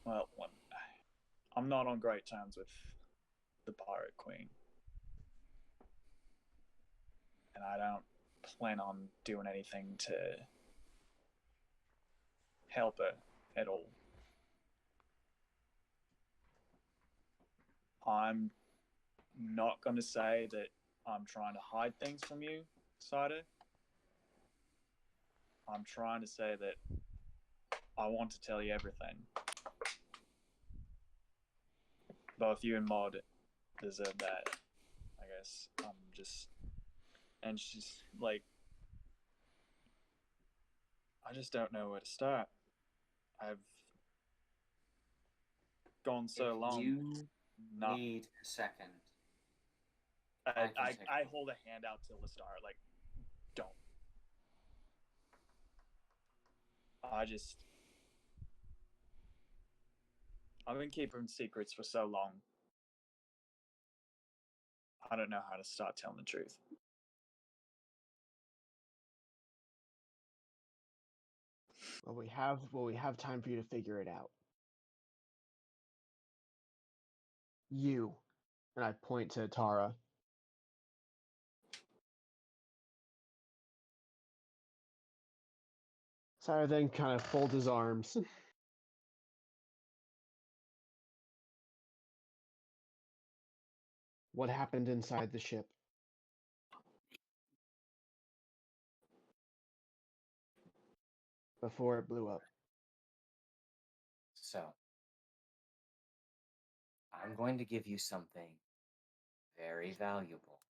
Well, I'm not on great terms with the Pirate Queen. And I don't plan on doing anything to help her at all. I'm not going to say that I'm trying to hide things from you, Cider. I'm trying to say that I want to tell you everything. Both you and Maud deserve that, I guess. And she's like, I just don't know where to start. I've gone so If long. you not need a second. I hold a hand out to Lestar, like, don't. I've been keeping secrets for so long. I don't know how to start telling the truth. Well, we have time for you to figure it out. You, and I point to Tara. Cyrus then kind of folds his arms. What happened inside the ship? Before it blew up. So, I'm going to give you something very valuable.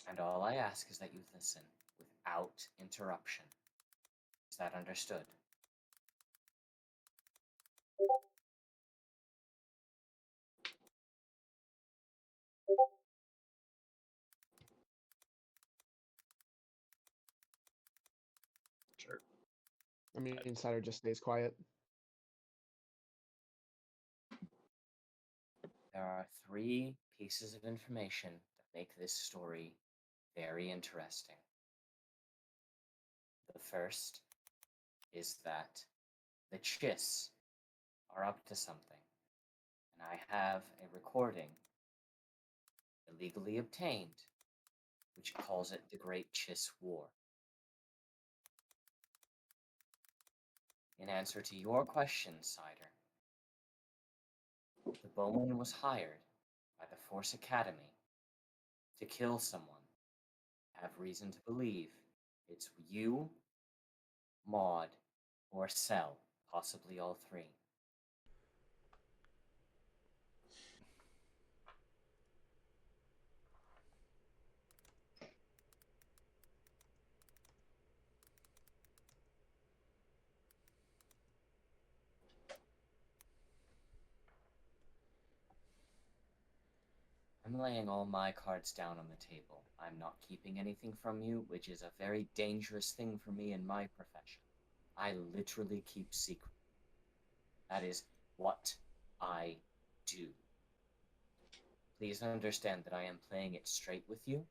And all I ask is that you listen without interruption. Is that understood? I mean, Insider just stays quiet. There are 3 pieces of information that make this story very interesting. The first is that the Chiss are up to something, and I have a recording illegally obtained which calls it the Great Chiss War. In answer to your question, Cider, the Bowman was hired by the Force Academy to kill someone. I have reason to believe it's you, Maud, or Cell, possibly all 3. I'm laying all my cards down on the table. I'm not keeping anything from you, which is a very dangerous thing for me in my profession. I literally keep secret. That is what I do. Please understand that I am playing it straight with you.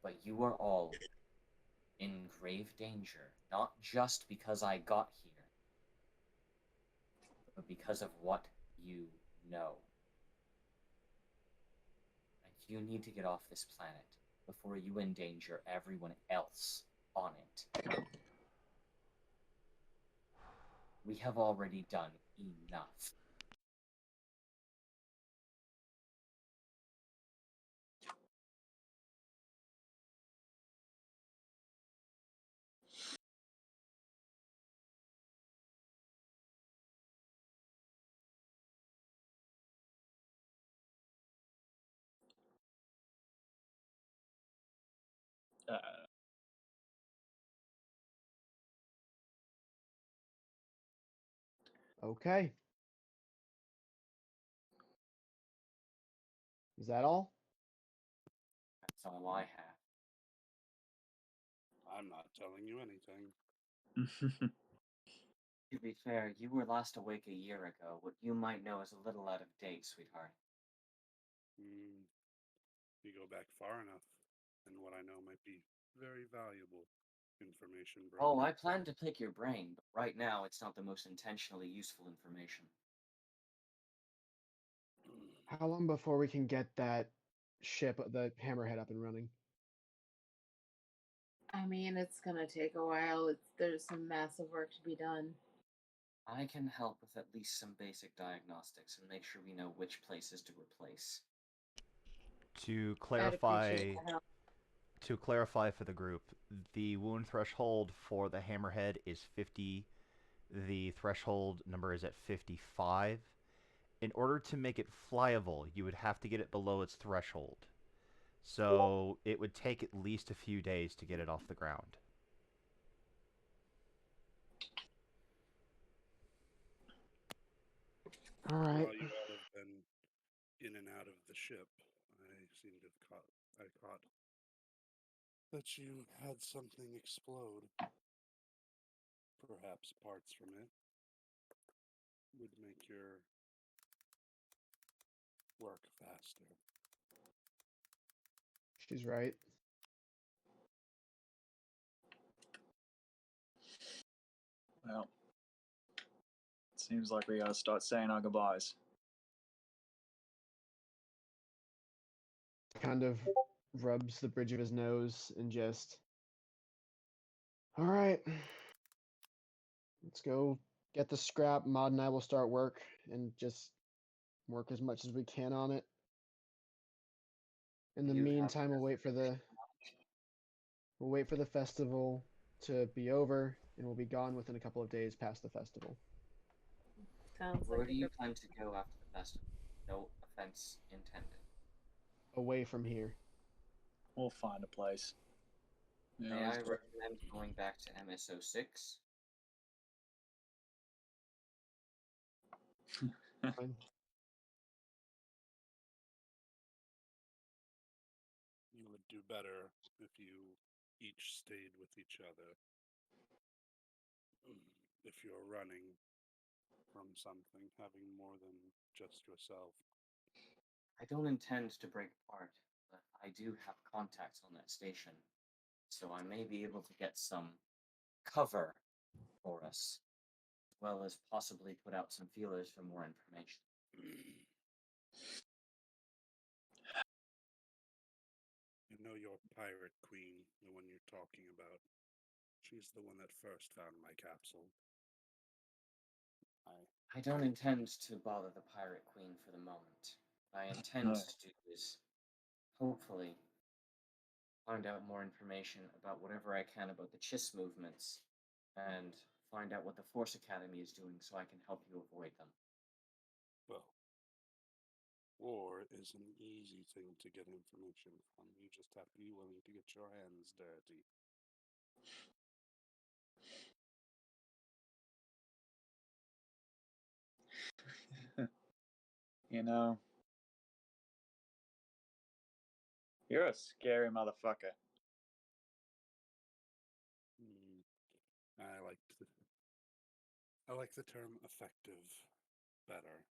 But you are all in grave danger, not just because I got here, but because of what you know. And you need to get off this planet before you endanger everyone else on it. We have already done enough. Uh, Okay. Is that all? That's all I have. I'm not telling you anything. To be fair, you were last awake a year ago. What you might know is a little out of date, sweetheart. You go back far enough, and what I know might be very valuable information, bro. Oh, I plan to pick your brain, but right now it's not the most intentionally useful information. How long before we can get that ship, the Hammerhead, up and running? I mean, it's gonna take a while. There's some massive work to be done. I can help with at least some basic diagnostics and make sure we know which places to replace. To I'd clarify, appreciate the help. to clarify for the group, the wound threshold for the Hammerhead is 50. The threshold number is at 55. In order to make it flyable, you would have to get it below its threshold. So it would take at least a few days to get it off the ground. All right. While you all have been in and out of the ship, I seem to have caught that you had something explode. Perhaps parts from it would make your work faster. She's right. well, seems like we gotta start saying our goodbyes. Kind of rubs the bridge of his nose and just. All right. Let's go get the scrap. Maud and I will start work and just work as much as we can on it. In the You have meantime, we'll wait for the festival to be over, and we'll be gone within a couple of days past the festival. Sounds Where like do a you good plan to go after the festival? No offense intended. Away from here. We'll find a place. You know, May I it's- recommend going back to MSO6? Fine. You would do better if you each stayed with each other. If you're running from something, having more than just yourself. I don't intend to break apart, but I do have contacts on that station, so I may be able to get some cover for us, as well as possibly put out some feelers for more information. You know your pirate queen, the one you're talking about. She's the one that first found my capsule. I don't intend to bother the Pirate Queen for the moment. What I intend to do is, hopefully, find out more information about whatever I can about the Chiss movements, and find out what the Force Academy is doing so I can help you avoid them. Well, war is an easy thing to get information from. You just have to be willing to get your hands dirty. You know, you're a scary motherfucker. I like the term effective better.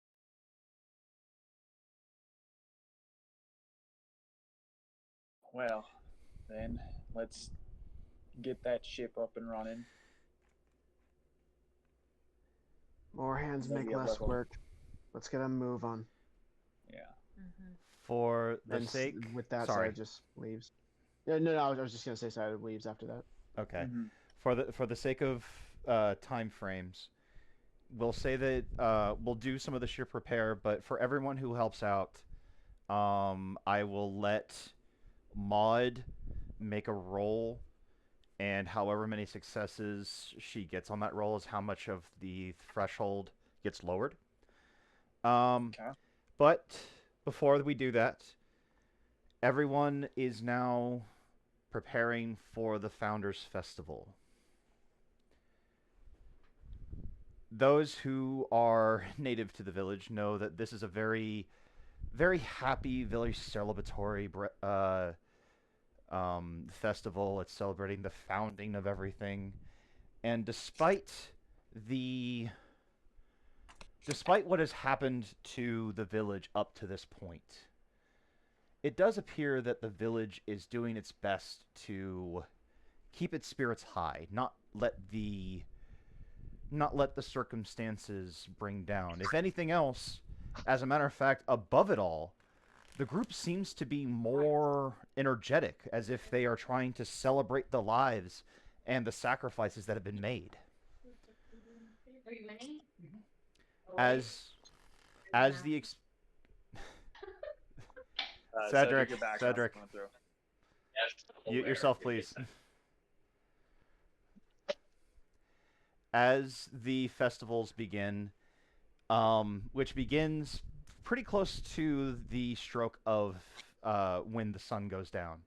Well, then let's get that ship up and running. More hands Maybe make a less little. work. Let's get a move on. Yeah. For the And sake... with that, Sorry. Sarah just leaves. Yeah, no, I was just gonna say Sarah leaves after that. Okay. Mm-hmm. For the sake of time frames, we'll say that we'll do some of the ship repair, but for everyone who helps out, I will let Maud make a roll, and however many successes she gets on that roll is how much of the threshold gets lowered. Okay. But before we do that, everyone is now preparing for the Founders Festival. Those who are native to the village know that this is a very, very happy, very celebratory festival. It's celebrating the founding of everything. And despite what has happened to the village up to this point, it does appear that the village is doing its best to keep its spirits high, not let the circumstances bring down. If anything else, as a matter of fact, above it all, the group seems to be more energetic, as if they are trying to celebrate the lives and the sacrifices that have been made. As the Cedric, your background's Cedric, coming through. mute yourself, please. As the festivals begin, which begins pretty close to the stroke of when the sun goes down.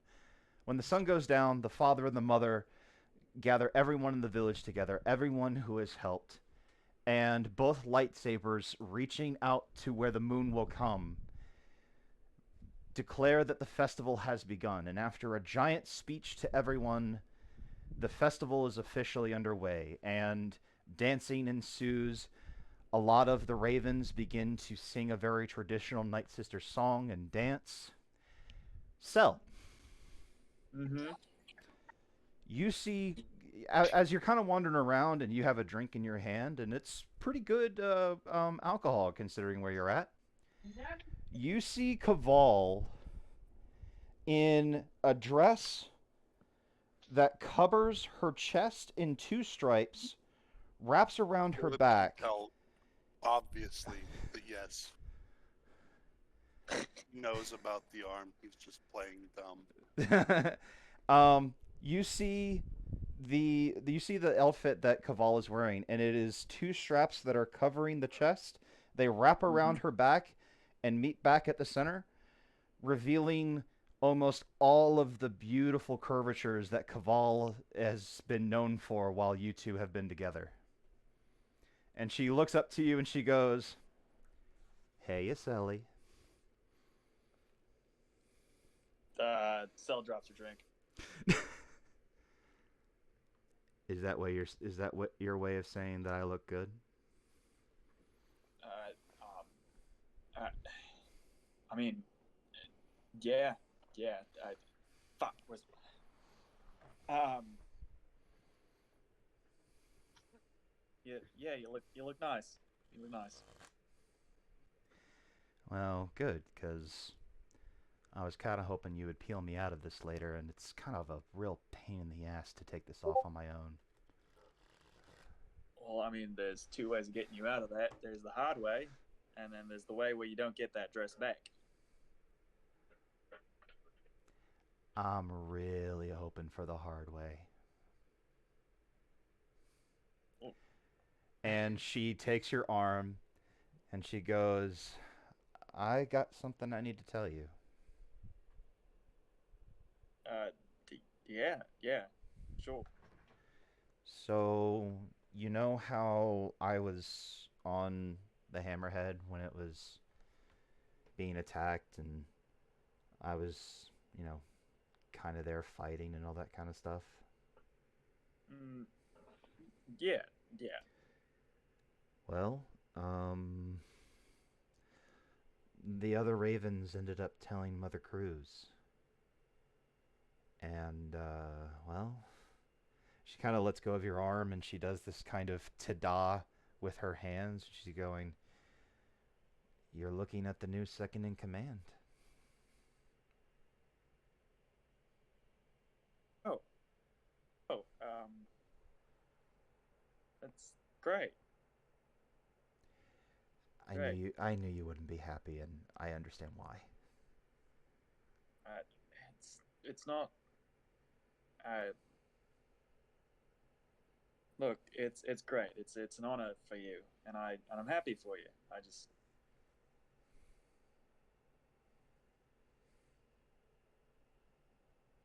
When the sun goes down, the father and the mother gather everyone in the village together, everyone who has helped, and both lightsabers, reaching out to where the moon will come, declare that the festival has begun. And after a giant speech to everyone, the festival is officially underway, and dancing ensues. A lot of the ravens begin to sing a very traditional Night Sister song and dance. Cell. Mm-hmm. You see, as you're kind of wandering around and you have a drink in your hand, and it's pretty good alcohol considering where you're at. You see Caval in a dress that covers her chest in 2 stripes, wraps around her back. Obviously, but yes. He knows about the arm. He's just playing dumb. You see the outfit that Caval is wearing, and it is 2 straps that are covering the chest. They wrap around her back and meet back at the center, revealing almost all of the beautiful curvatures that Caval has been known for while you two have been together. And she looks up to you and she goes, "Hey, Aselli." Cell drops her drink. Is that what your way of saying that I look good? I, I mean, yeah, yeah. Fuck. Um. Yeah. You look nice. You look nice. Well, good, because I was kind of hoping you would peel me out of this later, and it's kind of a real pain in the ass to take this off on my own. Well, I mean, there's two ways of getting you out of that. There's the hard way, and then there's the way where you don't get that dress back. I'm really hoping for the hard way. Oh. And she takes your arm, and she goes, I got something I need to tell you. Yeah, sure. So, you know how I was on the Hammerhead when it was being attacked, and I was, you know, kind of there fighting and all that kind of stuff? Mm, yeah. Well, the other ravens ended up telling Mother Cruz. And, well, she kind of lets go of your arm and she does this kind of ta-da with her hands. She's going, you're looking at the new second in command. That's great. Great. I knew you wouldn't be happy, and I understand why. It's not. Look, it's great. It's an honor for you, and I'm happy for you.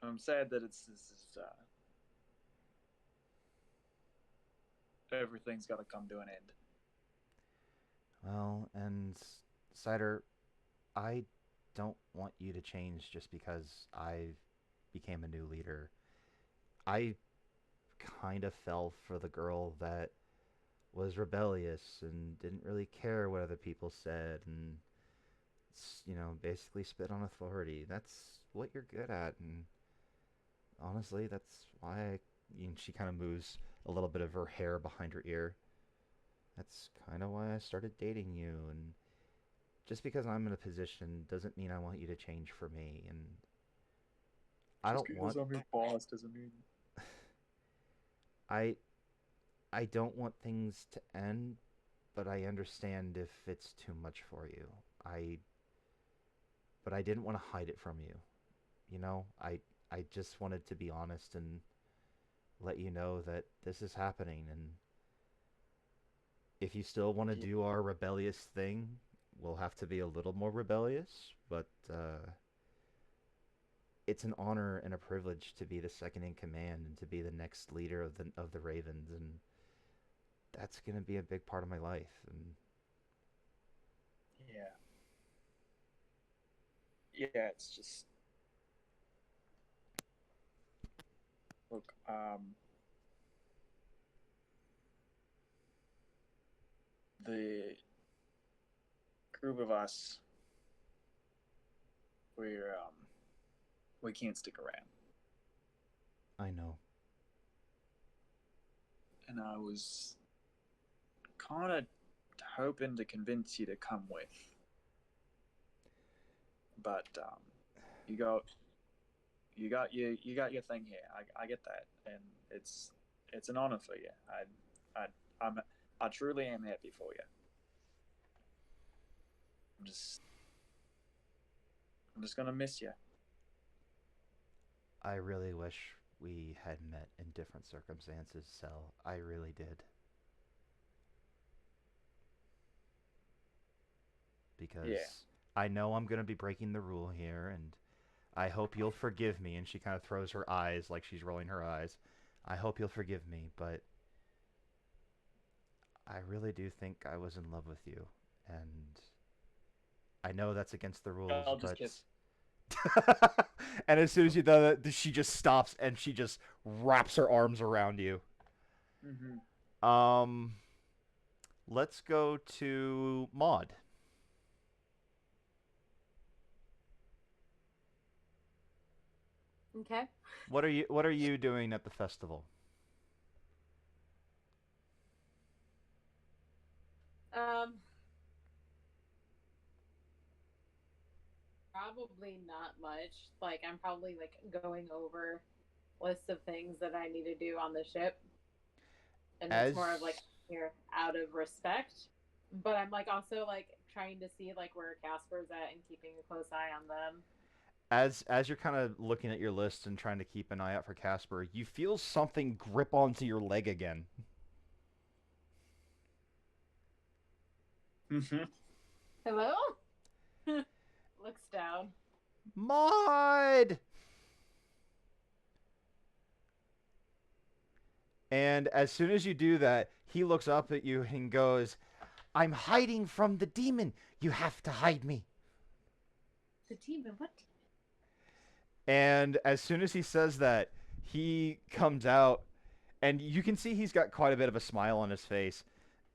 I'm sad that everything's got to come to an end. Well, and Cider, I don't want you to change just because I became a new leader. I kind of fell for the girl that was rebellious and didn't really care what other people said and basically spit on authority. That's what you're good at, and honestly, that's why she kind of moves a little bit of her hair behind her ear. That's kind of why I started dating you, and just because I'm in a position doesn't mean I want you to change for me, and I Just don't want because I'm your boss doesn't mean. I don't want things to end, but I understand if it's too much for you. But I didn't want to hide it from you. I just wanted to be honest and let you know that this is happening, and if you still want to do our rebellious thing, we'll have to be a little more rebellious, but it's an honor and a privilege to be the second in command and to be the next leader of the Ravens, and that's going to be a big part of my life. And yeah, it's just look, the group of us, we can't stick around. I know. And I was kind of hoping to convince you to come with, but you got your thing here. I get that, and it's an honor for you. I truly am happy for you. I'm just gonna miss you. I really wish we had met in different circumstances, Sel. I really did. Because I know I'm going to be breaking the rule here, and I hope you'll forgive me. And she kind of throws her eyes like she's rolling her eyes. I hope you'll forgive me, but I really do think I was in love with you. And I know that's against the rules, I'll just but... kiss. And as soon as you do that, she just stops and she just wraps her arms around you. Mm-hmm. Let's go to Maud. Okay. What are you doing at the festival? Um, probably not much. Like, I'm probably like going over lists of things that I need to do on the ship, and it's As more of like here out of respect. But I'm like also like trying to see like where Casper's at and keeping a close eye on them. as you're kind of looking at your list and trying to keep an eye out for Casper, you feel something grip onto your leg again. Mm-hmm. Hello? Looks down. Maud! And as soon as you do that, he looks up at you and goes, I'm hiding from the demon. You have to hide me. The demon? What? And as soon as he says that, he comes out, and you can see he's got quite a bit of a smile on his face.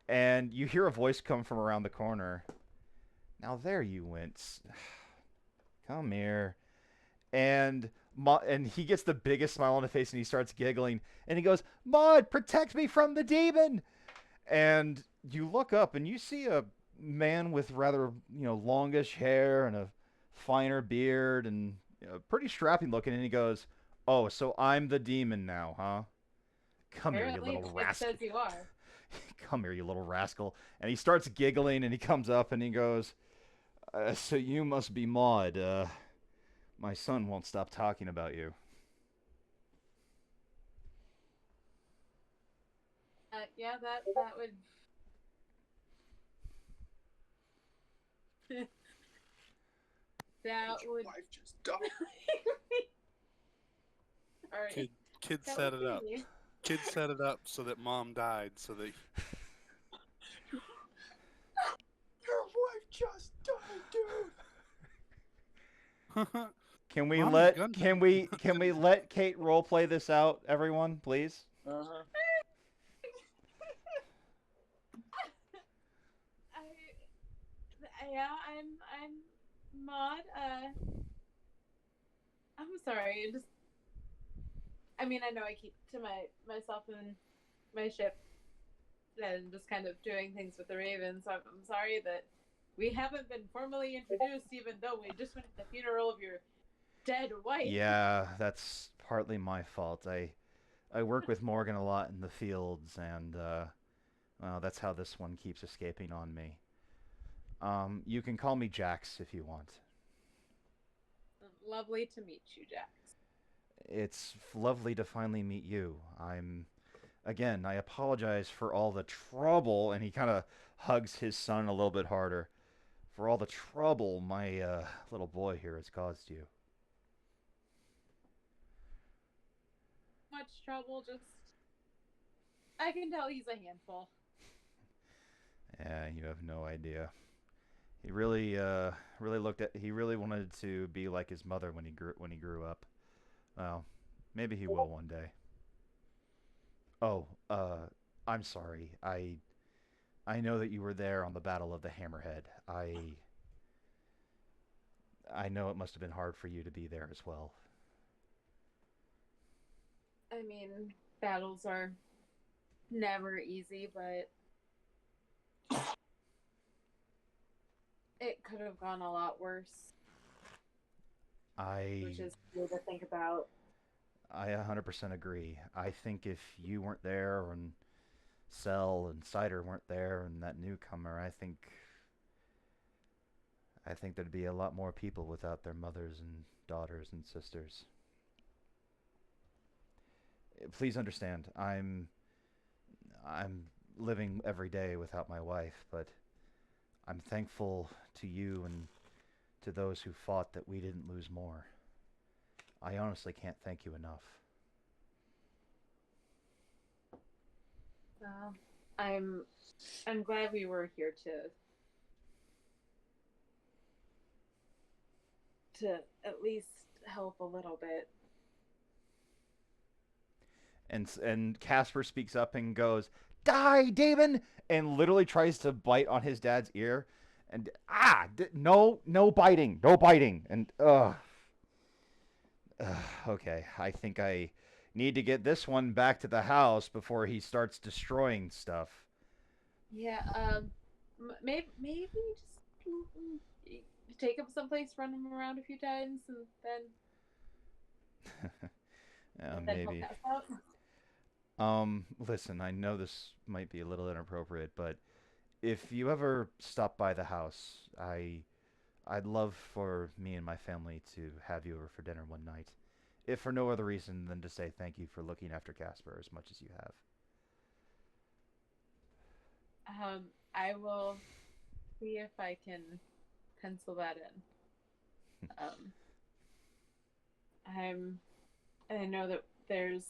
And you hear a voice come from around the corner. Now there you went. Come here. And and he gets the biggest smile on his face, and he starts giggling. And he goes, Maud, protect me from the demon! And you look up, and you see a man with rather, longish hair and a finer beard and pretty strapping looking. And he goes, oh, so I'm the demon now, huh? Come here, you Apparently, little it rascal. says you are. Come here, you little rascal. And he starts giggling, and he comes up, and he goes, so you must be Maud. My son won't stop talking about you. Yeah, that would. That Your would. wife just died. All right. Kid That set would it up. be- Kid set it up so that mom died, so that Your wife just died, dude. Can we Mommy, let gun can we let Kate role play this out, everyone, please? Uh-huh. Yeah, I'm Maud. I'm sorry. I mean, I know I keep to myself and my ship, and just kind of doing things with the Ravens. So I'm sorry that we haven't been formally introduced, even though we just went to the funeral of your dead wife. Yeah, that's partly my fault. I work with Morgan a lot in the fields, and well, that's how this one keeps escaping on me. You can call me Jax if you want. Lovely to meet you, Jax. It's lovely to finally meet you. Again, I apologize for all the trouble, and he kind of hugs his son a little bit harder, for all the trouble my little boy here has caused you. Much trouble, just. I can tell he's a handful. Yeah, you have no idea. He really he really wanted to be like his mother when he grew up. Well, maybe he will one day. Oh, I'm sorry. I know that you were there on the Battle of the Hammerhead. I know it must have been hard for you to be there as well. I mean, battles are never easy, but it could have gone a lot worse, which is weird to think about. I 100% agree. I think if you weren't there and Cell and Cider weren't there and that newcomer, I think there'd be a lot more people without their mothers and daughters and sisters. Please understand, I'm living every day without my wife, but I'm thankful to you and to those who fought that we didn't lose more. I honestly can't thank you enough. Well, I'm glad we were here to at least help a little bit. And Casper speaks up and goes, "Die, Damon!" and literally tries to bite on his dad's ear. And no, no biting, no biting. And okay, I think I need to get this one back to the house before he starts destroying stuff. Yeah. Maybe just take him someplace, run him around a few times, and then he'll Maybe. pass out. Listen, I know this might be a little inappropriate, but if you ever stop by the house, I'd love for me and my family to have you over for dinner one night, if for no other reason than to say thank you for looking after Casper as much as you have. I will see if I can pencil that in. I know that there's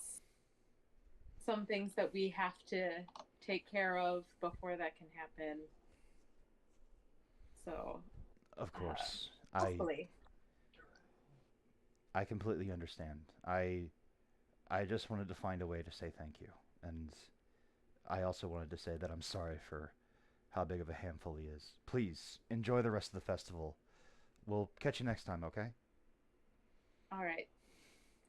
some things that we have to take care of before that can happen. So, Of course, hopefully. I completely understand. I just wanted to find a way to say thank you, and I also wanted to say that I'm sorry for how big of a handful he is. Please enjoy the rest of the festival. We'll catch you next time, okay? All right.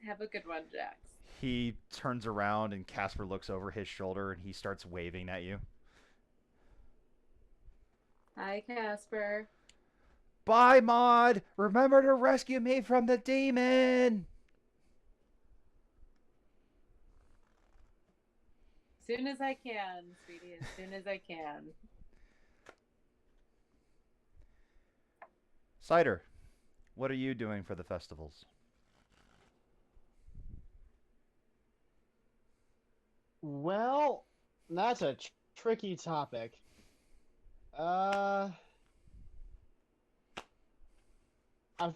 Have a good one, Jax. He turns around and Casper looks over his shoulder and he starts waving at you. Hi, Casper. Bye, Maud! Remember to rescue me from the demon! As soon as I can, sweetie. As soon as I can. Cider, what are you doing for the festivals? Well, that's a tricky topic. I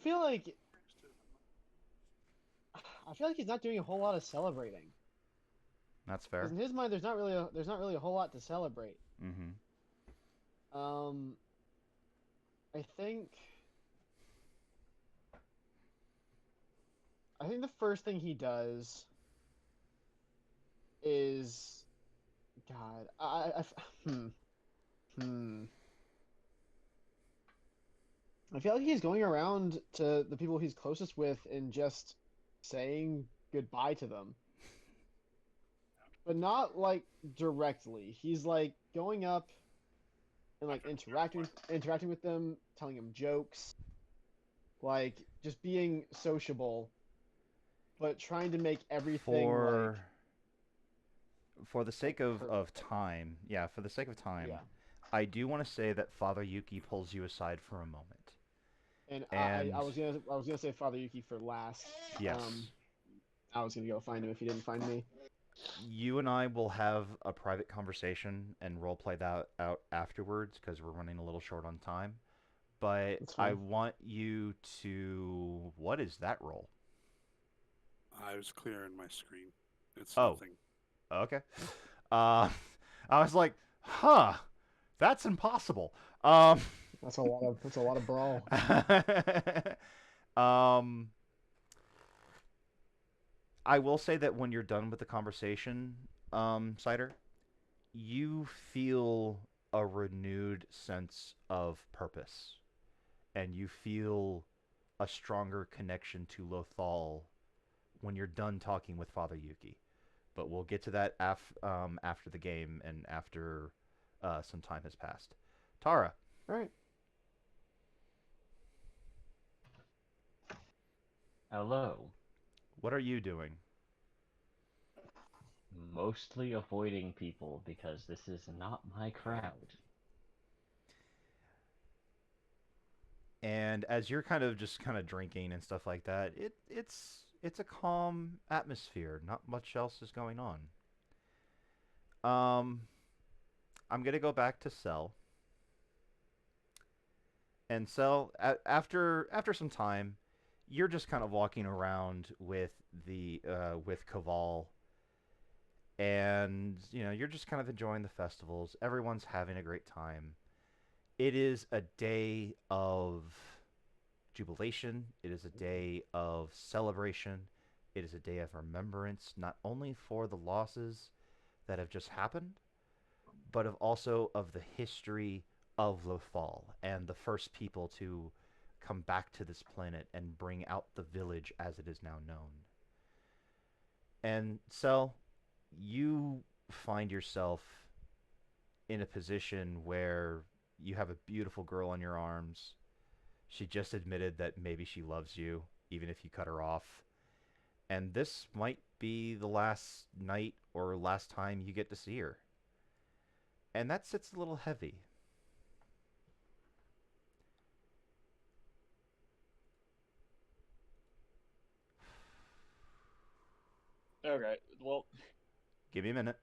feel like he's not doing a whole lot of celebrating. That's fair. 'Cause in his mind, there's not really a whole lot to celebrate. Mm-hmm. I think the first thing he does is, God, I feel like he's going around to the people he's closest with and just saying goodbye to them. But not like directly. He's like going up and like interacting with them, telling them jokes, like just being sociable, but trying to make everything For the sake of time, for the sake of time, yeah. I do want to say that Father Yuki pulls you aside for a moment. And And I was gonna say Father Yuki for last. yes, I was gonna go find him if he didn't find me. you and I will have a private conversation and roleplay that out afterwards because we're running a little short on time. But That's I fine. want you to. What is that roll? I was clearing my screen. It's Oh. nothing. Okay. I was like, huh, that's impossible. That's a lot of brawl. I will say that when you're done with the conversation, Cider, you feel a renewed sense of purpose, and you feel a stronger connection to Lothal when you're done talking with Father Yuki. But we'll get to that after the game and after some time has passed. Tara. All right. Hello. What are you doing? Mostly avoiding people because this is not my crowd. And as you're kind of drinking and stuff like that, it's a calm atmosphere. Not much else is going on. I'm gonna go back to Cell. And Cell, after some time, you're just kind of walking around with with Kaval, and you're just kind of enjoying the festivals. Everyone's having a great time. It is a day of jubilation. It is a day of celebration. It is a day of remembrance, not only for the losses that have just happened, but also of the history of Lothal and the first people to come back to this planet and bring out the village as it is now known. And so you find yourself in a position where you have a beautiful girl in your arms. She just admitted that maybe she loves you, even if you cut her off. And this might be the last night or last time you get to see her. And that sits a little heavy. Okay, well, Give me a minute.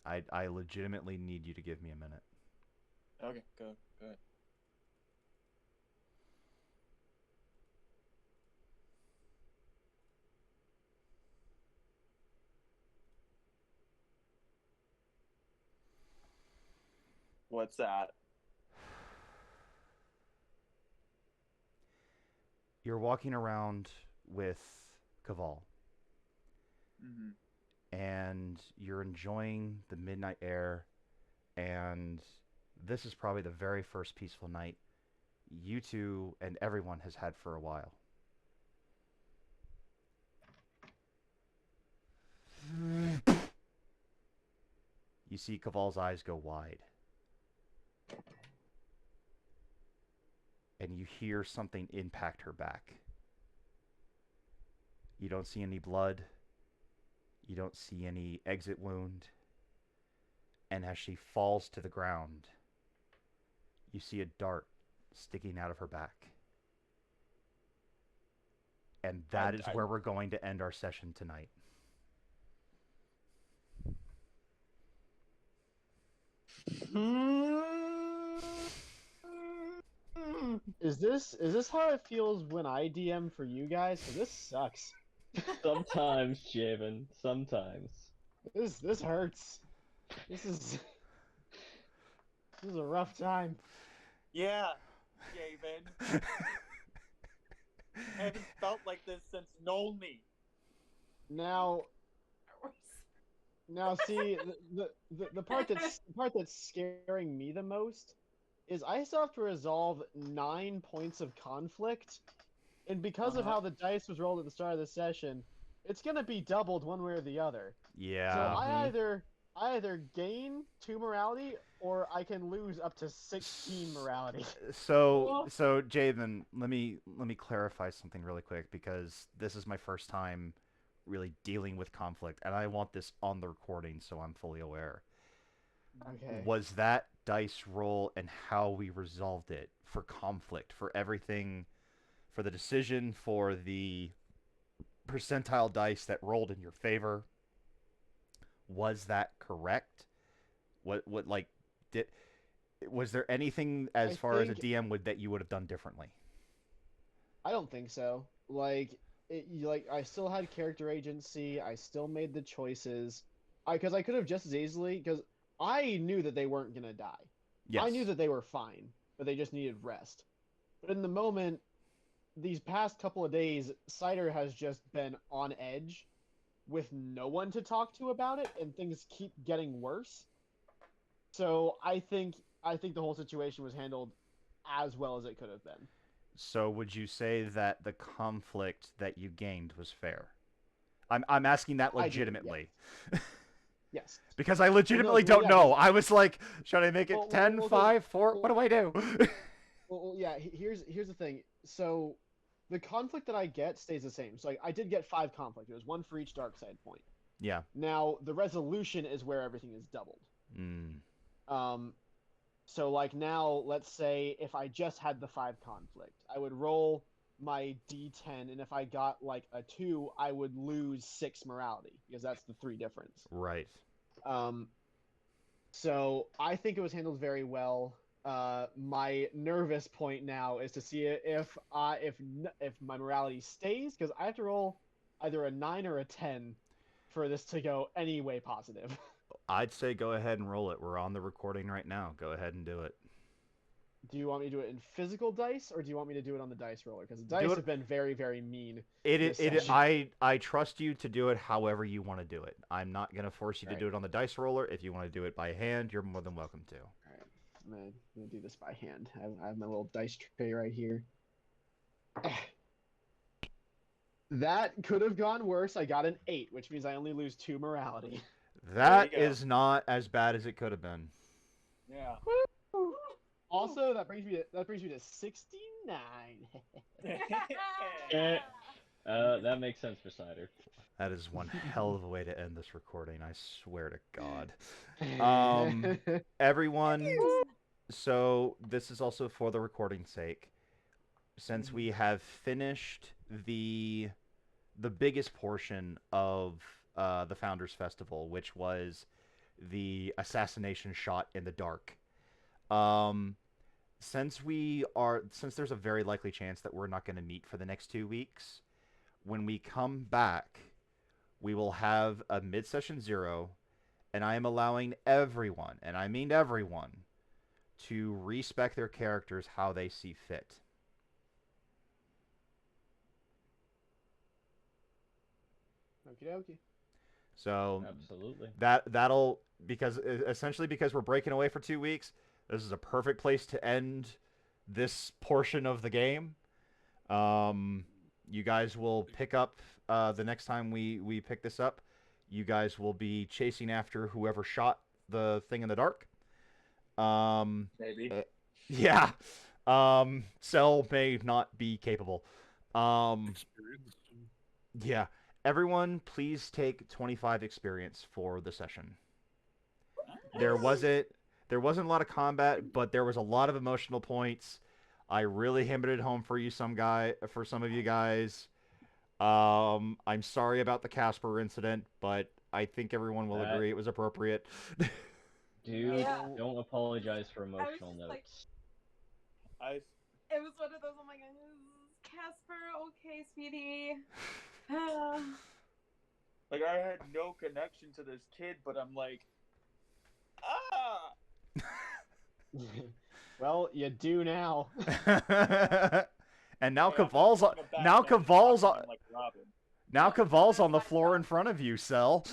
I legitimately need you to give me a minute. okay, go ahead. What's that? You're walking around with Kaval, Mm-hmm. and you're enjoying the midnight air, and this is probably the very first peaceful night you two and everyone has had for a while. You see Kaval's eyes go wide. And you hear something impact her back. You don't see any blood. You don't see any exit wound. And as she falls to the ground, you see a dart sticking out of her back. And that is where we're going to end our session tonight. Is this how it feels when I DM for you guys? 'Cause this sucks. Sometimes, Javen. Sometimes. This hurts. This is a rough time. Yeah, Javen. I haven't felt like this since Nolny. Now, see the part that's scaring me the most is I still have to resolve 9 points of conflict, and because of how the dice was rolled at the start of the session, it's gonna be doubled one way or the other. Yeah. So I either gain 2 morality or I can lose up to 16 morality. So Javen, let me clarify something really quick, because this is my first time really dealing with conflict, and I want this on the recording so I'm fully aware. Okay. Was that dice roll and how we resolved it for conflict, for everything, for the decision, for the percentile dice that rolled in your favor? Was that correct? What like did was there anything as far as a DM that you would have done differently? I don't think so. Like I still had character agency. I still made the choices. Because I could have just as easily, because I knew that they weren't gonna die. Yes. I knew that they were fine, but they just needed rest. But in the moment, these past couple of days, Cider has just been on edge with no one to talk to about it, and things keep getting worse. So I think the whole situation was handled as well as it could have been. So would you say that the conflict that you gained was fair? I'm asking that legitimately. Yes. Because I legitimately don't know. I was like, should I make it 10, 5, 4? What do I do? Well, yeah, here's the thing. So the conflict that I get stays the same. So I did get 5 conflict. It was 1 for each dark side point. Yeah. Now the resolution is where everything is doubled. So like now, let's say if I just had the 5 conflict, I would roll my d10, and if I got like a 2, I would lose 6 morality, because that's the 3 difference. Right. So I think it was handled very well. My nervous point now is to see if my morality stays, because I have to roll either a 9 or a 10 for this to go any way positive. I'd say go ahead and roll it. We're on the recording right now. Go ahead and do it. Do you want me to do it in physical dice, or do you want me to do it on the dice roller? Because the dice it- have been very, very mean. This session. I trust you to do it however you want to do it. I'm not gonna force you to Right. do it on the dice roller. If you want to do it by hand, you're more than welcome to. All right, I'm gonna do this by hand. I have my little dice tray right here. That could have gone worse. I got an 8, which means I only lose 2 morality. That go. is not as bad as it could have been. Yeah. Also, that brings me to 69. That makes sense for Cider. That is one hell of a way to end this recording. I swear to God. Everyone, so this is also for the recording's sake. Since we have finished the biggest portion of the Founders Festival, which was the assassination shot in the dark. Since there's a very likely chance that we're not going to meet for the next 2 weeks, when we come back, we will have a mid-session 0, and I am allowing everyone, and I mean everyone, to respec their characters how they see fit. Okie dokie. So Absolutely. that'll because we're breaking away for 2 weeks. This is a perfect place to end this portion of the game. You guys will pick up the next time we pick this up. You guys will be chasing after whoever shot the thing in the dark. Maybe. Yeah. Cell may not be capable. Experience. Yeah. Everyone, please take 25 experience for the session. There wasn't a lot of combat, but there was a lot of emotional points. I really hammered it home for some of you guys. I'm sorry about the Casper incident, but I think everyone will agree it was appropriate. Dude, Yeah. don't apologize for emotional just notes. like- It was one of those, oh my god, Casper, okay, sweetie. Like, I had no connection to this kid, but I'm like, Well, you do now. And now Hey, I'm Caval's not on, gonna now back down Caval's and on, talk to him like Robin. now Caval's on the floor in front of you, Cell.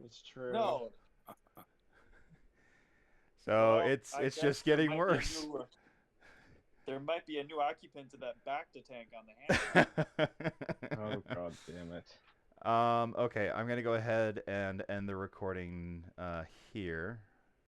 It's true. No. So Well, it's I guess just there getting might be a worse. there might be a new occupant to that Bacta tank on the hand. Oh god damn it. Okay, I'm gonna go ahead and end the recording here.